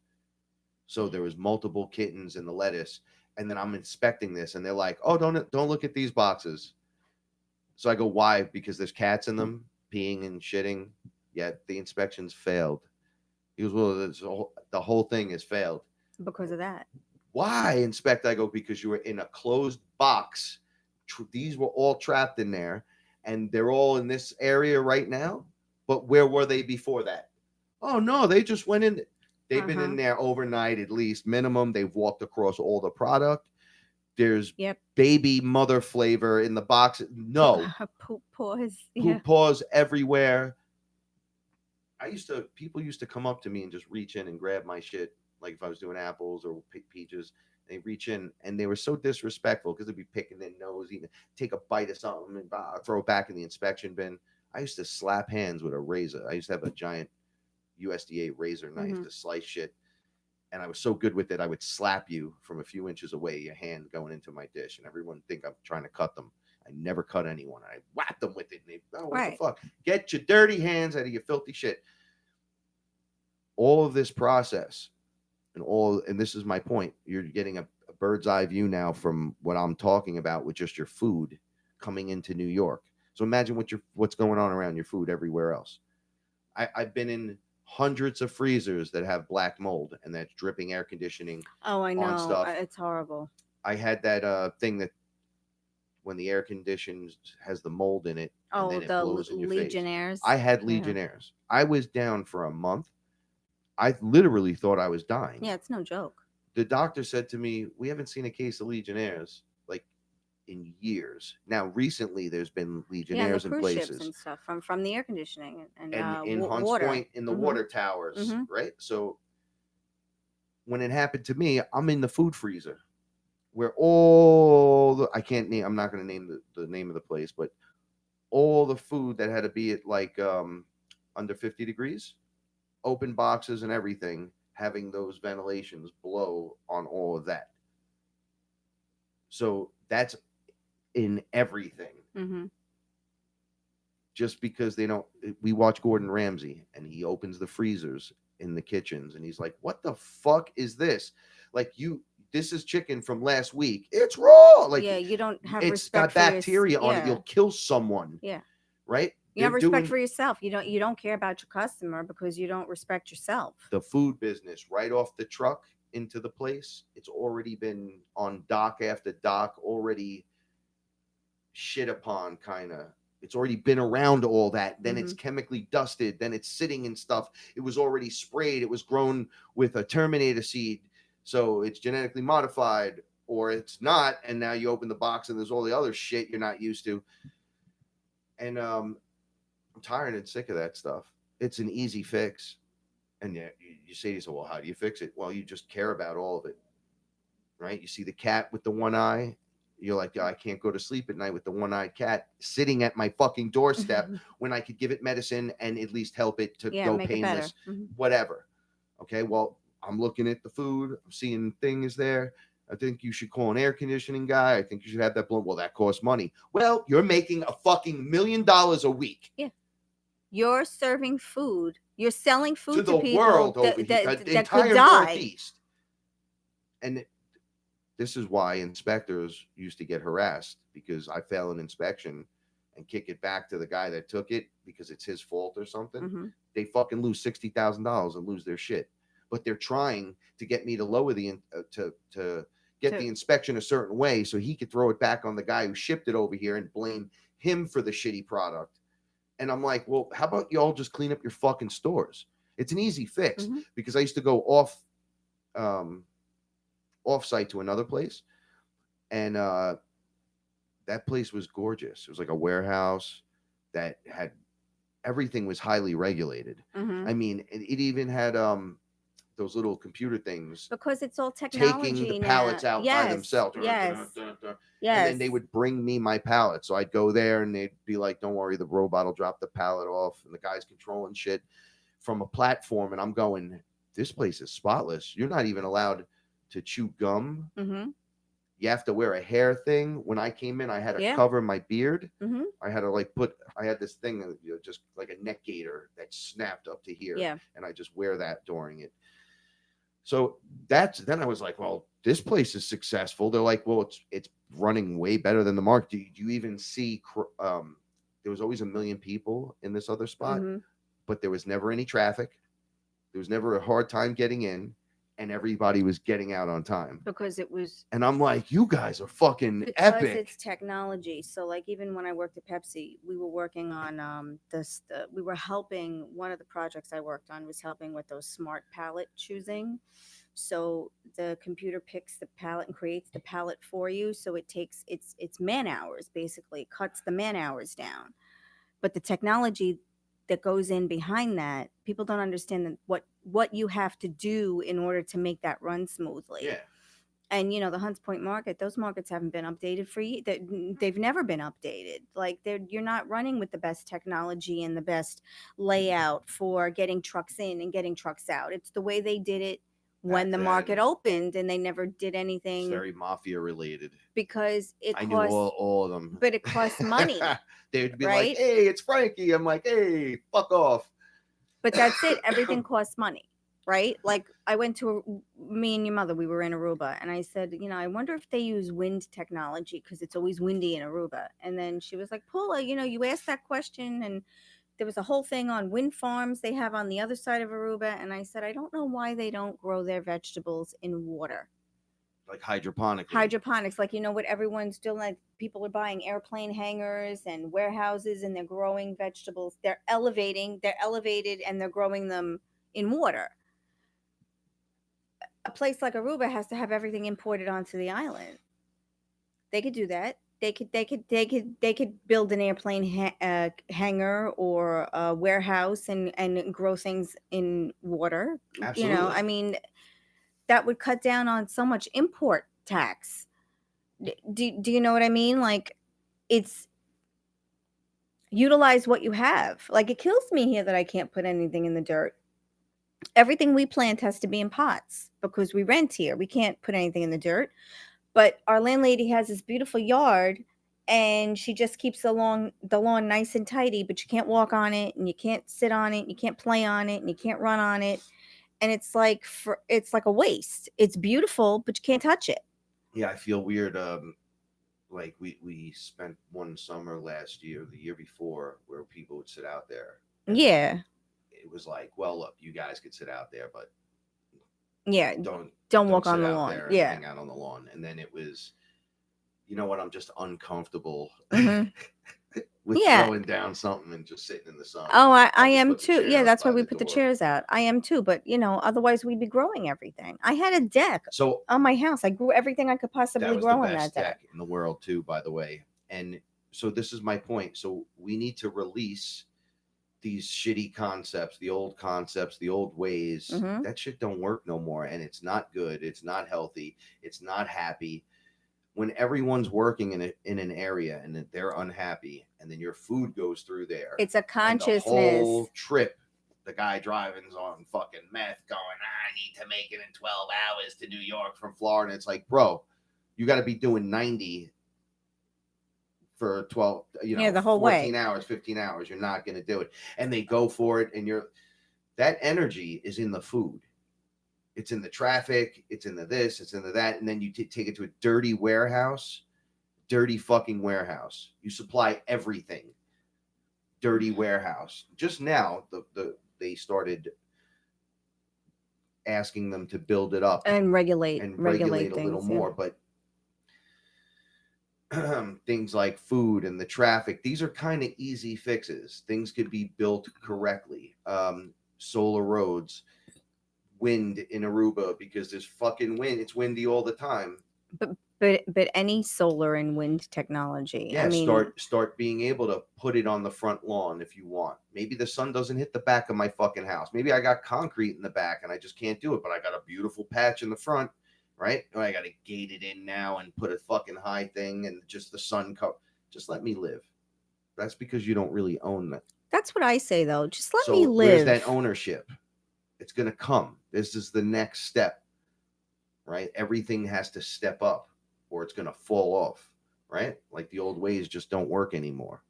So there was multiple kittens in the lettuce. And then I'm inspecting this, and they're like, "Oh, don't look at these boxes." So I go, "Why?" "Because there's cats in them peeing and shitting." Yet the inspections failed. He goes, "Well, the whole thing has failed." Because of that. "Why, Inspector?" I go, "Because you were in a closed box. These were all trapped in there, and they're all in this area right now. But where were they before that?" "Oh, no, they just went in. They've been in there overnight, at least minimum. They've walked across all the product. There's baby mother flavor in the box. No. Poop paws. Poop paws everywhere." people used to come up to me and just reach in and grab my shit, like if I was doing apples or peaches. They reach in and they were so disrespectful because they'd be picking their nose, eating, take a bite of something and throw it back in the inspection bin. I used to slap hands with a razor. I used to have a giant USDA razor knife to slice shit. And I was so good with it, I would slap you from a few inches away, your hand going into my dish, and everyone would think I'm trying to cut them. I never cut anyone. I whacked them with it. And they, oh, what the fuck? Get your dirty hands out of your filthy shit. All of this process, and this is my point. You're getting a bird's eye view now from what I'm talking about with just your food coming into New York. So imagine what's going on around your food everywhere else. I've been in hundreds of freezers that have black mold and that's dripping air conditioning. Oh, I know. On stuff. It's horrible. I had that thing that when the air conditions has the mold in it, and then it blows in your Legionnaires. face. I had Legionnaires. I was down for a month. I literally thought I was dying. Yeah, it's no joke. The doctor said to me, "We haven't seen a case of Legionnaires like in years." Now, recently, there's been Legionnaires in places ships and stuff from the air conditioning and in Hunts water. Point in the water towers, right? So when it happened to me, I'm in the food freezer where all the I'm not going to name the name of the place, but all the food that had to be at like under 50 degrees, open boxes and everything, having those ventilations blow on all of that. So that's in everything. Just because we watch Gordon Ramsay and he opens the freezers in the kitchens and he's like, what the fuck is this? Like this is chicken from last week. It's raw. Like, yeah, you don't have it's got bacteria on it. You'll kill someone. Yeah. Right? You have respect for yourself. You don't care about your customer because you don't respect yourself. The food business, right off the truck into the place, it's already been on dock after dock, already shit upon, kind of. It's already been around all that. Then it's chemically dusted. Then it's sitting in stuff. It was already sprayed. It was grown with a Terminator seed. So it's genetically modified, or it's not. And now you open the box and there's all the other shit you're not used to. And I'm tired and sick of that stuff. It's an easy fix. And you say to yourself, well, how do you fix it? Well, you just care about all of it. Right? You see the cat with the one eye. You're like, I can't go to sleep at night with the one-eyed cat sitting at my fucking doorstep when I could give it medicine and at least help it to go painless, whatever. Okay, well, I'm looking at the food. I'm seeing things there. I think you should call an air conditioning guy. I think you should have that blown. Well, that costs money. Well, you're making a fucking $1 million a week. Yeah. You're serving food. You're selling food to the people world over here, the entire could die. Northeast. And this is why inspectors used to get harassed, because I fail an inspection and kick it back to the guy that took it because it's his fault or something. They fucking lose $60,000 and lose their shit. But they're trying to get me to lower the to get the inspection a certain way so he could throw it back on the guy who shipped it over here and blame him for the shitty product. And I'm like, well, how about you all just clean up your fucking stores? It's an easy fix, because I used to go off-site to another place, and that place was gorgeous. It was like a warehouse that had everything was highly regulated. I mean, it even had those little computer things, because it's all technology, taking the pallets out by themselves. Yes. And then they would bring me my pallet. So I'd go there and they'd be like, don't worry, the robot will drop the pallet off, and the guy's controlling shit from a platform. And I'm going, this place is spotless. You're not even allowed to chew gum. You have to wear a hair thing. When I came in, I had to cover my beard. I had to I had this thing, just like a neck gaiter that snapped up to here. And I just wear that during it. So then I was like, well, this place is successful. They're like, well, it's running way better than the market. Do you even see, there was always 1 million people in this other spot, but there was never any traffic. There was never a hard time getting in, and everybody was getting out on time. Because it was. And I'm like, you guys are fucking epic. Because it's technology. So like, even when I worked at Pepsi, we were working on we were helping, one of the projects I worked on was helping with those smart pallet choosing. So the computer picks the pallet and creates the pallet for you. So it takes, it's man hours, basically, cuts the man hours down. But the technology, that goes in behind that. People don't understand that what you have to do in order to make that run smoothly. Yeah. And you know, the Hunts Point market, those markets haven't been updated for they've never been updated. Like you're not running with the best technology and the best layout for getting trucks in and getting trucks out. It's the way they did it when Back the then. market opened, and they never did It's anything very mafia related. because it I costs, knew all of them. but it costs money. They'd be right? like, "Hey, it's Frankie." I'm like, "Hey, fuck off." But that's it. Everything costs money, right? Like I went to me and your mother, we were in Aruba, and I said, you know, I wonder if they use wind technology because it's always windy in Aruba. And then she was like, Paula, you know, you asked that question, and there was a whole thing on wind farms they have on the other side of Aruba. And I said, I don't know why they don't grow their vegetables in water. Like hydroponics. Hydroponics, like, you know what everyone's doing, like people are buying airplane hangars and warehouses, and they're growing vegetables. They're elevated, and they're growing them in water. A place like Aruba has to have everything imported onto the island. They could do that. They could build an airplane hangar or a warehouse and grow things in water. Absolutely. You know, I mean, that would cut down on so much import tax. Do you know what I mean? Like, it's utilize what you have. Like, it kills me here that I can't put anything in the dirt. Everything we plant has to be in pots because we rent here. We can't put anything in the dirt. But our landlady has this beautiful yard, and she just keeps the lawn nice and tidy, but you can't walk on it, and you can't sit on it, and you can't play on it, and you can't run on it. And it's like a waste. It's beautiful, but you can't touch it. Yeah, I feel weird. Like we spent one summer last year, the year before, where people would sit out there. Yeah. It was like, well, look, you guys could sit out there, but yeah, don't walk on sit the out lawn. there and Yeah. hang out on the lawn. And then it was, you know what? I'm just uncomfortable with throwing down something and just sitting in the sun. Oh, I am put the too. chair Yeah, up that's by why we the put the door. chairs out. I am too. But you know, otherwise we'd be growing everything. I had a deck So on my house. I grew everything I could that possibly was grow the on that best deck. deck in the world too, by the way. And so this is my point. So we need to release these shitty concepts, the old concepts, the old ways. Mhm. That shit don't work no more, and it's not good. It's not healthy. It's not happy. When everyone's working in an area and that they're unhappy, and then your food goes through there, It's a and the consciousness. whole trip, the guy driving's on fucking meth, going, I need to make it in 12 hours to New York from Florida. It's like, bro, you got to be doing 90 for 12, the whole 14 way. hours, 15 hours. You're not going to do it. And they go for it. And that energy is in the food. It's in the traffic. It's in the this, it's in the that. And then you take it to a dirty fucking warehouse. You supply everything. Dirty warehouse. Just now, they started asking them to build it up And regulate a things, little more. But things like food and the traffic, these are kind of easy fixes. Things could be built correctly. Solar roads, wind in Aruba, because there's fucking wind. It's windy all the time. But any solar and wind technology. Yeah, I mean, start being able to put it on the front lawn if you want. Maybe the sun doesn't hit the back of my fucking house. Maybe I got concrete in the back and I just can't do it, but I got a beautiful patch in the front. Right? I got to gate it in now and put a fucking high thing and just the sun cover. Just let me live. That's because you don't really own that. That's what I say, though. Just let me live. Where's that ownership? It's going to come. This is the next step, right? Everything has to step up or it's going to fall off, right? Like the old ways just don't work anymore.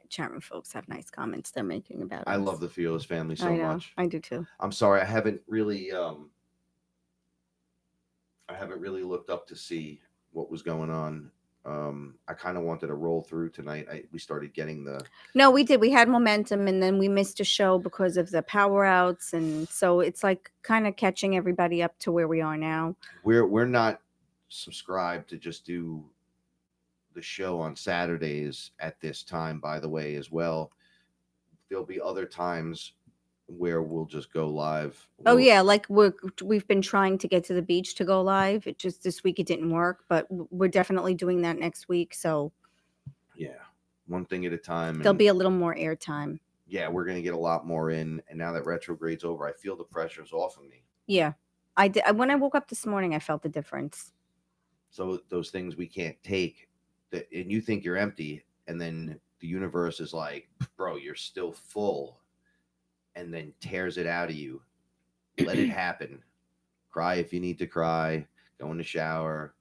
Charming folks have nice comments they're making about I us. love the FearLess family so much. I do too. I'm sorry, I haven't really looked up to see what was going on. I kind of wanted to roll through tonight. We started getting No, we did. We had momentum, and then we missed a show because of the power outs, and so it's like kind of catching everybody up to where we are now. We're not subscribed to just do the show on Saturdays at this time, by the way, as well. There'll be other times where we'll just go live. Yeah, like we've been trying to get to the beach to go live. It just this week it didn't work, but we're definitely doing that next week. So yeah, one thing at a time. There'll And be a little more airtime. yeah, we're going to get a lot more in. And now that retrograde's over, I feel the pressure's off of me. Yeah. I did. When I woke up this morning, I felt the difference. So those things we can't take, that, and you think you're empty, and then the universe is like, bro, you're still full, and then tears it out of you. Let it happen. Cry if you need to cry. Go in the shower.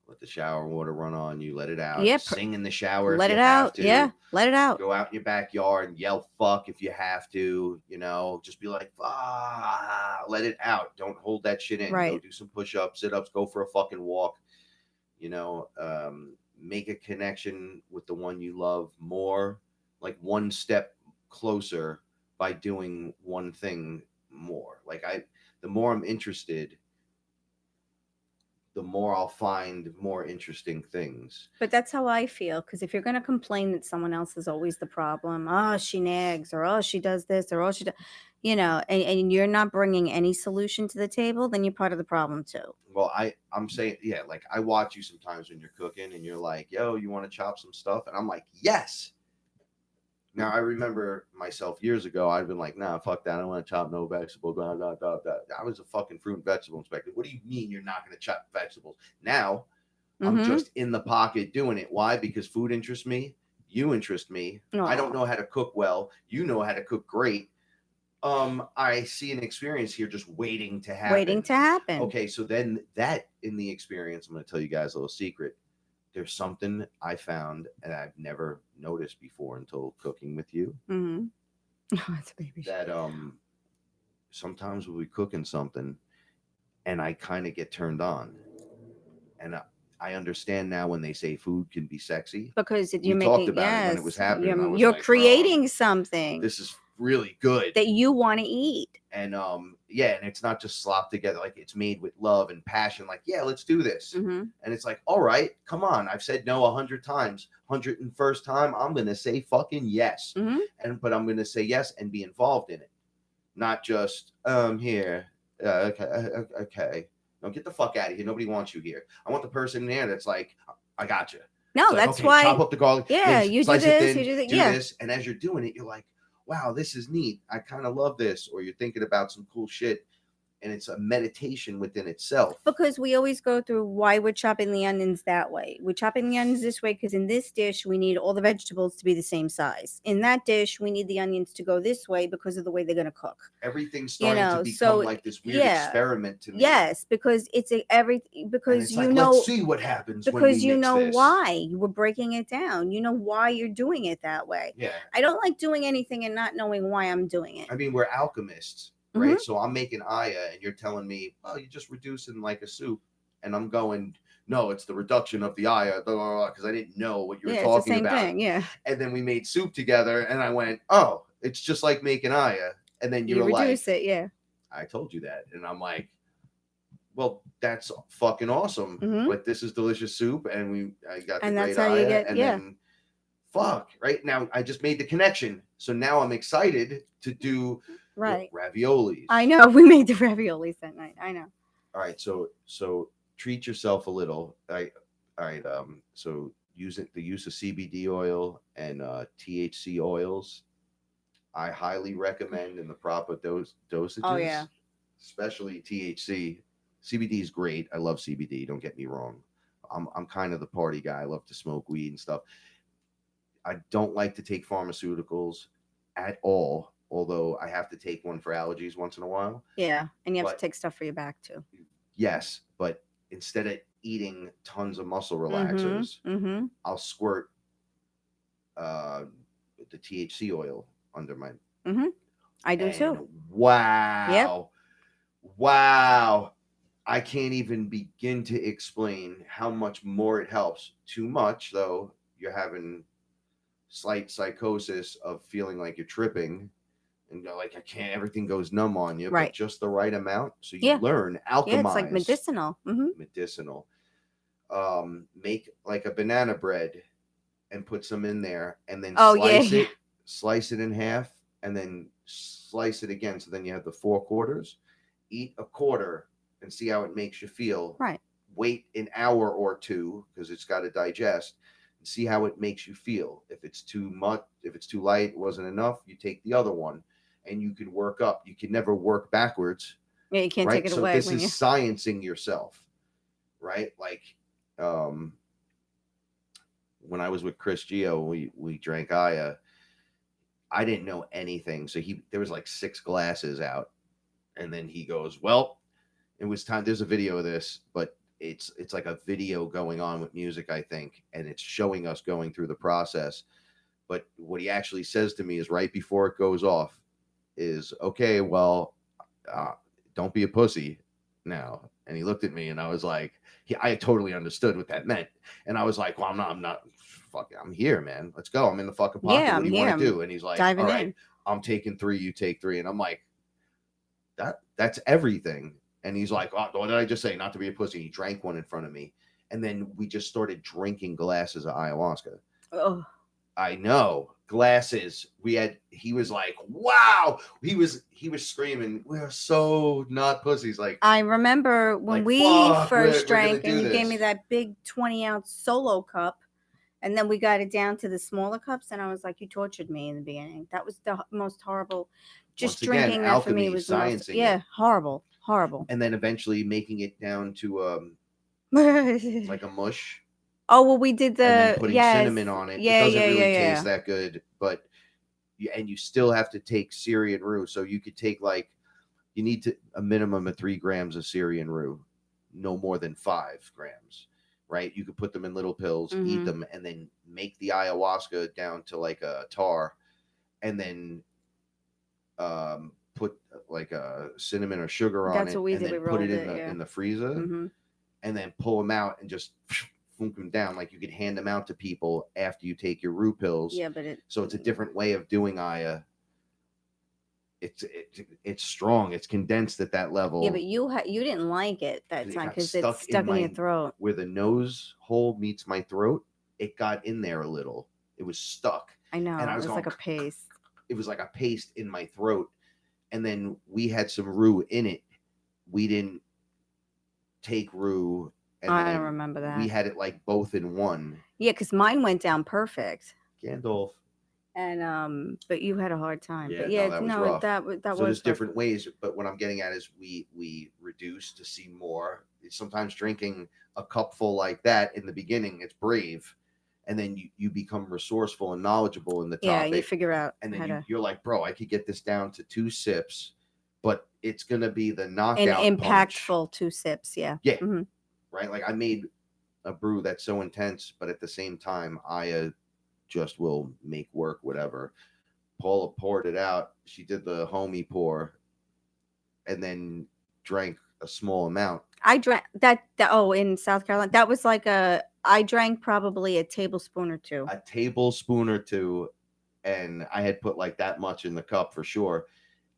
Let the shower water run on you. Let it out. Yeah, Sing in the shower. let if it you have out. to. Yeah, let it out. Go out in your backyard and yell fuck if you have to. Just be like, let it out. Don't hold that shit in. Right. Go do some push-ups, sit-ups, go for a fucking walk. Make a connection with the one you love more, like one step closer by doing one thing more. The more I'm interested, the more I'll find more interesting things. But that's how I feel. Because if you're going to complain that someone else is always the problem, oh, she nags, or oh, she does this, or oh, she does, and you're not bringing any solution to the table, then you're part of the problem too. Well, I'm saying, yeah, like I watch you sometimes when you're cooking and you're like, yo, you want to chop some stuff? And I'm like, yes. Now, I remember myself years ago, I'd been like, nah, fuck that. I don't want to chop no vegetables. Blah, blah, blah, blah. I was a fucking fruit and vegetable inspector. What do you mean you're not going to chop vegetables? Now, I'm just in the pocket doing it. Why? Because food interests me. You interest me. Aww. I don't know how to cook well. You know how to cook great. I see an experience here just waiting to happen. Okay, so then that in the experience, I'm going to tell you guys a little secret. There's something I found and I've never noticed before until cooking with you. Mm-hmm. Oh, it's a baby. That sometimes we'll be cooking something and I kind of get turned on. And I understand now when they say food can be sexy. Because we talked about it when it was happening. You're like, creating something. This is really good. That you want to eat. And and it's not just slop together. Like, it's made with love and passion. Like, yeah, let's do this. Mm-hmm. And it's like, all right, come on. I've said no 100 times. 101st time, I'm going to say fucking yes. Mm-hmm. But I'm going to say yes and be involved in it. Not just, here. Okay. No, get the fuck out of here. Nobody wants you here. I want the person there that's like, I got you. No, it's that's like, okay, why. Chop up the garlic. Yeah, you do this, you do that. Yeah. This. And as you're doing it, you're like, wow, this is neat. I kind of love this. Or you're thinking about some cool shit. And it's a meditation within itself. Because we always go through why we're chopping the onions that way. We're chopping the onions this way because in this dish, we need all the vegetables to be the same size. In that dish, we need the onions to go this way because of the way they're going to cook. Everything's starting to become like this weird experiment to me. Yes, because it's because let's see what happens because when we mix this. Why you were breaking it down. You know why you're doing it that way. Yeah. I don't like doing anything and not knowing why I'm doing it. I mean, we're alchemists. Right. Mm-hmm. So I'm making Aya and you're telling me, oh, you're just reducing like a soup. And I'm going, no, it's the reduction of the Aya, because I didn't know what you were talking it's the same about. Thing, yeah. And then we made soup together and I went, oh, it's just like making Aya. And then you were reduce it, yeah. I told you that. And I'm like, well, that's fucking awesome. Mm-hmm. But this is delicious soup. And I got the and great that's how Aya. You get, and yeah. then right now I just made the connection. So now I'm excited to do raviolis. I know we made the raviolis that night. I know. All right, so treat yourself a little. All right. So the use of CBD oil and THC oils, I highly recommend in the proper dosages. Oh yeah. Especially THC. CBD is great. I love CBD. Don't get me wrong. I'm kind of the party guy. I love to smoke weed and stuff. I don't like to take pharmaceuticals at all. Although I have to take one for allergies once in a while. Yeah, and you have to take stuff for your back too. Yes, but instead of eating tons of muscle relaxers, I'll squirt the THC oil under my. I do too. Wow. Yep. Wow. I can't even begin to explain how much more it helps. Too much, though, you're having slight psychosis of feeling like you're tripping. And like, I can't, everything goes numb on you, but just the right amount. So you learn, alchemize. Yeah, it's like medicinal. Medicinal. Make like a banana bread and put some in there and then slice it in half and then slice it again. So then you have the 4 quarters. Eat a quarter and see how it makes you feel. Right. Wait an hour or two because it's got to digest. See how it makes you feel. If it's too much, if it's too light, it wasn't enough, you take the other one, and you can work up. You can never work backwards. Yeah, you can't right? take it So away. this when is you... sciencing yourself, right? Like when I was with Chris Gio, we drank Aya. I didn't know anything, so there was like 6 glasses out, and then he goes, "Well, it was time." There's a video of this, but it's like a video going on with music, I think, and it's showing us going through the process. But what he actually says to me is right before it goes off is, "Okay, well, don't be a pussy now." And he looked at me, and I was like, I totally understood what that meant. And I was like, well, I'm not fucking, I'm here, man. Let's go. I'm in the fucking pocket. Yeah, what do you want to do? And he's like, all right, in. I'm taking 3, you take 3. And I'm like, that's everything. And he's like, oh, what did I just say? Not to be a pussy. He drank one in front of me. And then we just started drinking glasses of ayahuasca. Oh, I know, glasses. He was like, wow. He was screaming, we're so not pussies. Like, I remember when like, we fuck, first we're gonna drank, do and you gave me this. that big 20-ounce solo cup, and then we got it down to the smaller cups, and I was like, you tortured me in the beginning. That was the most horrible. Just Once again, drinking that for me Alchemy, was the most, sciencing yeah, it. horrible. And then eventually making it down to like a mush. Oh, well, we did and then the putting cinnamon on it. Yeah, it doesn't really yeah. taste that good, but you still have to take Syrian rue. So you could take you need a minimum of 3 grams of Syrian rue, no more than 5 grams, right? You could put them in little pills, eat them, and then make the ayahuasca down to like a tar, and then put like a cinnamon or sugar on That's it, what we and did. then We put it rolled in the freezer, and then pull them out and just funk them down. Like you could hand them out to people after you take your rue pills. Yeah, but so it's a different way of doing Aya. It's strong. It's condensed at that level. Yeah, but you didn't like it that time because it's stuck in your throat. Where the nose hole meets my throat, it got in there a little. It was stuck. I know. And I was it was like a paste. It was like a paste in my throat. And then we had some rue in it. We didn't take rue. And I don't remember that. We had it like both in one. Yeah, because mine went down perfect. Gandalf. And but you had a hard time. Yeah, but yeah, that was rough. that was. So there's different ways, but what I'm getting at is we reduce to see more. Sometimes drinking a cupful like that in the beginning, it's brave, and then you become resourceful and knowledgeable in the topic. Yeah, you figure out. And then you're like, bro, I could get this down to 2 sips, but it's gonna be the knockout, an impactful punch. 2 sips. Yeah. Yeah. Mm-hmm. Right. Like I made a brew that's so intense, but at the same time, I just will make work whatever. Paula poured it out. She did the homie pour, and then drank a small amount. I drank that. In South Carolina, that was like I drank probably a tablespoon or 2. A tablespoon or 2, and I had put like that much in the cup for sure.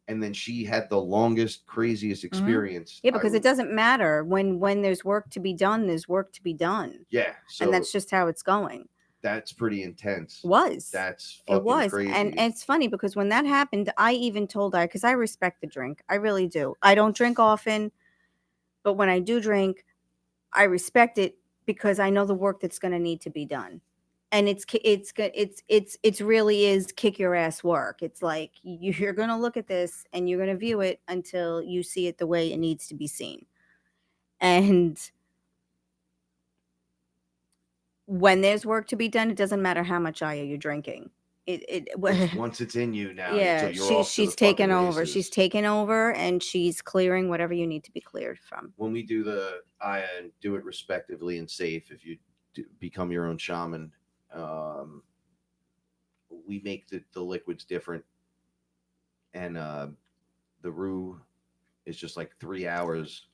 And then she had the longest, craziest experience. Yeah, because it doesn't matter when there's work to be done. There's work to be done. Yeah, so and that's just how it's going. That's pretty intense. That's fucking crazy. And it's funny because when that happened, I even told her, because I respect the drink. I really do. I don't drink often, but when I do drink, I respect it because I know the work that's going to need to be done. And it's really is kick your ass work. It's like you're going to look at this and you're going to view it until you see it the way it needs to be seen. And when there's work to be done, it doesn't matter how much Aya you're drinking. Once it's in you now. Yeah, so she's taken over. She's taken over, and she's clearing whatever you need to be cleared from. When we do the Aya and do it respectively and safe, if you become your own shaman, we make the liquids different, and the rue is just like 3 hours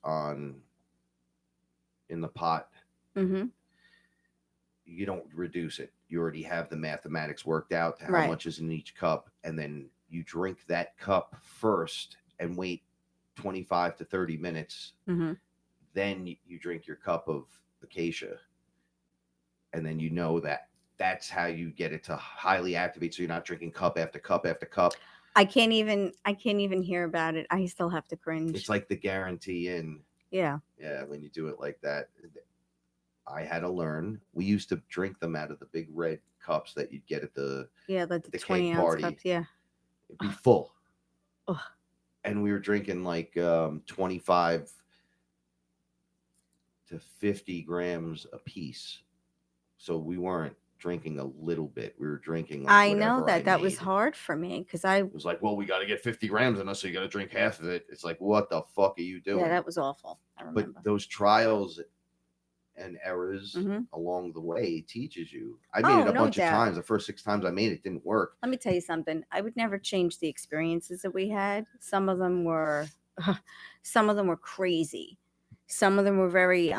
in the pot. Mm-hmm. You don't reduce it. You already have the mathematics worked out to how much is in each cup, and then you drink that cup first and wait 25 to 30 minutes. Mm-hmm. Then you drink your cup of acacia, and then you know that's how you get it to highly activate, so you're not drinking cup after cup after cup. I can't even hear about it. I still have to cringe. It's like the guarantee in. Yeah. Yeah, when you do it like that. I had to learn. We used to drink them out of the big red cups that you'd get at the like the the 20 keg ounce party. cups. Yeah. It'd be full. Ugh. And we were drinking like 25 to 50 grams a piece. So we weren't drinking a little bit. We were drinking like I know whatever I that was made. hard for me because It was like, well, we got to get 50 grams in us, so you got to drink half of it. It's like, what the fuck are you doing? yeah, that was awful. I remember. But those trials and errors Mhm. along the way teaches you. I made it a no bunch of doubt. times. The first 6 times I made it didn't work. Let me tell you something. I would never change the experiences that we had. Some of them were crazy. Some of them were very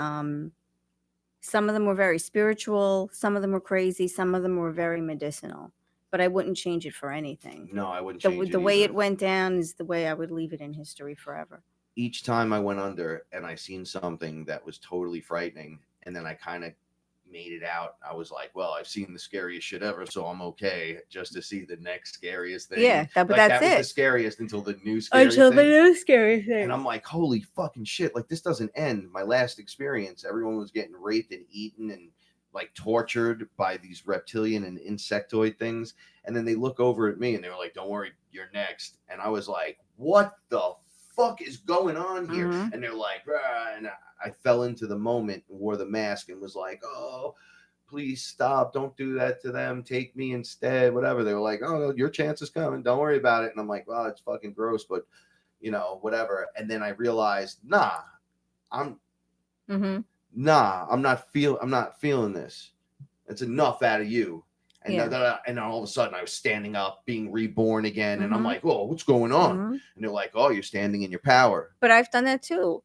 spiritual. Some of them were crazy. Some of them were very medicinal. But I wouldn't change it for anything. No, I wouldn't change it The way either. it went down is the way I would leave it in history forever. Each time I went under and I seen something that was totally frightening, and then I kind of made it out, I was like, well, I've seen the scariest shit ever, so I'm okay just to see the next scariest thing. Yeah, but like, that's that it. was the scariest until the new scary Until the thing. new scary thing. And I'm like, holy fucking shit, like this doesn't end. My last experience, everyone was getting raped and eaten and like tortured by these reptilian and insectoid things. And then they look over at me and they were like, don't worry, you're next. And I was like, what the fuck is going on here? Mhm. And they're like, "Rah," and I fell into the moment and wore the mask and was like, oh, please stop. Don't do that to them. Take me instead, whatever. They were like, oh, no, your chance is coming. Don't worry about it. And I'm like, well, it's fucking gross, but you know, whatever. And then I realized, I'm not feeling this. It's enough out of you. And and then all of a sudden I was standing up, being reborn again. And I'm like, oh, what's going on? And they're like, oh, you're standing in your power. But I've done that too.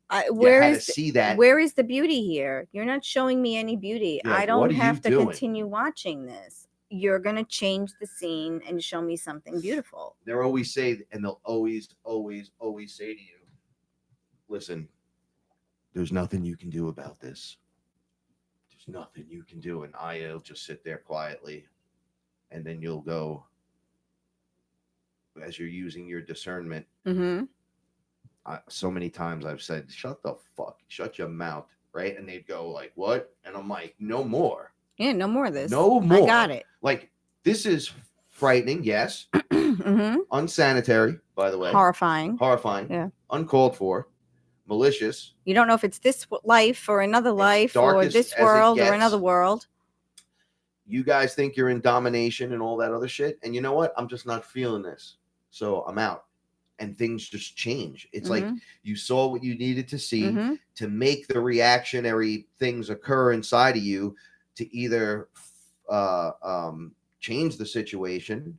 See that. Where is the beauty here? You're not showing me any beauty. Yeah, I don't what are have you to doing? continue watching this. You're going to change the scene and show me something beautiful. They'll always say, and they'll always say to you, listen, there's nothing you can do about this. There's nothing you can do. And I'll just sit there quietly. And then you'll go, as you're using your discernment. So many times I've said, shut your mouth, right? And they'd go like, what? And I'm like, no more. Yeah, no more of this. No more. I got it. Like, this is frightening, yes. Unsanitary, by the way. Horrifying. Yeah. Uncalled for. Malicious. You don't know if it's this life or another life or this world or another world. You guys think you're in domination and all that other shit. And you know what? I'm just not feeling this. So I'm out. And things just change. It's like you saw what you needed to see to make the reactionary things occur inside of you to either change the situation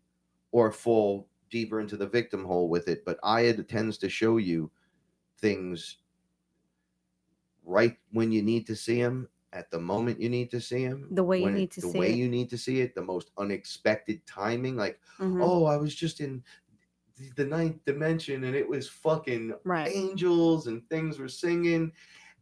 or fall deeper into the victim hole with it. But Aya tends to show you things right when you need to see them, at the moment you need to see him, the way you need to see it, the way you need to see it, the most unexpected timing. Like, oh, I was just in the 9th dimension and it was fucking angels and things were singing,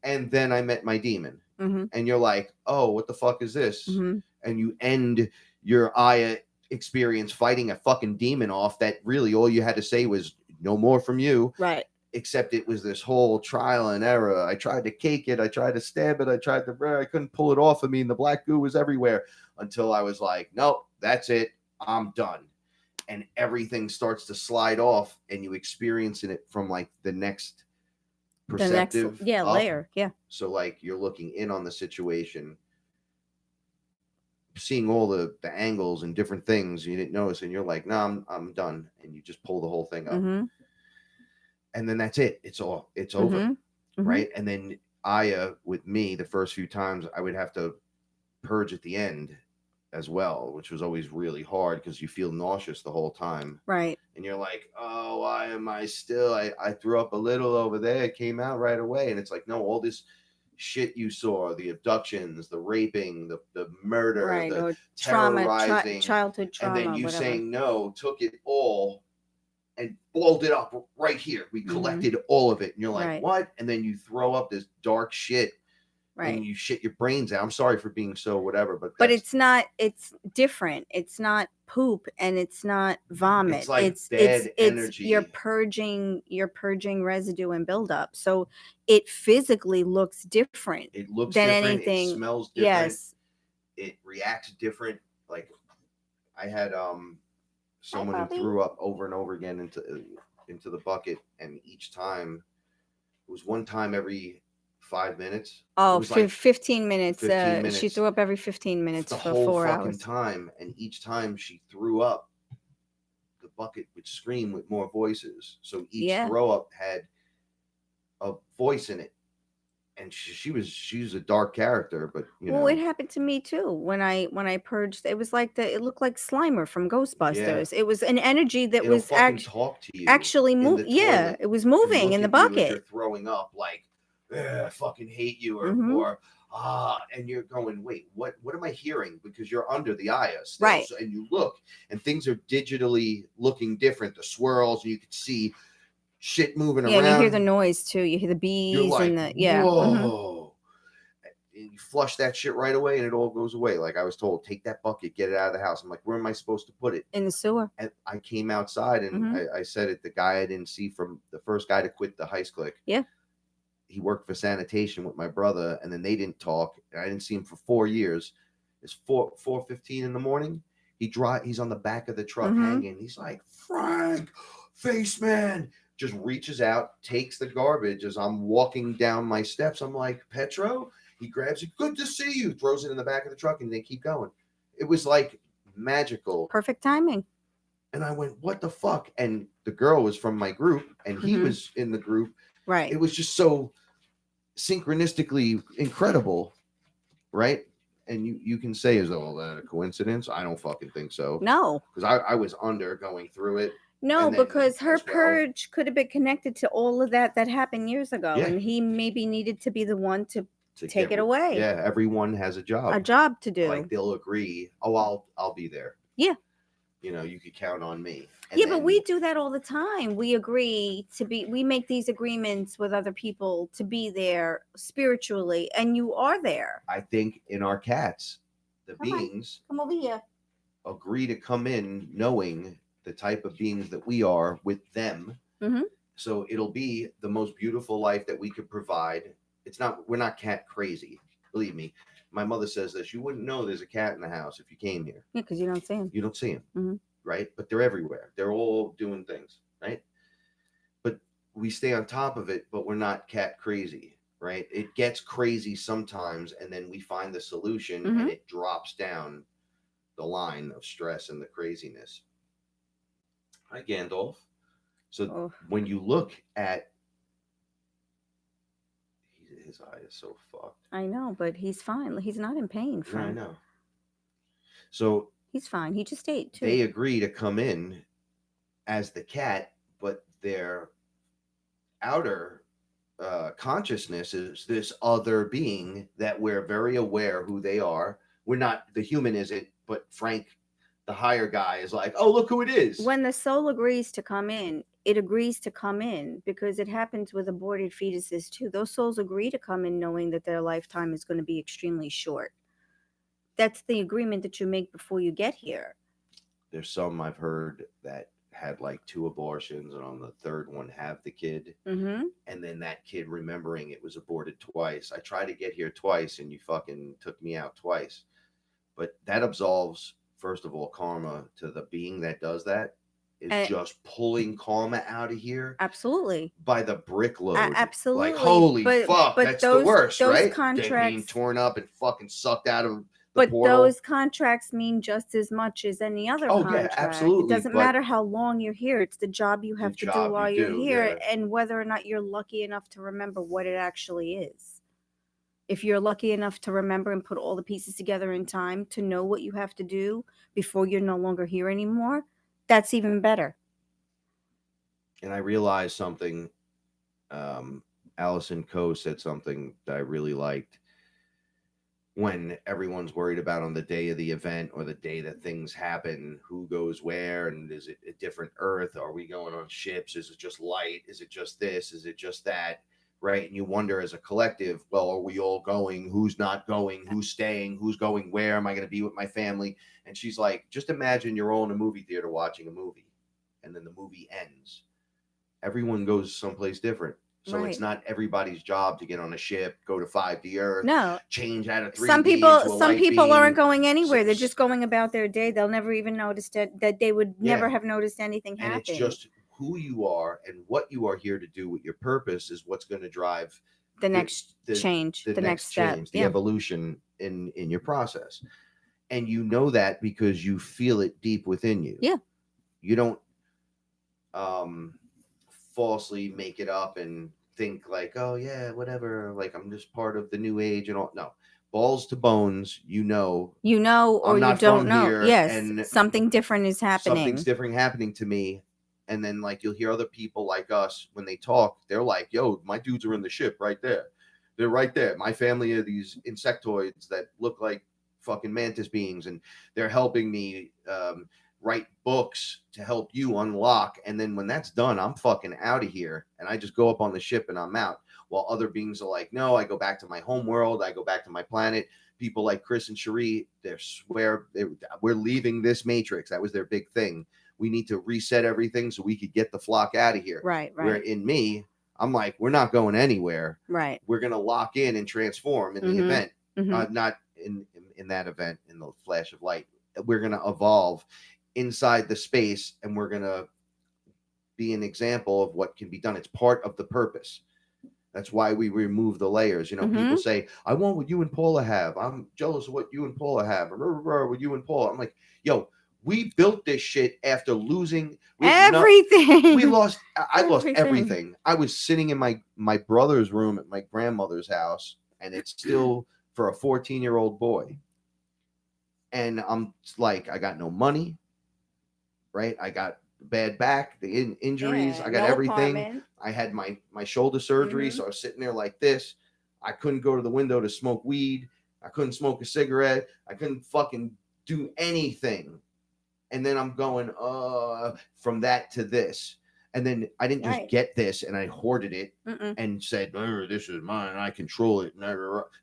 and then I met my demon, and you're like, oh, what the fuck is this? And you end your Aya experience fighting a fucking demon off that really all you had to say was no more from you, right? Except it was this whole trial and error. I tried to cake it. I tried to stab it. I couldn't pull it off of me. And the black goo was everywhere until I was like, nope, that's it. I'm done. And everything starts to slide off and you experiencing it from like the next perceptive layer. Yeah. So like you're looking in on the situation, seeing all the angles and different things you didn't notice. And you're like, no, I'm done. And you just pull the whole thing up. And then that's it. It's over. Right. And then Aya with me, the first few times I would have to purge at the end as well, which was always really hard because you feel nauseous the whole time. Right. And you're like, oh, why am I still? I threw up a little over there. It came out right away. And it's like, no, all this shit you saw, the abductions, the raping, the murder, the terrorizing, childhood trauma, and then you saying no, took it all and balled it up right here. We collected all of it. And you're like, what? And then you throw up this dark shit Right. and you shit your brains out. I'm sorry for being so whatever, but But it's not, it's different. It's not poop and it's not vomit. It's like bad energy. You're purging residue and buildup. So it physically looks different. It looks than different. anything. It smells different. Yes. It reacts different. Like I had someone who Bobby. threw up over and over again into the bucket, and each time it was one time every 5 minutes. Oh, It was like 15 minutes. 15 She minutes. threw up every 15 minutes The for whole 4 fucking hours. time, and each time she threw up, the bucket would scream with more voices. So each throw up had a voice in it, and she was a dark character, but you know. It happened to me too when I purged. It was like it looked like Slimer from Ghostbusters. It was an energy that It'll was fucking talk to you actually moving. Yeah, it was moving in the bucket. You're throwing up like, I fucking hate you, or and you're going, wait, what am I hearing? Because you're under the ayah, right? So, and you look, and things are digitally looking different. The swirls, and you can see shit moving around. Yeah, you hear the noise too. You hear the bees like, and the whoa. And you flush that shit right away, and it all goes away. Like I was told, take that bucket, get it out of the house. I'm like, where am I supposed to put it? In the sewer. And I came outside, and I said it. The guy I didn't see, from the first guy to quit the heist clique. Yeah. He worked for sanitation with my brother, and then they didn't talk. And I didn't see him for 4 years. It's 4:15 in the morning. He's on the back of the truck hanging. He's like, Frank, face man. Just reaches out, takes the garbage as I'm walking down my steps. I'm like, Petro? He grabs it. Good to see you. Throws it in the back of the truck, and they keep going. It was like magical. Perfect timing. And I went, what the fuck? And the girl was from my group, and he was in the group. Right. It was just so synchronistically incredible, right? And you can say, is all that a coincidence? I don't fucking think so. No. Because I was under going through it. No, because her purge could have been connected to all of that happened years ago. Yeah. And he maybe needed to be the one to take it away. Yeah, everyone has a job. A job to do. Like they'll agree, oh, I'll be there. Yeah. You know, you could count on me. But we do that all the time. We agree we make these agreements with other people to be there spiritually, and you are there. I think in our cats, the beings come over here, agree to come in knowing the type of beings that we are with them. So it'll be the most beautiful life that we could provide. We're not cat crazy. Believe me. My mother says this, you wouldn't know there's a cat in the house if you came here. Yeah, because you don't see them. You don't see them, right? But they're everywhere. They're all doing things, right? But we stay on top of it, but we're not cat crazy, right? It gets crazy sometimes, and then we find the solution, and it drops down the line of stress and the craziness. Hi, Gandalf. So when you look at his eye is so fucked. I know, but he's fine. He's not in pain. I know. So he's fine. He just ate too. They agree to come in as the cat, but their outer consciousness is this other being that we're very aware who they are. We're not, the human isn't, but Frank, the higher guy, is like, oh, look who it is. When the soul agrees to come in, it agrees to come in, because it happens with aborted fetuses too. Those souls agree to come in knowing that their lifetime is going to be extremely short. That's the agreement that you make before you get here. There's some I've heard that had like 2 abortions, and on the 3rd one have the kid. And then that kid remembering it was aborted twice. I tried to get here twice, and you fucking took me out twice. But that absolves, first of all, karma to the being that does that. Is just pulling karma out of here. Absolutely. By the brick load. Absolutely. Like, holy fuck, that's the worst, right? Contracts, they're being torn up and fucking sucked out of the portal. Those contracts mean just as much as any other contract. Yeah, absolutely. It doesn't matter how long you're here. It's the job you have to do while you're here, and whether or not you're lucky enough to remember what it actually is. If you're lucky enough to remember and put all the pieces together in time to know what you have to do before you're no longer here anymore, that's even better. And I realized something. Allison Coe said something that I really liked. When everyone's worried about on the day of the event or the day that things happen, who goes where, and is it a different Earth? Are we going on ships? Is it just light? Is it just this? Is it just that? right? And you wonder as a collective, well, are we all going? Who's not going? Who's staying? Who's going where? Am I going to be with my family? And she's like, just imagine you're all in a movie theater watching a movie, and then the movie ends. Everyone goes someplace different. So Right. it's not everybody's job to get on a ship, go to 5D Earth, No. change out of 3D Some into a people light beam. aren't going anywhere. They're just going about their day. They'll never even notice that they would never have noticed anything happen. And it's just who you are and what you are here to do with your purpose is what's going to drive the next change, the next step, change, the evolution in your process. And you know that because you feel it deep within you. Yeah. You don't falsely make it up and think like, oh yeah, whatever, like I'm just part of the new age and all. No, balls to bones, or you don't know. Yes, and something different is happening. Something's different happening to me. And then like you'll hear other people like us when they talk, they're like, yo, my dudes are in the ship right there. They're right there. My family are these insectoids that look like fucking mantis beings, and they're helping me write books to help you unlock. And then when that's done, I'm fucking out of here. And I just go up on the ship and I'm out. While other beings are like, no, I go back to my home world. I go back to my planet. People like Chris and Cherie, we're leaving this matrix. That was their big thing. We need to reset everything so we could get the flock out of here. Right. Where in me, I'm like, we're not going anywhere. Right. We're going to lock in and transform in the event, not in that event, in the flash of light. We're going to evolve inside the space, and we're going to be an example of what can be done. It's part of the purpose. That's why we remove the layers. You know, people say, I want what you and Paula have. I'm jealous of what you and Paula have. What you and Paula. I'm like, yo, we built this shit after losing everything. I lost everything. I was sitting in my brother's room at my grandmother's house, and it's still for a 14-year-old boy. And I'm like, I got no money, right? I got bad back, the injuries. I got everything. Apartment. I had my shoulder surgery, so I was sitting there like this. I couldn't go to the window to smoke weed. I couldn't smoke a cigarette. I couldn't fucking do anything. And then I'm going from that to this. And then I didn't just get this and I hoarded it and said, this is mine. I control it.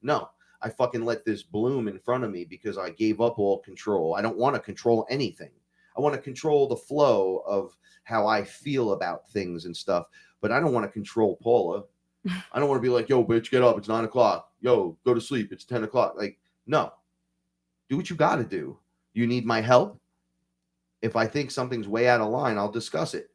No, I fucking let this bloom in front of me because I gave up all control. I don't want to control anything. I want to control the flow of how I feel about things and stuff. But I don't want to control Paula. I don't want to be like, yo, bitch, get up. It's 9 o'clock. Yo, go to sleep. It's 10 o'clock. Like, no. Do what you got to do. You need my help? If I think something's way out of line, I'll discuss it.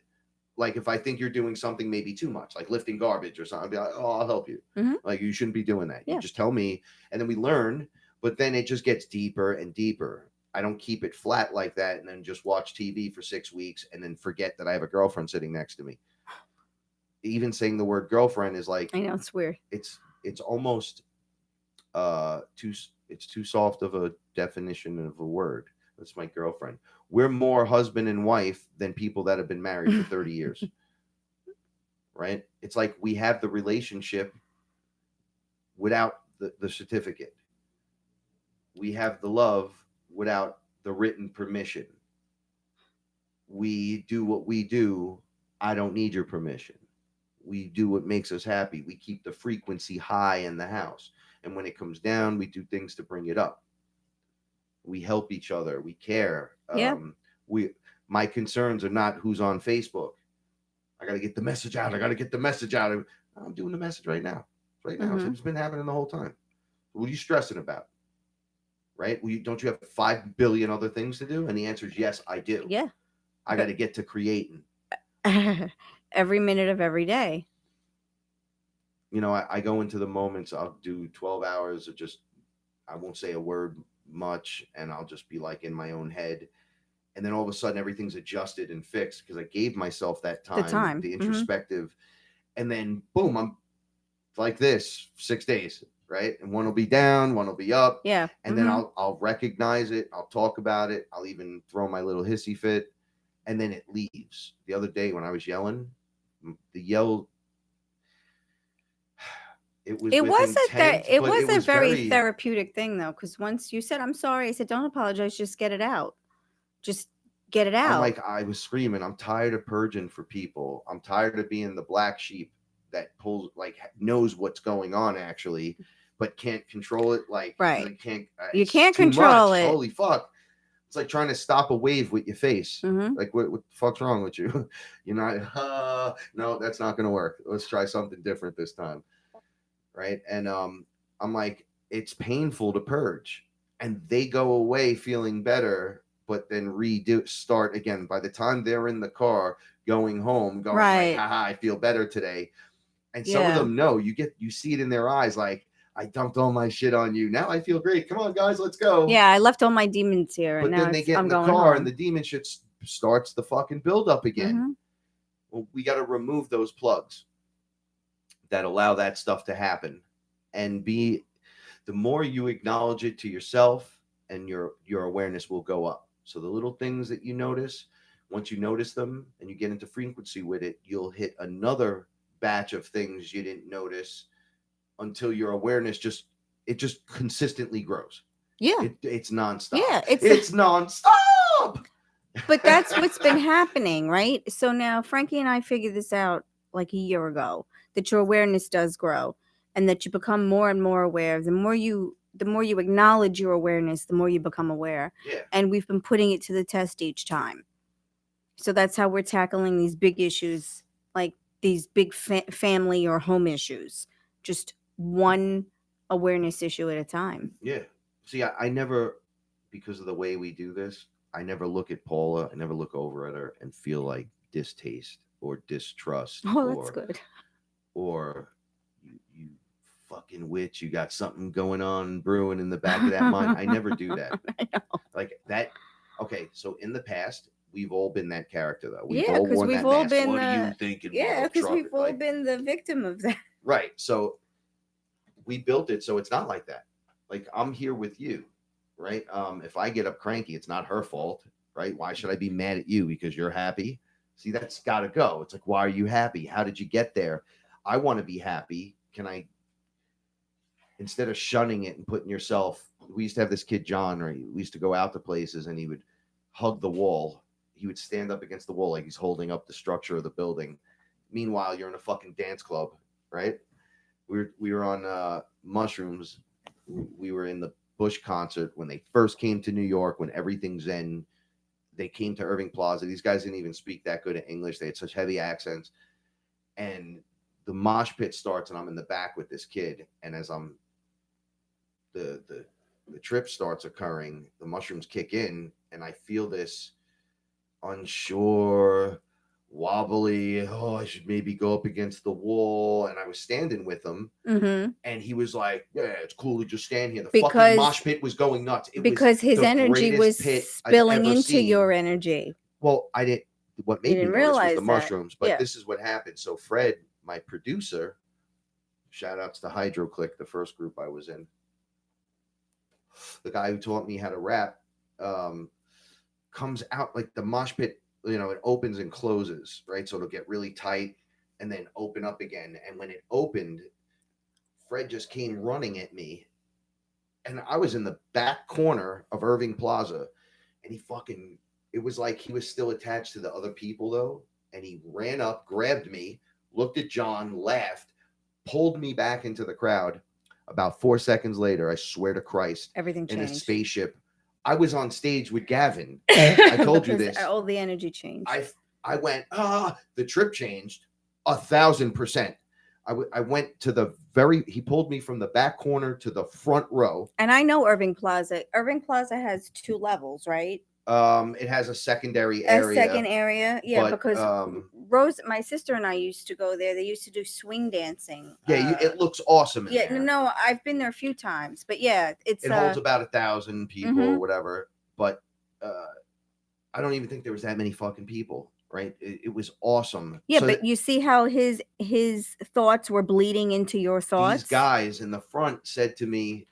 Like if I think you're doing something maybe too much, like lifting garbage or something, I'll be like, oh, I'll help you. Like you shouldn't be doing that. You just tell me. And then we learn, but then it just gets deeper and deeper. I don't keep it flat like that and then just watch TV for 6 weeks and then forget that I have a girlfriend sitting next to me. Even saying the word girlfriend is like, I know, it's weird. It's almost too soft of a definition of a word. That's my girlfriend. We're more husband and wife than people that have been married for 30 years. Right? It's like we have the relationship without the certificate. We have the love without the written permission. We do what we do. I don't need your permission. We do what makes us happy. We keep the frequency high in the house. And when it comes down, we do things to bring it up. We help each other. We care. My concerns are not who's on Facebook. I got to get the message out. I'm doing the message right now. It's been happening the whole time. What are you stressing about? Right? Don't you have 5 billion other things to do? And the answer is yes, I do. Yeah. I got to get to creating. Every minute of every day. You know, I go into the moments, I'll do 12 hours of just, I won't say a word much, and I'll just be like in my own head. And then all of a sudden everything's adjusted and fixed because I gave myself that time. The introspective. And then boom, I'm like this 6 days, right? And one will be down, one will be up. Yeah. And then I'll recognize it. I'll talk about it. I'll even throw my little hissy fit, and then it leaves. The other day when I was yelling, the yell, it was a very therapeutic thing though, because once you said, I'm sorry, I said, don't apologize, just get it out. Just get it out. I'm like, I was screaming, I'm tired of purging for people. I'm tired of being the black sheep that pulls, like, knows what's going on actually, but can't control it. Like, Right. You can't control it. Holy fuck. It's like trying to stop a wave with your face. Mhm. Like, what the fuck's wrong with you? You're not, no, that's not going to work. Let's try something different this time. Right. And I'm like, it's painful to purge. And they go away feeling better, but then start again. By the time they're in the car going home, going Right. like, haha, I feel better today. And some of them know, you see it in their eyes, like, I dumped all my shit on you. Now I feel great. Come on, guys, let's go. Yeah, I left all my demons here. But and then now they get I'm in the going car home. and the demon shit starts the fucking build up again. Mhm. Well, we got to remove those plugs that allow that stuff to happen. And the more you acknowledge it to yourself, and your awareness will go up. So the little things that you notice, once you notice them and you get into frequency with it, you'll hit another batch of things you didn't notice until your awareness just consistently grows. Yeah. It's nonstop. Yeah, it's nonstop. But that's what's been happening, right? So now Frankie and I figured this out like a year ago, that your awareness does grow and that you become more and more aware. The more you acknowledge your awareness, the more you become aware. Yeah. And we've been putting it to the test each time. So that's how we're tackling these big issues, like these big family or home issues. Just one awareness issue at a time. Yeah. See, I never, because of the way we do this, I never look at Paula, I never look over at her and feel like distaste or distrust. Oh, that's good. Or you fucking witch, you got something going on brewing in the back of that mind. I never do that. I know. Like that. Okay, so in the past, we've all been that character, though. Yeah, because we've all been what are you thinking? Yeah, because we've all like, been the victim of that. Right. So we built it so it's not like that. Like, I'm here with you, right? If I get up cranky, it's not her fault, right? Why should I be mad at you because you're happy? See, that's got to go. It's like, why are you happy? How did you get there? I want to be happy. Can I, instead of shunning it and putting yourself, we used to have this kid, John, right? We used to go out to places and he would hug the wall. He would stand up against the wall like he's holding up the structure of the building. Meanwhile, you're in a fucking dance club, right? We were on mushrooms. We were in the Bush concert when they first came to New York, when everything's in. They came to Irving Plaza. These guys didn't even speak that good at English. They had such heavy accents. And the mosh pit starts, and I'm in the back with this kid. And as I'm the trip starts occurring, the mushrooms kick in, and I feel this unsure, wobbly, oh, I should maybe go up against the wall. And I was standing with him, and he was like, yeah, it's cool to just stand here. The fucking mosh pit was going nuts. Because his energy was spilling into your energy. Well, I didn't. What made me notice was the mushrooms, but yeah. This is what happened. So Fred, my producer, shout outs to HydroClick, the first group I was in, the guy who taught me how to rap, comes out, like, the mosh pit, you know, it opens and closes, right? So it'll get really tight and then open up again. And when it opened, Fred just came running at me. And I was in the back corner of Irving Plaza, and it was like he was still attached to the other people, though. And he ran up, grabbed me, looked at John, laughed, pulled me back into the crowd. About 4 seconds later, I swear to Christ, everything changed. In a spaceship. I was on stage with Gavin. I told you this. All the energy changed. I went, the trip changed 1,000%. I went to he pulled me from the back corner to the front row. And I know Irving Plaza. Irving Plaza has 2 levels, right? It has a secondary area. A second area, yeah, but, because Rose, my sister and I used to go there. They used to do swing dancing. Yeah, it looks awesome. Yeah, there. No, I've been there a few times, but yeah, it holds about 1,000 people or whatever. But I don't even think there was that many fucking people. Right? It was awesome. Yeah, so but you see how his thoughts were bleeding into your thoughts. These guys in the front said to me,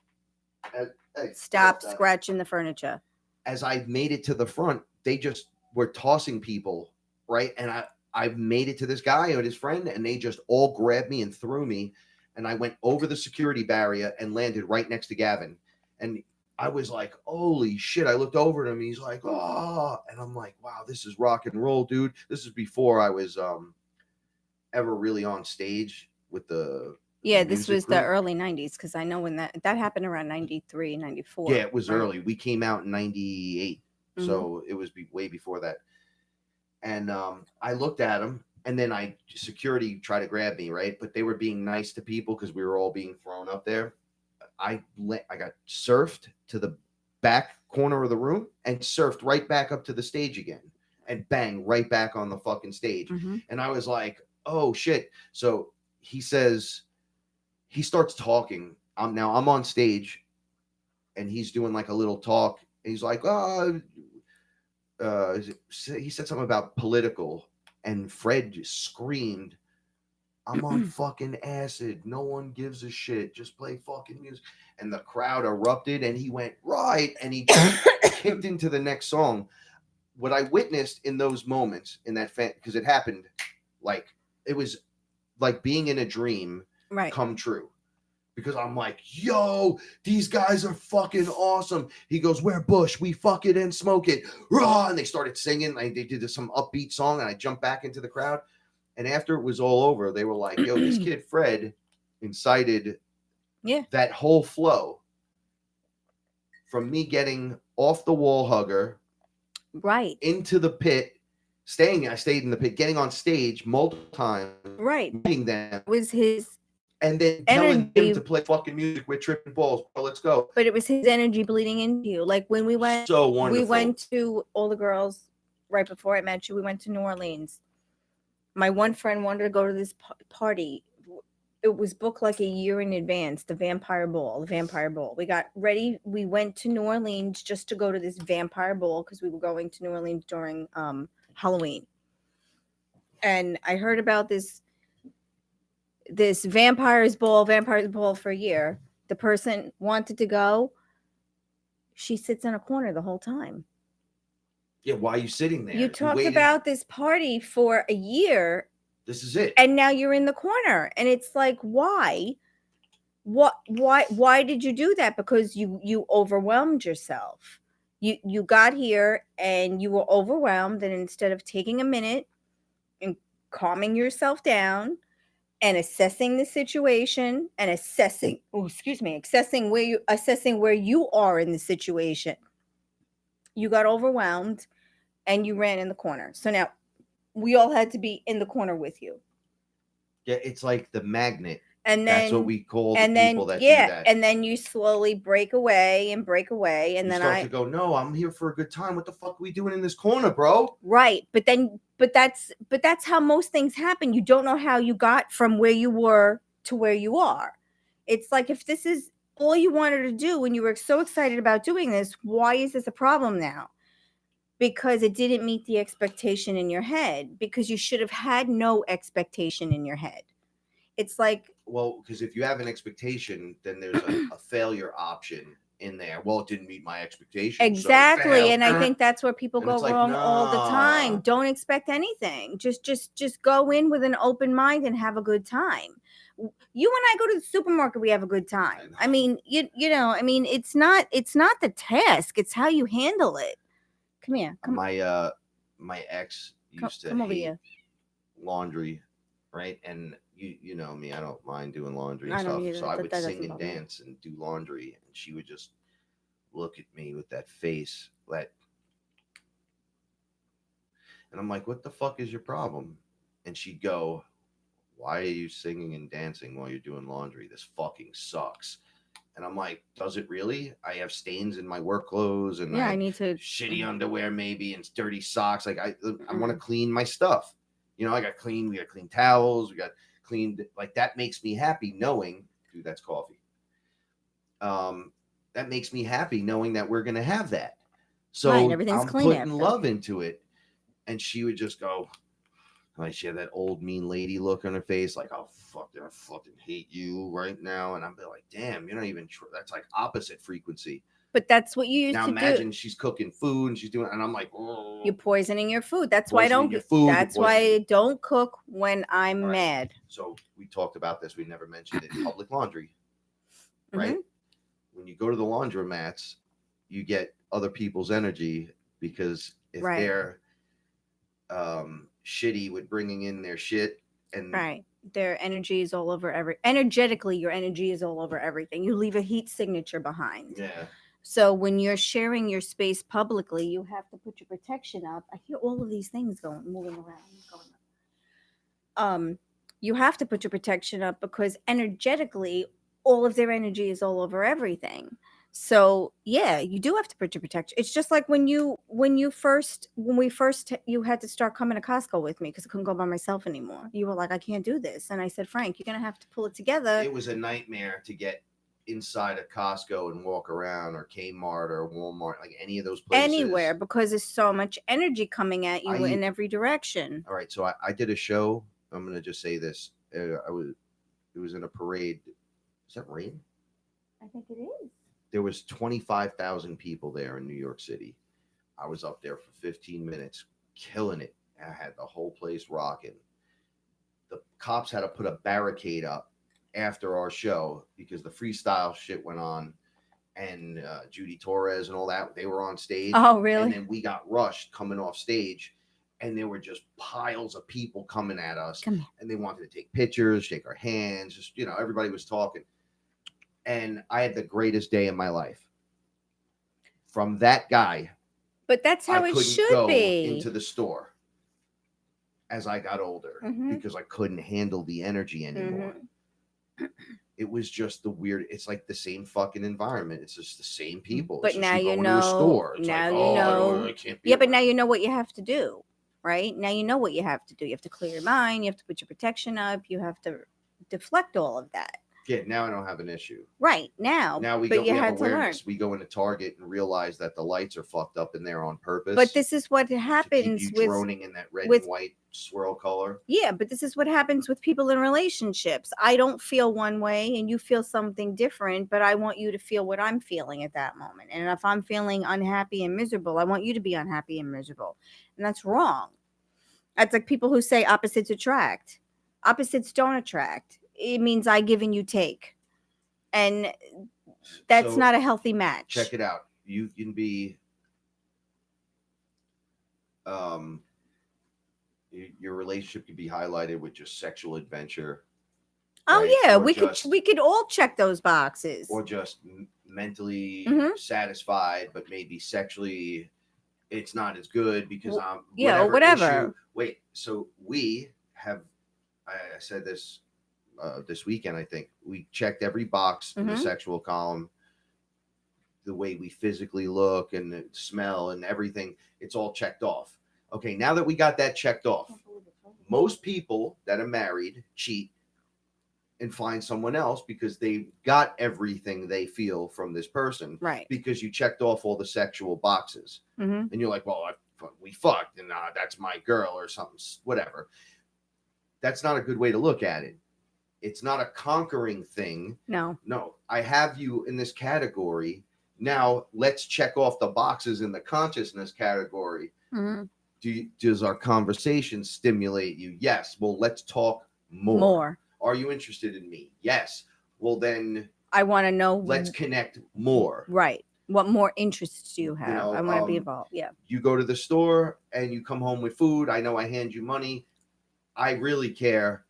hey, "Stop scratching the furniture." As I made it to the front, they just were tossing people, right? And I made it to this guy and his friend, and they just all grabbed me and threw me. And I went over the security barrier and landed right next to Gavin. And I was like, holy shit. I looked over at him. And he's like, oh. And I'm like, wow, this is rock and roll, dude. This is before I was ever really on stage. with the Yeah, this music was the group. early 90s because I know when that happened around 93, 94. Yeah, it was right? early. We came out in 98. Mhm. So it was way before that. And I looked at them, and then security tried to grab me, right? But they were being nice to people because we were all being thrown up there. I got surfed to the back corner of the room and surfed right back up to the stage again, and bang, right back on the fucking stage. Mhm. And I was like, oh shit. So he starts talking. I'm on stage, and he's doing like a little talk. And he's like, he said something about political, and Fred just screamed, I'm on fucking acid. No one gives a shit. Just play fucking music. And the crowd erupted, and he went, right. And he kicked into the next song. What I witnessed in those moments, in that because it happened, like, it was like being in a dream Right. come true. Because I'm like, yo, these guys are fucking awesome. He goes, we're Bush, we fuck it and smoke it. Rah! And they started singing. Like, they did some upbeat song, and I jumped back into the crowd. And after it was all over, they were like, yo, this kid Fred incited that whole flow from me getting off the wall hugger, right, into the pit, I stayed in the pit, getting on stage multiple times, right. meeting them, Was his and then telling him to play fucking music. We're tripping balls, bro, let's go. But it was his energy bleeding into you. Like when we went, So wonderful. We went to all the girls right before I met you. We went to New Orleans. My one friend wanted to go to this party. It was booked like a year in advance. The Vampire Ball. We got ready. We went to New Orleans just to go to this Vampire Ball because we were going to New Orleans during Halloween. And I heard about this Vampires Ball for a year. The person wanted to go. She sits in a corner the whole time. Yeah, why are you sitting there? You talked about this party for a year. This is it. And now you're in the corner. And it's like, why? Why did you do that? Because you overwhelmed yourself. You got here and you were overwhelmed, and instead of taking a minute and calming yourself down and assessing the situation and assessing where you are in the situation, you got overwhelmed and you ran in the corner. So now we all had to be in the corner with you. Yeah, it's like the magnet. And then that's what we call the people that do that. And then you slowly break away, and you then start to go, no, I'm here for a good time. What the fuck are we doing in this corner, bro? Right. But that's how most things happen. You don't know how you got from where you were to where you are. It's like, if this is all you wanted to do and you were so excited about doing this, why is this a problem now? Because it didn't meet the expectation in your head, because you should have had no expectation in your head. It's like, well, because if you have an expectation, then there's a failure option in there. Well, it didn't meet my expectation. Exactly. So and I think that's where people go wrong all the time. Nah. Don't expect anything. Just go in with an open mind and have a good time. You and I go to the supermarket, we have a good time. I mean, you know, I mean, it's not the task, it's how you handle it. Come here. My ex used to hate laundry, right? And you know me, I don't mind doing laundry and stuff. So I would sing and dance and do laundry, and she would just look at me with that face, and I'm like, what the fuck is your problem? And she'd go, why are you singing and dancing while you're doing laundry? This fucking sucks. And I'm like, does it really? I have stains in my work clothes, and I need to shitty underwear maybe, and dirty socks. Like I want to clean my stuff. You know, we got clean towels, we got cleaned. Like, that makes me happy knowing, dude, that's coffee. That makes me happy knowing that we're gonna have that. So I'm putting love into it. And she would just go, like, she had that old mean lady look on her face, like, oh fuck, I fucking hate you right now. And I'm like, damn, you're not even that's like opposite frequency. But that's what you used to do. Now imagine she's cooking food and she's doing, and I'm like, oh, you're poisoning your food. That's why I don't. That's why I don't cook when I'm mad. So we talked about this. We never mentioned it. Public laundry, right? When you go to the laundromats, you get other people's energy, because if they're shitty with bringing in their shit, and Their energy is all over energetically, your energy is all over everything. You leave a heat signature behind. Yeah. So when you're sharing your space publicly, you have to put your protection up. I hear all of these things moving around. You have to put your protection up because energetically, all of their energy is all over everything. So yeah, you do have to put your protection. It's just like when we first you had to start coming to Costco with me because I couldn't go by myself anymore. You were like, I can't do this, and I said, Frank, you're gonna have to pull it together. It was a nightmare to get inside of Costco and walk around, or Kmart or Walmart, like any of those places. Anywhere, because there's so much energy coming at you in every direction. All right, so I did a show. I'm gonna just say this. It was in a parade. Is that rain? I think it is. There was 25,000 people there in New York City. I was up there for 15 minutes, killing it. I had the whole place rocking. The cops had to put a barricade up after our show because the freestyle shit went on, and Judy Torres and all that, they were on stage. Oh, really? And then we got rushed coming off stage, and there were just piles of people coming at us. And they wanted to take pictures, shake our hands, just, everybody was talking. And I had the greatest day of my life from that guy. But that's how it should be. Into the store as I got older because I couldn't handle the energy anymore. It was just it's like the same fucking environment. It's just the same people. But now you know. Store. Now like, you know. I can't be but now you know what you have to do, right? Now you know what you have to do. You have to clear your mind. You have to put your protection up. You have to deflect all of that. Yeah, now I don't have an issue. Right, now. Now we have awareness. We go into Target and realize that the lights are fucked up in there on purpose. But this is what happens with droning in that red and white swirl color. Yeah, but this is what happens with people in relationships. I don't feel one way and you feel something different, but I want you to feel what I'm feeling at that moment. And if I'm feeling unhappy and miserable, I want you to be unhappy and miserable. And that's wrong. That's like people who say opposites attract. Opposites don't attract. It means I give and you take. And that's not a healthy match. Check it out. You can be your relationship could be highlighted with just sexual adventure. Oh right? Yeah, we could all check those boxes. Or just mentally satisfied, but maybe sexually it's not as good because whatever. Wait, so we have I said this this weekend, I think we checked every box in the sexual column, the way we physically look and the smell and everything, it's all checked off. Okay, now that we got that checked off, most people that are married cheat and find someone else because they got everything they feel from this person, right? Because you checked off all the sexual boxes, and you're like, well, we fucked and that's my girl or something, whatever. That's not a good way to look at it. It's not a conquering thing. No. I have you in this category. Now let's check off the boxes in the consciousness category. Does our conversation stimulate you? Yes. Well, let's talk more. Are you interested in me? Yes. Well, then I want to know. Let's connect more. Right. What more interests do you have? I want to be involved. Yeah. You go to the store and you come home with food. I know I hand you money. I really care.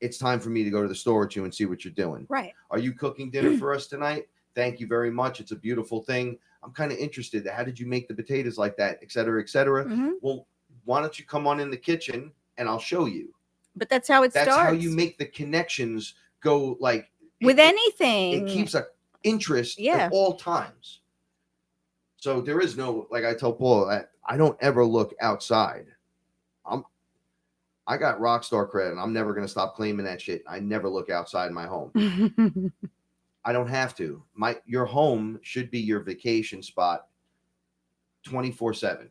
It's time for me to go to the store with you and see what you're doing. Right. Are you cooking dinner for us tonight? Thank you very much. It's a beautiful thing. I'm kind of interested. How did you make the potatoes like that, et cetera, et cetera? Well, why don't you come on in the kitchen and I'll show you. But that's how it starts. That's how you make the connections go, like with anything. It keeps an interest at all times. So there is no, like I tell Paula, I don't ever look outside. I got rock star credit and I'm never going to stop claiming that shit. I never look outside my home. I don't have to. Your home should be your vacation spot 24/7.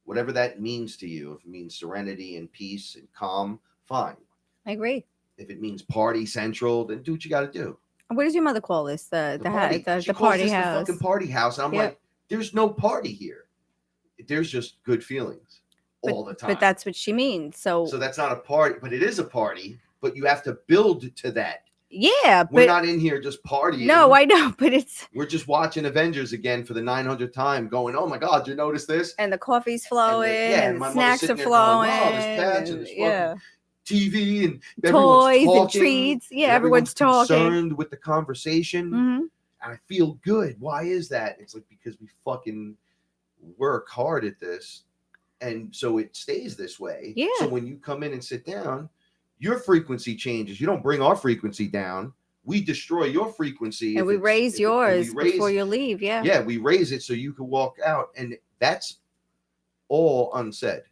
Whatever that means to you. If it means serenity and peace and calm, fine. I agree. If it means party central, then do what you got to do. What does your mother call this? The party house. The fucking party house. And I'm like, there's no party here. There's just good feelings. All the time. But that's what she means. So that's not a party, but it is a party, but you have to build to that. Yeah. We're not in here just partying. No, I know, but we're just watching Avengers again for the 900th time going, oh my God, you notice this? And the coffee's flowing and the snacks are flowing. Going, wow, this patch and this TV and Toys and talking, treats. Yeah, and everyone's talking. concerned with the conversation. Mhm. And I feel good. Why is that? It's like because we fucking work hard at this, and so it stays this way. Yeah. So when you come in and sit down, your frequency changes. You don't bring our frequency down. We destroy your frequency, And we raise yours before you leave. Yeah. Yeah, we raise it so you can walk out, and that's all unsaid.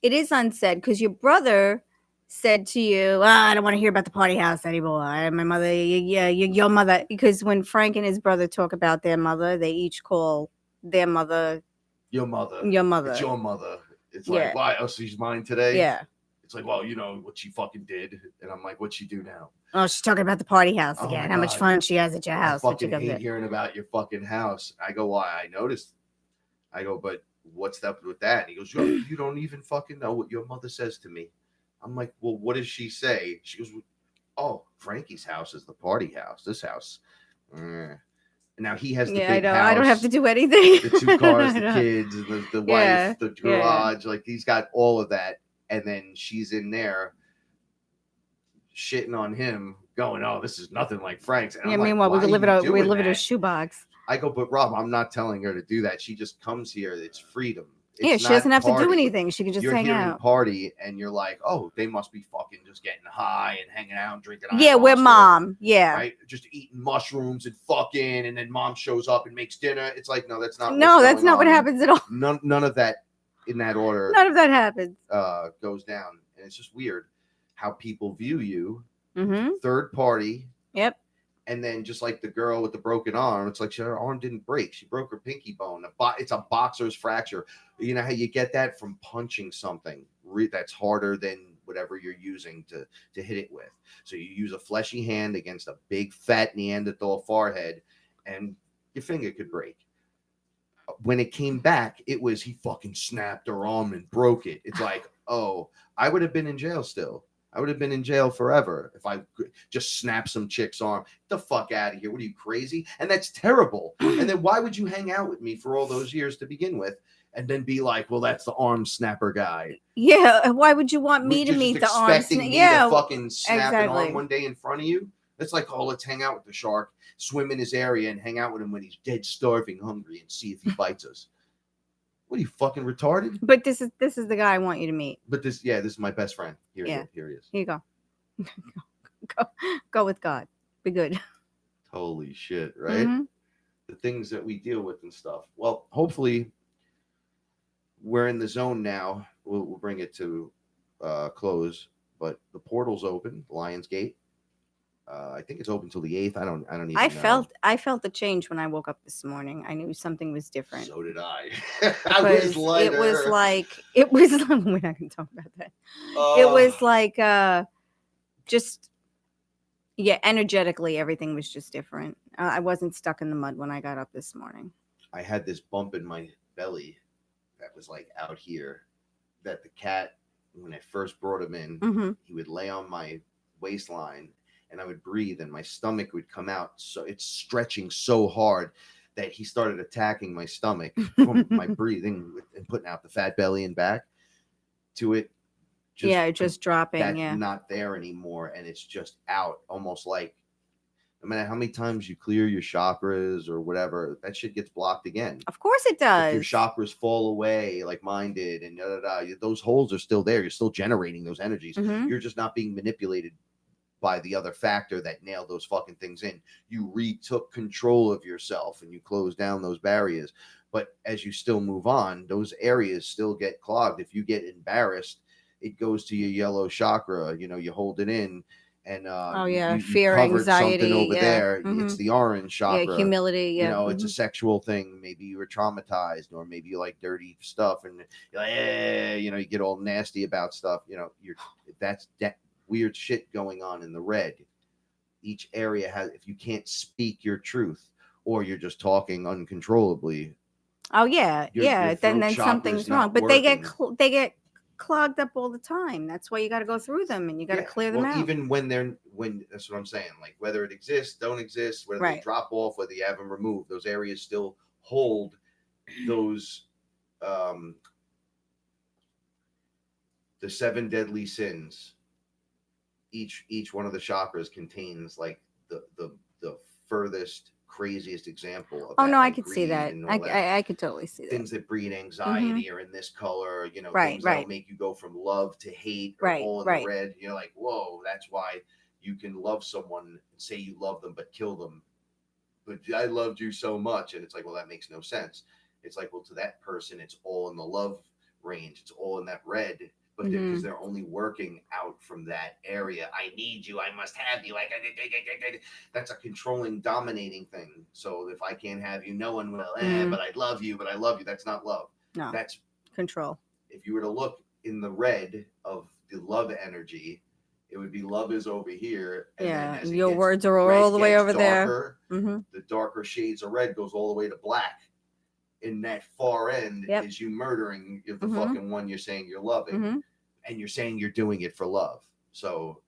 It is unsaid because your brother said to you, I don't want to hear about the party house anymore. My mother, your mother. Because when Frank and his brother talk about their mother, they each call their mother your mother. Your mother. It's your mother. It's like, why? Oh, she's mine today? Yeah. It's like, well, you know what she fucking did. And I'm like, what'd she do now? Oh, she's talking about the party house again. How much fun she has at your house. I fucking hate hearing about your fucking house. I go, why? I noticed. I go, but what's up with that? And he goes, you don't even fucking know what your mother says to me. I'm like, well, what does she say? She goes, oh, Frankie's house is the party house. This house. Now he has the big house. I don't have to do anything. The 2 cars, the kids, the wife, the garage. Like he's got all of that. And then she's in there shitting on him, going, oh, this is nothing like Frank's. And I'm meanwhile, like, we live in a shoebox. I go, but Rob, I'm not telling her to do that. She just comes here. It's freedom. She doesn't have to do anything. She can just hang out. Party, and you're like, oh, they must be fucking just getting high and hanging out and drinking. Yeah, we're mom. Yeah, right. Just eating mushrooms and fucking, and then mom shows up and makes dinner. It's like, no, that's not. No, that's not what happens at all. None of that in that order. None of that happens. Goes down, and it's just weird how people view you. Mm-hmm. Third party. Yep. And then just like the girl with the broken arm, it's like her arm didn't break. She broke her pinky bone. It's a boxer's fracture. You know how you get that from punching something that's harder than whatever you're using to hit it with. So you use a fleshy hand against a big fat Neanderthal forehead, and your finger could break. When it came back, it was he fucking snapped her arm and broke it. It's like, oh, I would have been in jail still. I would have been in jail forever if I just snapped some chick's arm. Get the fuck out of here. What are you, crazy? And that's terrible. And then why would you hang out with me for all those years to begin with and then be like, well, that's the arm snapper guy? Yeah. Why would you want me to meet the arm snapper? Yeah. To fucking snap an arm one day in front of you? It's like, oh, let's hang out with the shark, swim in his area and hang out with him when he's dead, starving, hungry, and see if he bites us. What are you, fucking retarded? But this is the guy I want you to meet. But this is my best friend. Here he is. Here you go. Go with God. Be good. Holy shit, right? Mm-hmm. The things that we deal with and stuff. Well, hopefully we're in the zone now. We'll bring it to close. But the portal's open, Lion's Gate. I think it's open till the 8th. I don't even know. I felt the change when I woke up this morning. I knew something was different. So did I. Was lighter. It was like we're not gonna talk about that. It was like just energetically everything was just different. I wasn't stuck in the mud when I got up this morning. I had this bump in my belly that was like out here that the cat, when I first brought him in, mm-hmm. he would lay on my waistline and I would breathe and my stomach would come out. So it's stretching so hard that he started attacking my stomach from my breathing and putting out the fat belly and back to it. Just dropping. That's not there anymore. And it's just out, almost like no matter how many times you clear your chakras or whatever, that shit gets blocked again. Of course it does. If your chakras fall away like mine did and those holes are still there. You're still generating those energies. Mm-hmm. You're just not being manipulated by the other factor that nailed those fucking things in. You retook control of yourself and you closed down those barriers. But as you still move on, those areas still get clogged. If you get embarrassed, it goes to your yellow chakra. You hold it in and fear, anxiety something over there. Mm-hmm. It's the orange chakra. Humility. Mm-hmm. It's a sexual thing. Maybe you were traumatized, or maybe you like dirty stuff, and you're like, you get all nasty about stuff. That's that weird shit going on in the red. Each area has, if you can't speak your truth or you're just talking uncontrollably. Oh yeah. Your then something's wrong. But working. they get clogged up all the time. That's why you got to go through them and you got to clear them out. Even when that's what I'm saying. Like whether it exists, don't exist, whether they drop off, whether you have them removed, those areas still hold those, the 7 deadly sins. each one of the chakras contains like the furthest craziest example of Oh that, no, I like could see greed that. and all that. I could totally see that. Things that breed anxiety are in this color, you know, Right, things that'll right. make you go from love to hate are Right, all in right. the red. You're like, whoa, that's why you can love someone and say you love them but kill them. But I loved you so much. And it's like, well, that makes no sense. It's like, well, to that person, it's all in the love range. It's all in that red. But because they're only working out from that area. I need you. I must have you. That's a controlling, dominating thing. So if I can't have you, no one will. But I love you. But I love you. That's not love. No. That's control. If you were to look in the red of the love energy, it would be love is over here. And Yeah, then as your gets, words are red all the way gets over darker, there. the darker shades of red goes all the way to black. In that far end is you murdering the fucking one you're saying you're loving, and you're saying you're doing it for love. So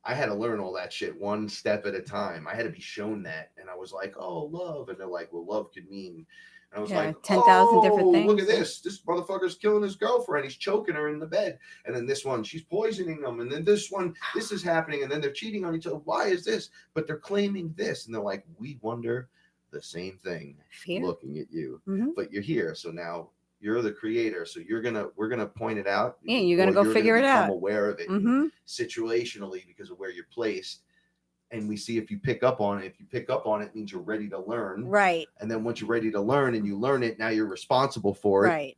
I had to learn all that shit one step at a time. I had to be shown that, and I was like, "Oh, love," and they're like, "Well, love could mean." And I was like, 10,000 different things. Look at this! This motherfucker's killing his girlfriend. He's choking her in the bed, and then this one, she's poisoning them, and then this one, this is happening, and then they're cheating on each other. Why is this? But they're claiming this, and they're like, "We wonder the same thing." Fear. Looking at you, but you're here, so now you're the creator. So we're gonna point it out. Yeah, you're gonna go figure it out. Become aware of it situationally because of where you're placed, and we see if you pick up on it. If you pick up on it, it means you're ready to learn. Right. And then once you're ready to learn and you learn it, now you're responsible for it. Right.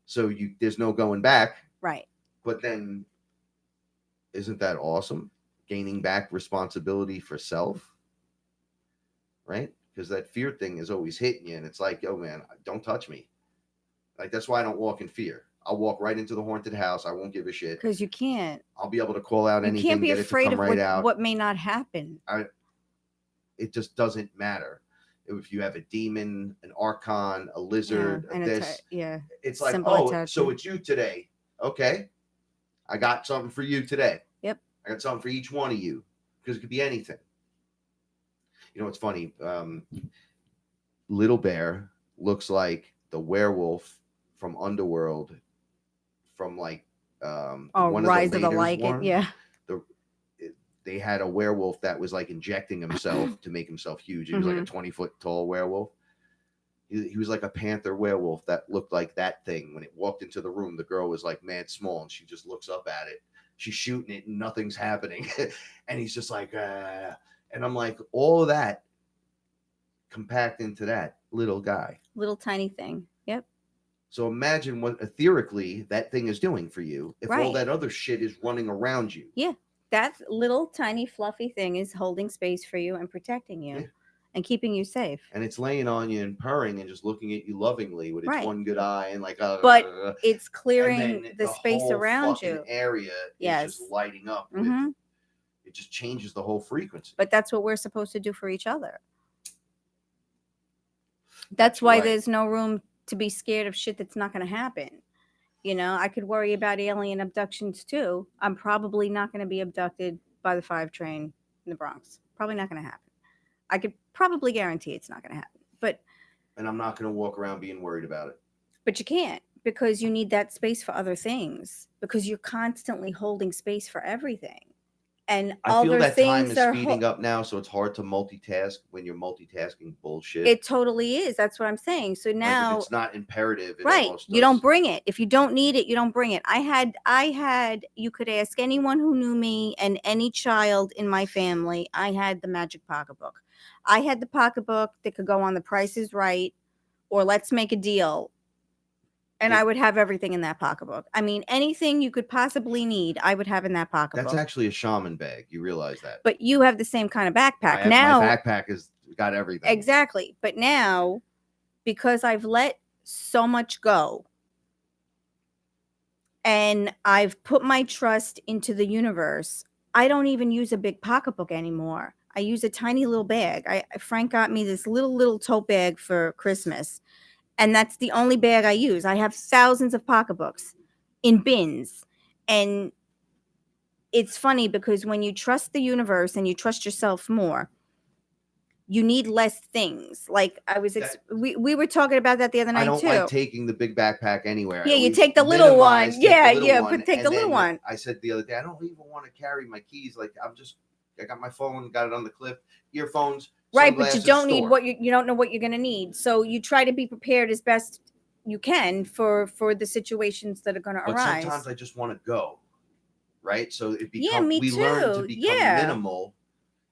So there's no going back. Right. But then, isn't that awesome? Gaining back responsibility for self, right? Because that fear thing is always hitting you, and it's like, yo, man, don't touch me. Like, that's why I don't walk in fear. I'll walk right into the haunted house. I won't give a shit. Because you can't. I'll be able to call out anything. You can't be afraid of right what may not happen. It just doesn't matter. If you have a demon, an archon, a lizard, it's like, so it's you today. Okay. I got something for you today. Yep. I got something for each one of you, because it could be anything. You know, it's funny. Little Bear looks like the werewolf from Underworld, from like one Rise of the Lycan. Yeah. They had a werewolf that was like injecting himself to make himself huge. He was like a 20-foot tall werewolf. He was like a panther werewolf that looked like that thing. When it walked into the room, the girl was like mad small, and she just looks up at it. She's shooting it, and nothing's happening. And he's just like, and I'm like, all of that compact into that little guy. Little tiny thing. Yep. So imagine what etherically that thing is doing for you if all that other shit is running around you. Yeah. That little tiny fluffy thing is holding space for you and protecting you and keeping you safe. And it's laying on you and purring and just looking at you lovingly with its one good eye and like, but it's clearing the space whole around you. Area is just lighting up. With, it just changes the whole frequency. But that's what we're supposed to do for each other. That's why there's no room to be scared of shit that's not going to happen. You know, I could worry about alien abductions too. I'm probably not going to be abducted by the 5 train in the Bronx. Probably not going to happen. I could probably guarantee it's not going to happen. And I'm not going to walk around being worried about it. But you can't, because you need that space for other things, because you're constantly holding space for everything. And I feel that time is speeding up now, so it's hard to multitask when you're multitasking bullshit. It totally is. That's what I'm saying. So now, like if it's not imperative. You don't bring it. If you don't need it, you don't bring it. I had. You could ask anyone who knew me and any child in my family. I had the magic pocketbook. I had the pocketbook that could go on The Price is Right, or Let's Make a Deal. And I would have everything in that pocketbook. I mean, anything you could possibly need, I would have in that pocketbook. That's actually a shaman bag. You realize that. But you have the same kind of backpack. My backpack has got everything. Exactly. But now, because I've let so much go, and I've put my trust into the universe, I don't even use a big pocketbook anymore. I use a tiny little bag. Frank got me this little tote bag for Christmas. And that's the only bag I use. I have thousands of pocketbooks in bins. And it's funny because when you trust the universe and you trust yourself more, you need less things. Like I was, we were talking about that the other night I don't too. like taking the big backpack anywhere. Yeah, you take the little one. Take Yeah, the little yeah, one, but take and the little then one. I said the other day, I don't even want to carry my keys. Like I got my phone, got it on the clip, earphones. Right, but you sunglasses, don't need store. what you don't know what you're going to need. So you try to be prepared as best you can for the situations that are going to But arise. sometimes I just want to go. Right, so it becomes Yeah, me we too. learn to become Yeah. minimal.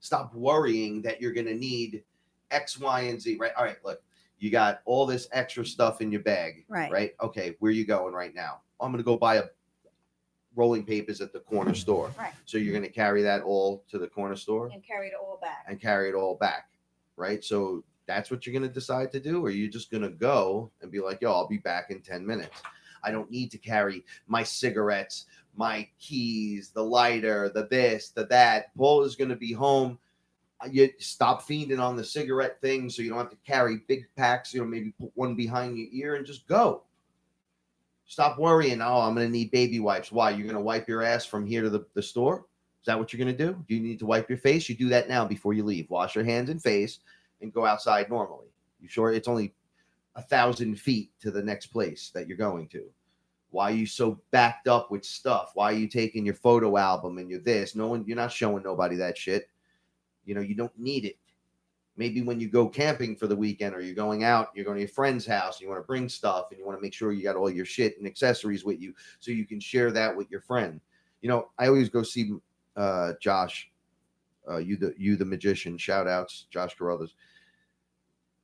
Stop worrying that you're going to need X, Y, and Z. Right. All right. Look, you got all this extra stuff in your bag. Right. Right. Okay. Where are you going right now? I'm going to go buy a rolling papers at the corner store. Right. So you're going to carry that all to the corner store And carry it all back. Right. So that's what you're going to decide to do, or you're just going to go and be like, yo, I'll be back in 10 minutes. I don't need to carry my cigarettes, my keys, the lighter, the this, the that. Paul is going to be home. You stop fiending on the cigarette thing so you don't have to carry big packs, maybe put one behind your ear and just go. Stop worrying. Oh, I'm going to need baby wipes. Why? You're going to wipe your ass from here to the store? Is that what you're going to do? Do you need to wipe your face? You do that now before you leave. Wash your hands and face and go outside normally. You sure it's only 1,000 feet to the next place that you're going to? Why are you so backed up with stuff? Why are you taking your photo album and you're this? You're not showing nobody that shit. You don't need it. Maybe when you go camping for the weekend or you're going out, you're going to your friend's house, and you want to bring stuff and you want to make sure you got all your shit and accessories with you so you can share that with your friend. I always go see Josh, you the magician, shout outs, Josh Carruthers.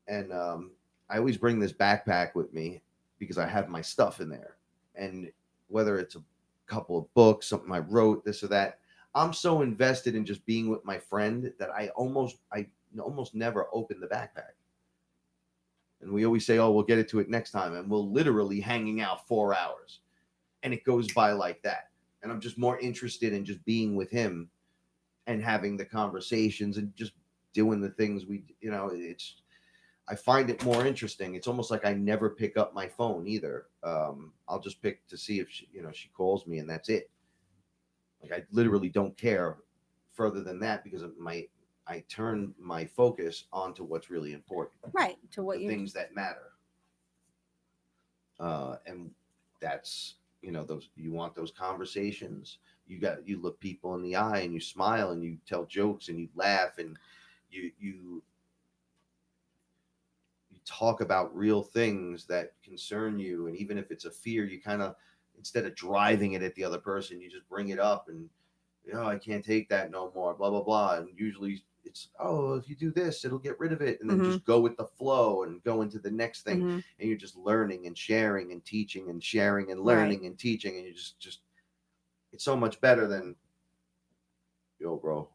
And I always bring this backpack with me because I have my stuff in there. And whether it's a couple of books, something I wrote, this or that, I'm so invested in just being with my friend that I almost never open the backpack. And we always say, oh, we'll get it to it next time. And we'll literally hanging out 4 hours. And it goes by like that. And I'm just more interested in just being with him and having the conversations and just doing the things I find it more interesting. It's almost like I never pick up my phone either. I'll just pick to see if she calls me, and that's it. Like I literally don't care further than that because I turn my focus onto what's really important. Right. To what things that matter. And that's, those, you want those conversations. You look people in the eye and you smile and you tell jokes and you laugh and you talk about real things that concern you. And even if it's a fear, you kind of, instead of driving it at the other person, you just bring it up and, I can't take that no more, blah, blah, blah. And usually it's, oh, if you do this, it'll get rid of it. And then just go with the flow and go into the next thing. And you're just learning and sharing and teaching and sharing and learning and teaching. And you just, it's so much better than, yo, bro.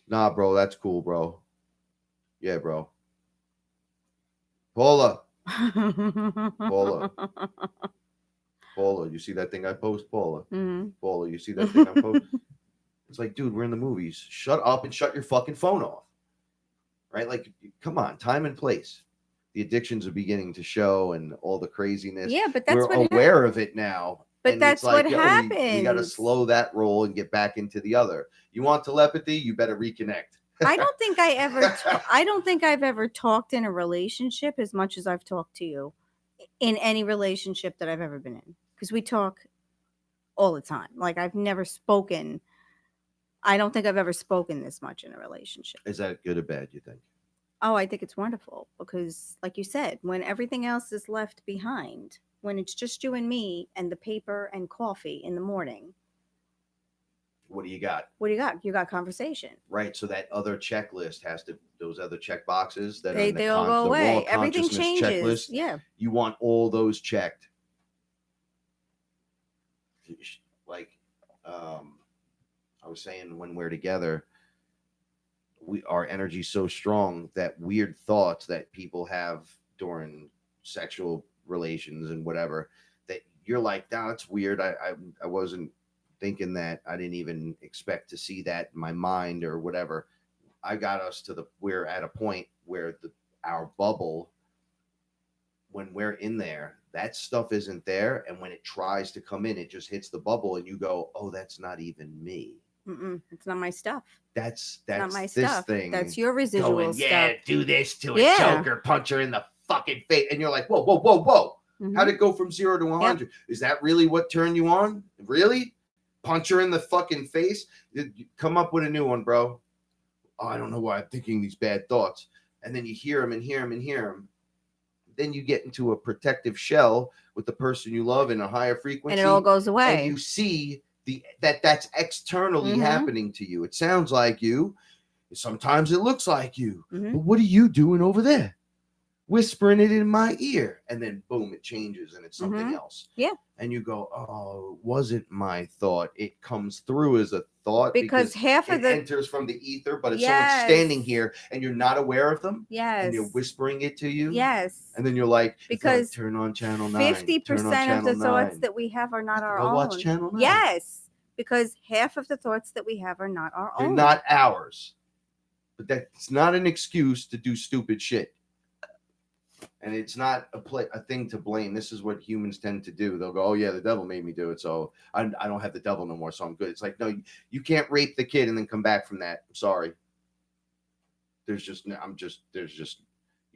Nah, bro, that's cool, bro. Yeah, bro. Paula, you see that thing I post, Paula? Paula, you see that thing I post? It's like, dude, we're in the movies. Shut up and shut your fucking phone off. Right? Like, come on, time and place. The addictions are beginning to show and all the craziness. Yeah, but that's we're aware of it now. But and that's what happens. We got to slow that roll and get back into the other. You want telepathy? You better reconnect. I don't think I've ever talked in a relationship as much as I've talked to you in any relationship that I've ever been in, because we talk all the time. Like I've never spoken. I don't think I've ever spoken this much in a relationship. Is that good or bad, you think? Oh, I think it's wonderful because, like you said, when everything else is left behind, when it's just you and me and the paper and coffee in the morning. What do you got? What do you got? You got conversation. Right. So that other checklist those other check boxes that they all go away. Everything changes. Checklist, yeah. You want all those checked. Like, I was saying, when we're together, our energy's so strong that weird thoughts that people have during sexual relations and whatever, that you're like, nah, that's weird. I wasn't thinking that. I didn't even expect to see that in my mind or whatever. I got us we're at a point where our bubble, when we're in there, that stuff isn't there. And when it tries to come in, it just hits the bubble and you go, oh, that's not even me. It's not my stuff. That's Not my this stuff. thing. That's your residual going, stuff. yeah, do this to a Yeah. choker, punch her in the fucking face. And you're like, whoa, whoa, whoa, whoa. How'd it go from 0 to 100? Is that really what turned you on? Really? Punch her in the fucking face? Come up with a new one, bro. Oh, I don't know why I'm thinking these bad thoughts. And then you hear them and hear them and hear them. Then you get into a protective shell with the person you love in a higher frequency. And it all goes away. And you see that's externally happening to you. It sounds like you. Sometimes it looks like you. But what are you doing over there? Whispering it in my ear. And then boom, it changes and it's something else. Yeah. And you go, oh, it wasn't my thought. It comes through as a thought because half of it the enters from the ether, but it's someone standing here and you're not aware of them. Yes. And you're whispering it to you. Yes. And then you're like, because turn on channel 9. 50% of the thoughts that we have are not our own. Watch channel 9. Yes. Because half of the thoughts that we have are not our own. They're not ours. But that's not an excuse to do stupid shit. And it's not a thing to blame. This is what humans tend to do. They'll go, oh, yeah, the devil made me do it. So I don't have the devil no more. So I'm good. It's like, no, you can't rape the kid and then come back from that. I'm sorry. You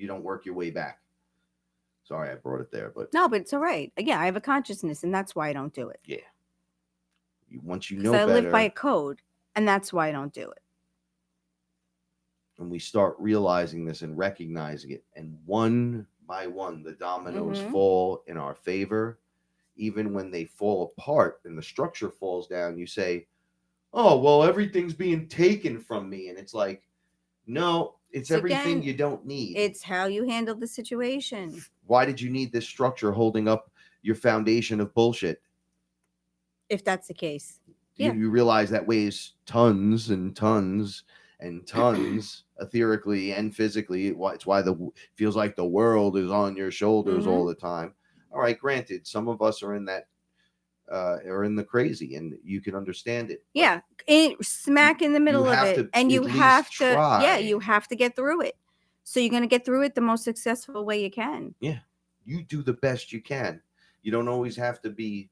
don't work your way back. Sorry, I brought it there. But no, but it's all right. Yeah, I have a consciousness and that's why I don't do it. Yeah. Once you know better. I live by a code and that's why I don't do it. And we start realizing this and recognizing it. And one by one, the dominoes fall in our favor. Even when they fall apart and the structure falls down, you say, oh, well, everything's being taken from me. And it's like, no, it's everything you don't need. It's how you handle the situation. Why did you need this structure holding up your foundation of bullshit? If that's the case. You realize that weighs tons and tons and tons etherically and physically. It's why feels like the world is on your shoulders all the time. All right, granted, some of us are in that are in the crazy, and you can understand it. Yeah, smack in the middle of it, and you have to. Yeah, you have to get through it. So you're going to get through it the most successful way you can. Yeah, you do the best you can. You don't always have to be.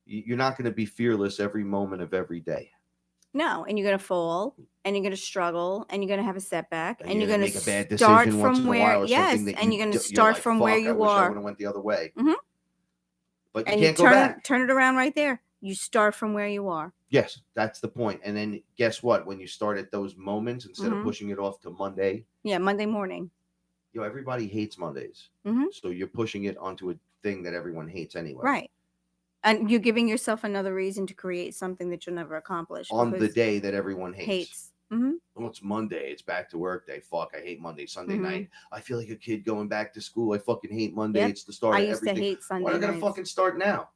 You're not going to be fearless every moment of every day. No, and you're going to fall, and you're going to struggle, and you're going to have a setback, and you're going make to a bad start decision from where and you're going to start from where you I are. would have went the other way. But and you can't go back. Turn it around right there. You start from where you are. Yes, that's the point. And then guess what? When you start at those moments, instead of pushing it off to Monday. Yeah, Monday morning. Everybody hates Mondays. So you're pushing it onto a thing that everyone hates anyway. Right. And you're giving yourself another reason to create something that you'll never accomplish. On the day that everyone hates. Well, it's Monday. It's back to work day. Fuck, I hate Monday. Sunday night. I feel like a kid going back to school. I fucking hate Monday. It's the start of everything. I used to hate Sunday. Why am I going to fucking start now?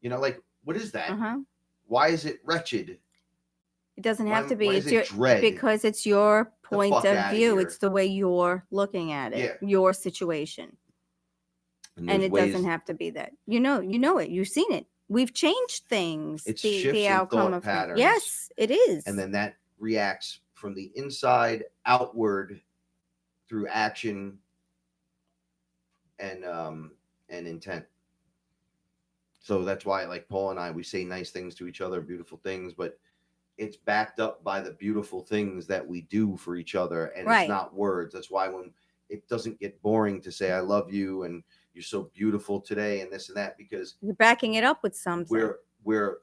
What is that? Why is it wretched? It doesn't have to be. It's your dread. Because it's your point of view. Here. It's the way you're looking at it. Your situation. And it doesn't have to be that. You know it. You've seen it. We've changed things. It's the outcome of patterns. Yes, it is. And then that reacts from the inside outward through action and intent. So that's why, like Paul and I, we say nice things to each other, beautiful things, but it's backed up by the beautiful things that we do for each other, and it's not words. That's why when it doesn't get boring to say I love you and you're so beautiful today and this and that, because you're backing it up with something. We're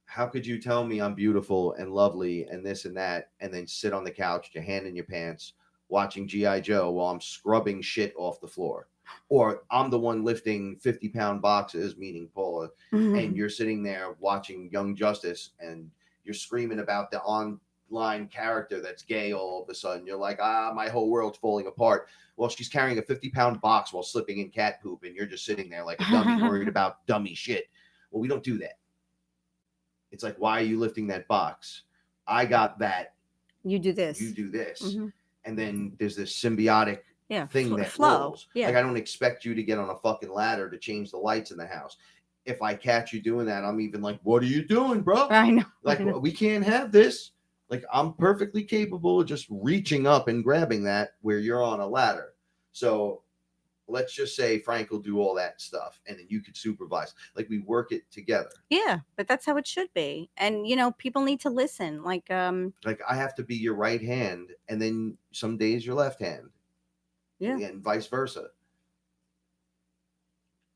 how could you tell me I'm beautiful and lovely and this and that, and then sit on the couch, your hand in your pants, watching G.I. Joe while I'm scrubbing shit off the floor? Or I'm the one lifting 50-pound boxes, meaning Paula, and you're sitting there watching Young Justice and you're screaming about the online character that's gay all of a sudden. You're like, my whole world's falling apart. Well, she's carrying a 50-pound box while slipping in cat poop, and you're just sitting there like a dummy worried about dummy shit. Well, we don't do that. It's like, why are you lifting that box? I got that. You do this. You do this. And then there's this symbiotic thing that flows. Like, I don't expect you to get on a fucking ladder to change the lights in the house. If I catch you doing that, I'm even like, what are you doing, bro? I know. Like, we can't have this. Like, I'm perfectly capable of just reaching up and grabbing that where you're on a ladder. So let's just say Frank will do all that stuff and then you could supervise. Like we work it together. Yeah, but that's how it should be. And people need to listen. Like I have to be your right hand and then some days your left hand. Yeah. And vice versa.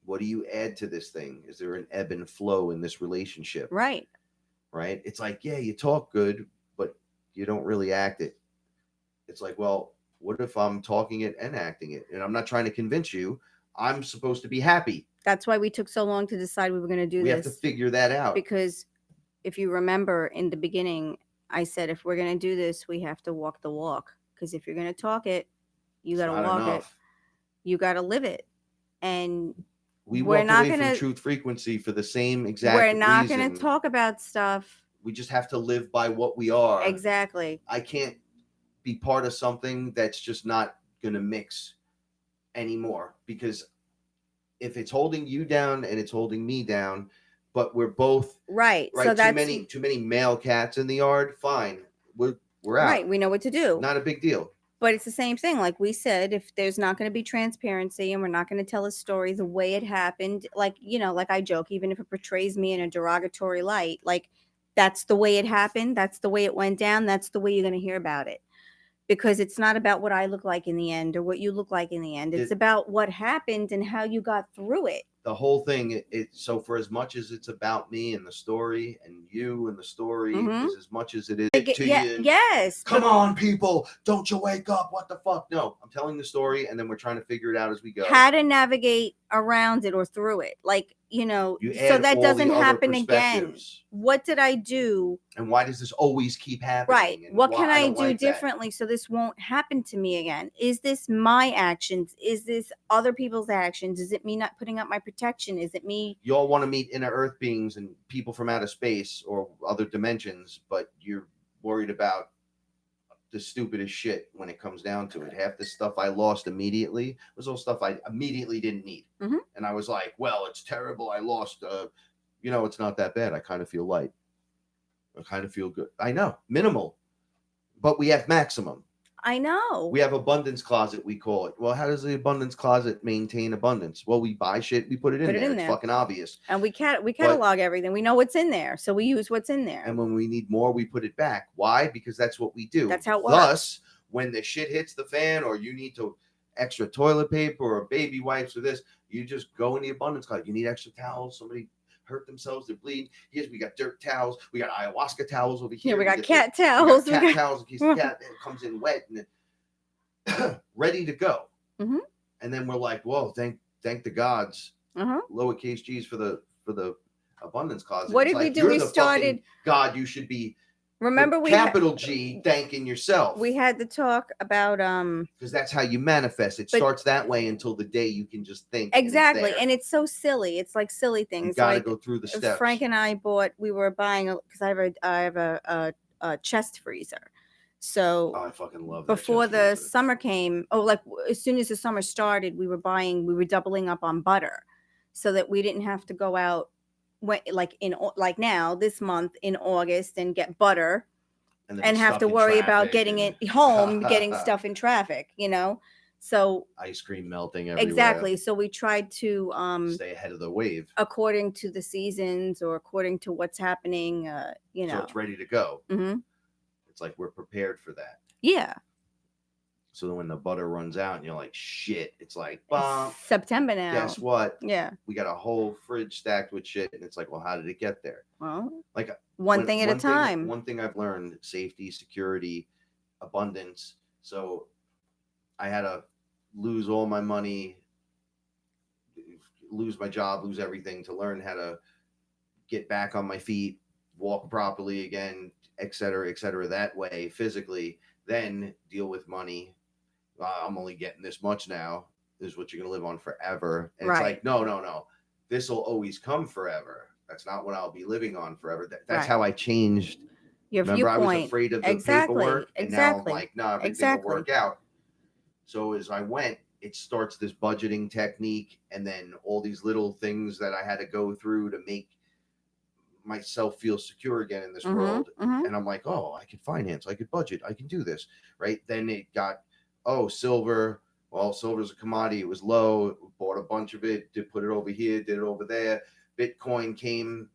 What do you add to this thing? Is there an ebb and flow in this relationship? Right. Right? It's like, yeah, you talk good, but you don't really act it. It's like, well, what if I'm talking it and acting it? And I'm not trying to convince you. I'm supposed to be happy. That's why we took so long to decide we were going to do We this. have to figure that out. Because if you remember in the beginning, I said, if we're going to do this, we have to walk the walk. Because if you're going to talk it, you got to walk it. You got to live it. And we're not away from truth frequency for the same exact reason. We're not going to talk about stuff. We just have to live by what we are. Exactly. I can't be part of something that's just not going to mix anymore, because if it's holding you down and it's holding me down, but we're both right. So that's too many male cats in the yard. Fine, we're out. Right. We know what to do. Not a big deal. But it's the same thing. Like we said, if there's not going to be transparency and we're not going to tell a story the way it happened, like I joke, even if it portrays me in a derogatory light, like that's the way it happened. That's the way it went down. That's the way you're going to hear about it. Because it's not about what I look like in the end or what you look like in the end. It's about what happened and how you got through it. The whole thing, so for as much as it's about me and the story and you and the story, is as much as it is to you. Yes. Come on, people. Don't you wake up. What the fuck? No, I'm telling the story and then we're trying to figure it out as we go. How to navigate around it or through it. Like, so that doesn't happen again. What did I do? And why does this always keep happening? Right. What can I do differently so this won't happen to me again? Is this my actions? Is this other people's actions? Is it me not putting up my protection? Is it me? You all want to meet inner earth beings and people from outer space or other dimensions, but you're worried about the stupidest shit when it comes down to it. Half the stuff I lost immediately was all stuff I immediately didn't need. Mm-hmm. And I was like, well, it's terrible. I lost, it's not that bad. I kind of feel light. I kind of feel good. I know, minimal, but we have maximum. I know. We have abundance closet, we call it. Well, how does the abundance closet maintain abundance? Well, we buy shit, we put it in there. It's fucking obvious. And we catalog everything. We know what's in there, so we use what's in there. And when we need more, we put it back. Why? Because that's what we do. That's how it works. Thus, when the shit hits the fan or you need to extra toilet paper or baby wipes or this, you just go in the abundance closet. You need extra towels. Somebody hurt themselves, they're bleeding. Here's, we got dirt towels. We got ayahuasca towels over here. Yeah, we got cat towels. We got towels in case the cat comes in wet and ready to go. Mm-hmm. And then we're like, whoa, thank the gods, lowercase g's for the abundance closet. What did we do? We started. God, you should be. Remember, we capital G thanking yourself. We had to talk about because that's how you manifest. It starts that way until the day you can just think. Exactly, and it's so silly. It's like silly things. You gotta go through the steps. Frank and I we were buying because I have a chest freezer. So I fucking love that. Before the summer came, as soon as the summer started, we were doubling up on butter, so that we didn't have to go out. Now this month in August and get butter and have to worry about getting it home, getting stuff in traffic, so ice cream melting everywhere. Exactly. So we tried to stay ahead of the wave according to the seasons or according to what's happening, So it's ready to go. Mm-hmm. It's like we're prepared for that. Yeah. So when the butter runs out and you're like, shit, it's like, bah, September now. Guess what? Yeah. We got a whole fridge stacked with shit. And it's like, well, how did it get there? Well, one thing at a time. One thing I've learned, safety, security, abundance. So I had to lose all my money, lose my job, lose everything to learn how to get back on my feet, walk properly again, et cetera, that way, physically, then deal with money. I'm only getting this much now. This is what you're going to live on forever. And It's like, no. This will always come forever. That's not what I'll be living on forever. That's how I changed. Your Remember, viewpoint. I was afraid of the paperwork. And now I'm like, no, everything will work out. So as I went, it starts this budgeting technique and then all these little things that I had to go through to make myself feel secure again in this world. And I'm like, oh, I can finance, I could budget, I can do this, right? Then it got, silver, Well, silver's a commodity. It was low. Bought a bunch of it. Did put it over here. Did it over there. Bitcoin came,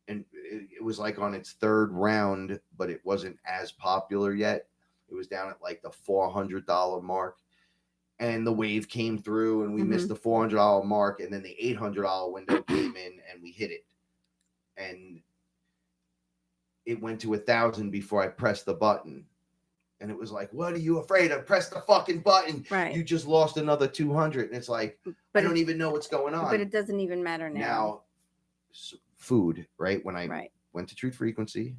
and it was like on its third round, but it wasn't as popular yet. It was down at like the $400 mark, and the wave came through, and we missed the $400 mark, and then the $800 window came in, and we hit it, and it went to 1,000 before I pressed the button. And it was like, what are you afraid of? Press the fucking button. Right. You just lost another 200. And it's like, I don't even know what's going on. But it doesn't even matter now. Now, food, right? When I went to Truth Frequency,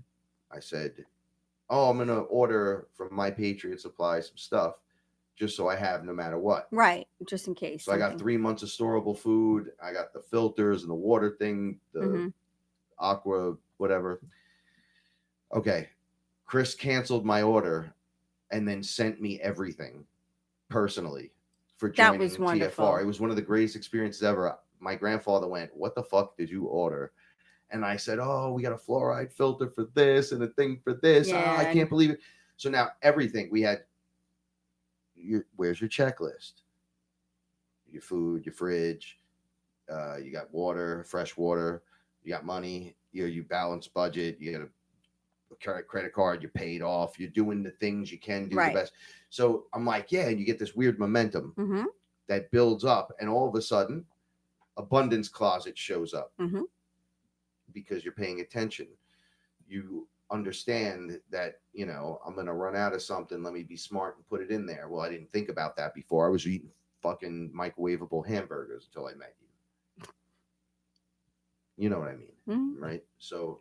I said, oh, I'm going to order from My Patriot Supply some stuff just so I have no matter what. Right. Just in case. So I got 3 months of storable food. I got the filters and the water thing, the aqua, whatever. Okay. Chris canceled my order and then sent me everything personally for joining that was wonderful. TFR. It was one of the greatest experiences ever. My grandfather went, what the fuck did you order? And I said, oh, we got a fluoride filter for this and a thing for this. Yeah. Oh, I can't believe it. So now everything we had, where's your checklist? Your food, your fridge, you got water, fresh water, you got money, you balance budget, you got a credit card, you paid off, you're doing the things you can do the best. So I'm like, yeah, and you get this weird momentum that builds up, and all of a sudden abundance closet shows up because you're paying attention. You understand that, you know, I'm gonna run out of something, let me be smart and put it in there. Well, I didn't think about that before. I was eating fucking microwavable hamburgers until I met you. You know what I mean, right? So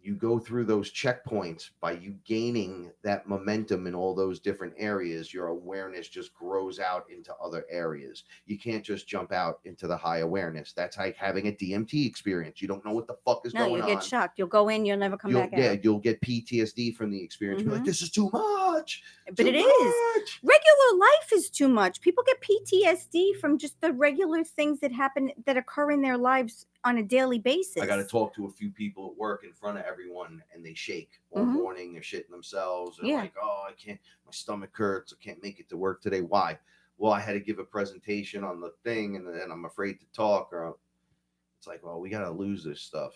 you go through those checkpoints. By you gaining that momentum in all those different areas, your awareness just grows out into other areas. You can't just jump out into the high awareness. That's like having a DMT experience. You don't know what the fuck is going on. No, you get shocked. You'll go in, you'll never come back out. Yeah, you'll get PTSD from the experience. You're like, this is too much. But it is. Regular life is too much. People get PTSD from just the regular things that happen, that occur in their lives on a daily basis. I got to talk to a few people at work in front of everyone, and they shake all morning. They're shitting themselves. They're like, oh, I can't, my stomach hurts. I can't make it to work today. Why? Well, I had to give a presentation on the thing, and then I'm afraid to talk. Or it's like, well, we got to lose this stuff.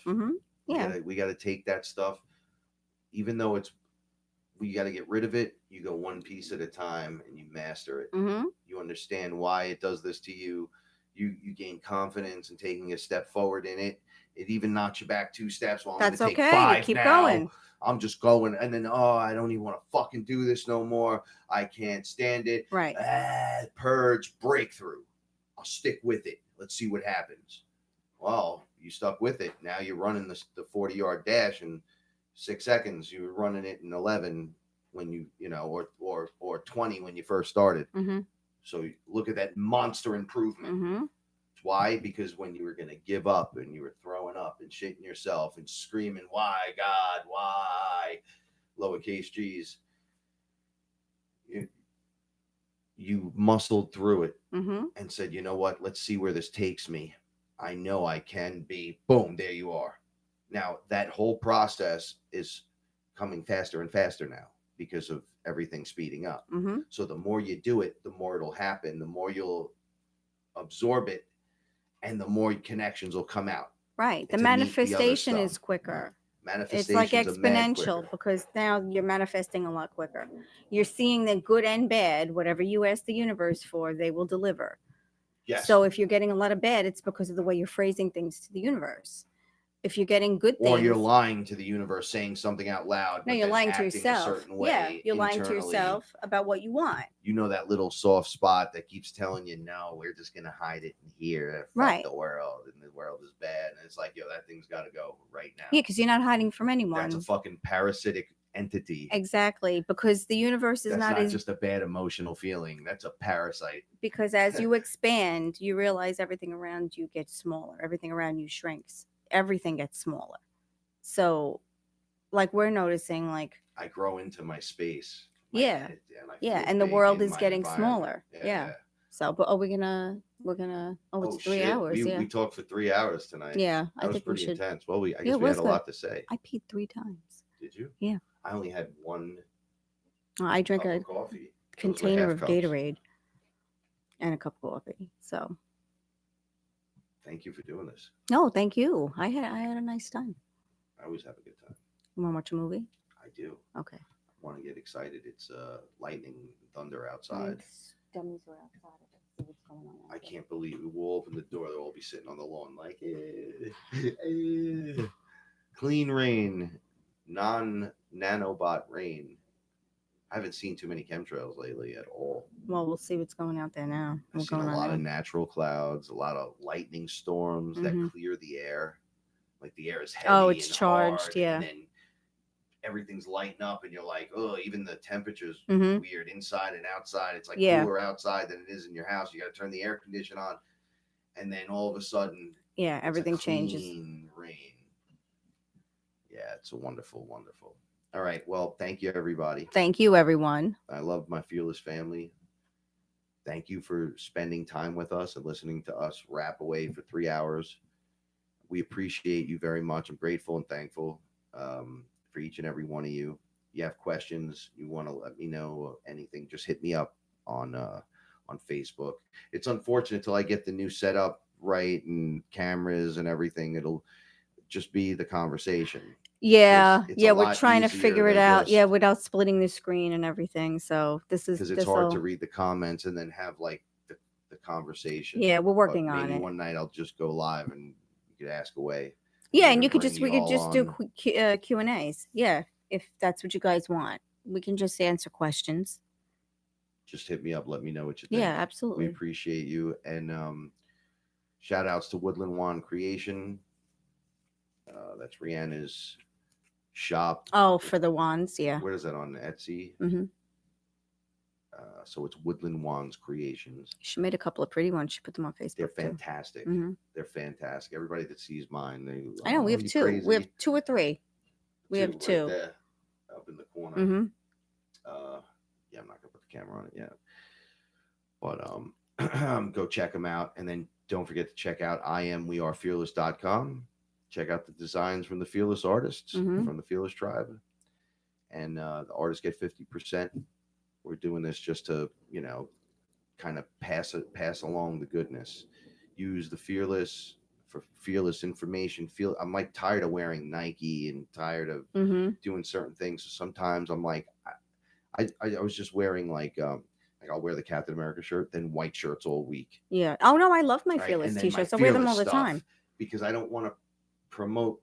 Yeah. We got to take that stuff, even though we got to get rid of it. You go one piece at a time and you master it. You understand why it does this to you. You gain confidence in taking a step forward in it. It even knocks you back 2 steps. Well, I'm That's gonna take okay. 5 You keep now. going. I'm just going. And then, oh, I don't even want to fucking do this no more. I can't stand it. Right. Purge, breakthrough. I'll stick with it. Let's see what happens. Well, you stuck with it. Now you're running the 40-yard dash in 6 seconds. You were running it in 11 when you know, or 20 when you first started. So look at that monster improvement. Why? Because when you were going to give up and you were throwing up and shitting yourself and screaming, why, God, why, lowercase g's, you muscled through it and said, you know what, let's see where this takes me. I know I can be. Boom, there you are. Now, that whole process is coming faster and faster now because of everything speeding up. So the more you do it, the more it'll happen, the more you'll absorb it, and the more connections will come out. Right. The manifestation is quicker. It's like exponential, because now you're manifesting a lot quicker. You're seeing the good and bad. Whatever you ask the universe for, they will deliver. Yes. So if you're getting a lot of bad, it's because of the way you're phrasing things to the universe. If you're getting good things, or you're lying to the universe, saying something out loud. No, you're lying to yourself. Yeah, you're lying to yourself about what you want. You know, that little soft spot that keeps telling you, no, we're just going to hide it in here. Fuck the world, and the world is bad. And it's like, yo, that thing's got to go right now. Yeah, because you're not hiding from anyone. That's a fucking parasitic entity. Exactly, because the universe is not just a bad emotional feeling. That's a parasite. Because as you expand, you realize everything around you gets smaller. Everything around you shrinks. Everything gets smaller. So like we're noticing, like I grow into my space. And the world is getting smaller. So but we're gonna it's 3 hours. We talked for 3 hours tonight. Yeah, I think pretty intense. Well, I guess we had a lot to say. I peed 3 times. Did you? Yeah. I only had one. I drank a coffee. container of Gatorade. and a cup of coffee. So Thank you for doing this. no, thank you. I had a nice time. I always have a good time. You want to watch a movie? I do. Okay. I want to get excited. It's lightning and thunder outside. Dummies were outside. See what's going on. I can't believe it. We'll open the door. They'll all be sitting on the lawn like, clean rain, non-nanobot rain. I haven't seen too many chemtrails lately at all. Well, we'll see what's going out there now. I've seen a lot of natural clouds, a lot of lightning storms that clear the air. Like the air is heavy. Oh, it's and charged, hard, yeah. And then everything's lighting up, and you're like, oh, even the temperature's weird inside and outside. It's like cooler outside than it is in your house. You got to turn the air conditioner on, and then all of a sudden, everything changes. Rain. Yeah, it's a wonderful, wonderful. All right. Well, thank you, everybody. Thank you, everyone. I love my Fearless family. Thank you for spending time with us and listening to us rap away for 3 hours. We appreciate you very much. I'm grateful and thankful for each and every one of you. You have questions, you want to let me know anything, just hit me up on Facebook. It's unfortunate till I get the new setup right and cameras and everything. It'll just be the conversation. Yeah, It's we're trying to figure it out. Yeah, without splitting the screen and everything. So this is because it's hard to read the comments and then have like the conversation. Yeah, we're working on it. Maybe one night I'll just go live and you could ask away. Yeah, and we could just do Q&As. Yeah, if that's what you guys want, we can just answer questions. Just hit me up. Let me know what you think. Yeah, absolutely. We appreciate you. And shout outs to Woodland Wand Creation. That's Rihanna's shop. Oh, for the wands, yeah. Where is that on Etsy? Mm-hmm. So it's Woodland Wands Creations. She made a couple of pretty ones. She put them on Facebook. They're fantastic. Mm-hmm. They're fantastic. Everybody that sees mine, I know we have two. Crazy. We have 2 or 3. We have 2 right there, up in the corner. Mm-hmm. Yeah, I'm not gonna put the camera on it yet, but go check them out, and then don't forget to check out wearefearless.com. Check out the designs from the Fearless artists from the Fearless tribe, and the artists get 50%. We're doing this just to, kind of pass along the goodness. Use the Fearless for Fearless information. I'm like tired of wearing Nike and tired of doing certain things. So sometimes I'm like, I was just wearing like I'll wear the Captain America shirt, then white shirts all week. Yeah. Oh no, I love my Fearless t-shirts. I wear them all the time because I don't want to promote.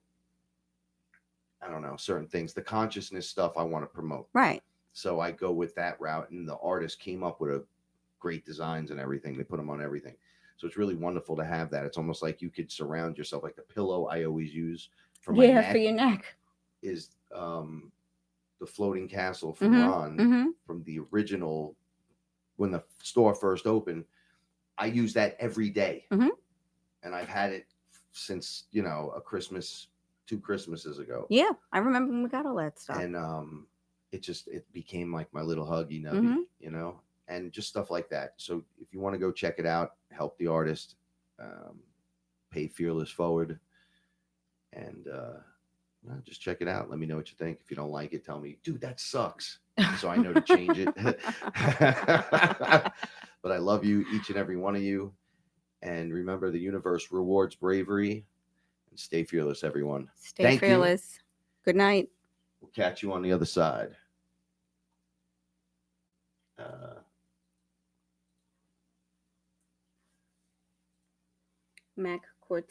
I don't know, certain things. The consciousness stuff I want to promote. Right. So I go with that route, and the artist came up with a great designs and everything. They put them on everything. So it's really wonderful to have that. It's almost like you could surround yourself, like the pillow I always use for my neck. For your neck. Is the floating castle from Ron from the original when the store first opened. I use that every day. And I've had it since, a Christmas, 2 Christmases ago. Yeah, I remember when we got all that stuff. And it became like my little huggy nubby, and just stuff like that. So if you want to go check it out, help the artist, pay Fearless forward, and just check it out. Let me know what you think. If you don't like it, tell me, dude, that sucks, so I know to change it. But I love you, each and every one of you, and remember, the universe rewards bravery. And stay fearless, everyone. Stay fearless. Good night. We'll catch you on the other side. Mac Cortez.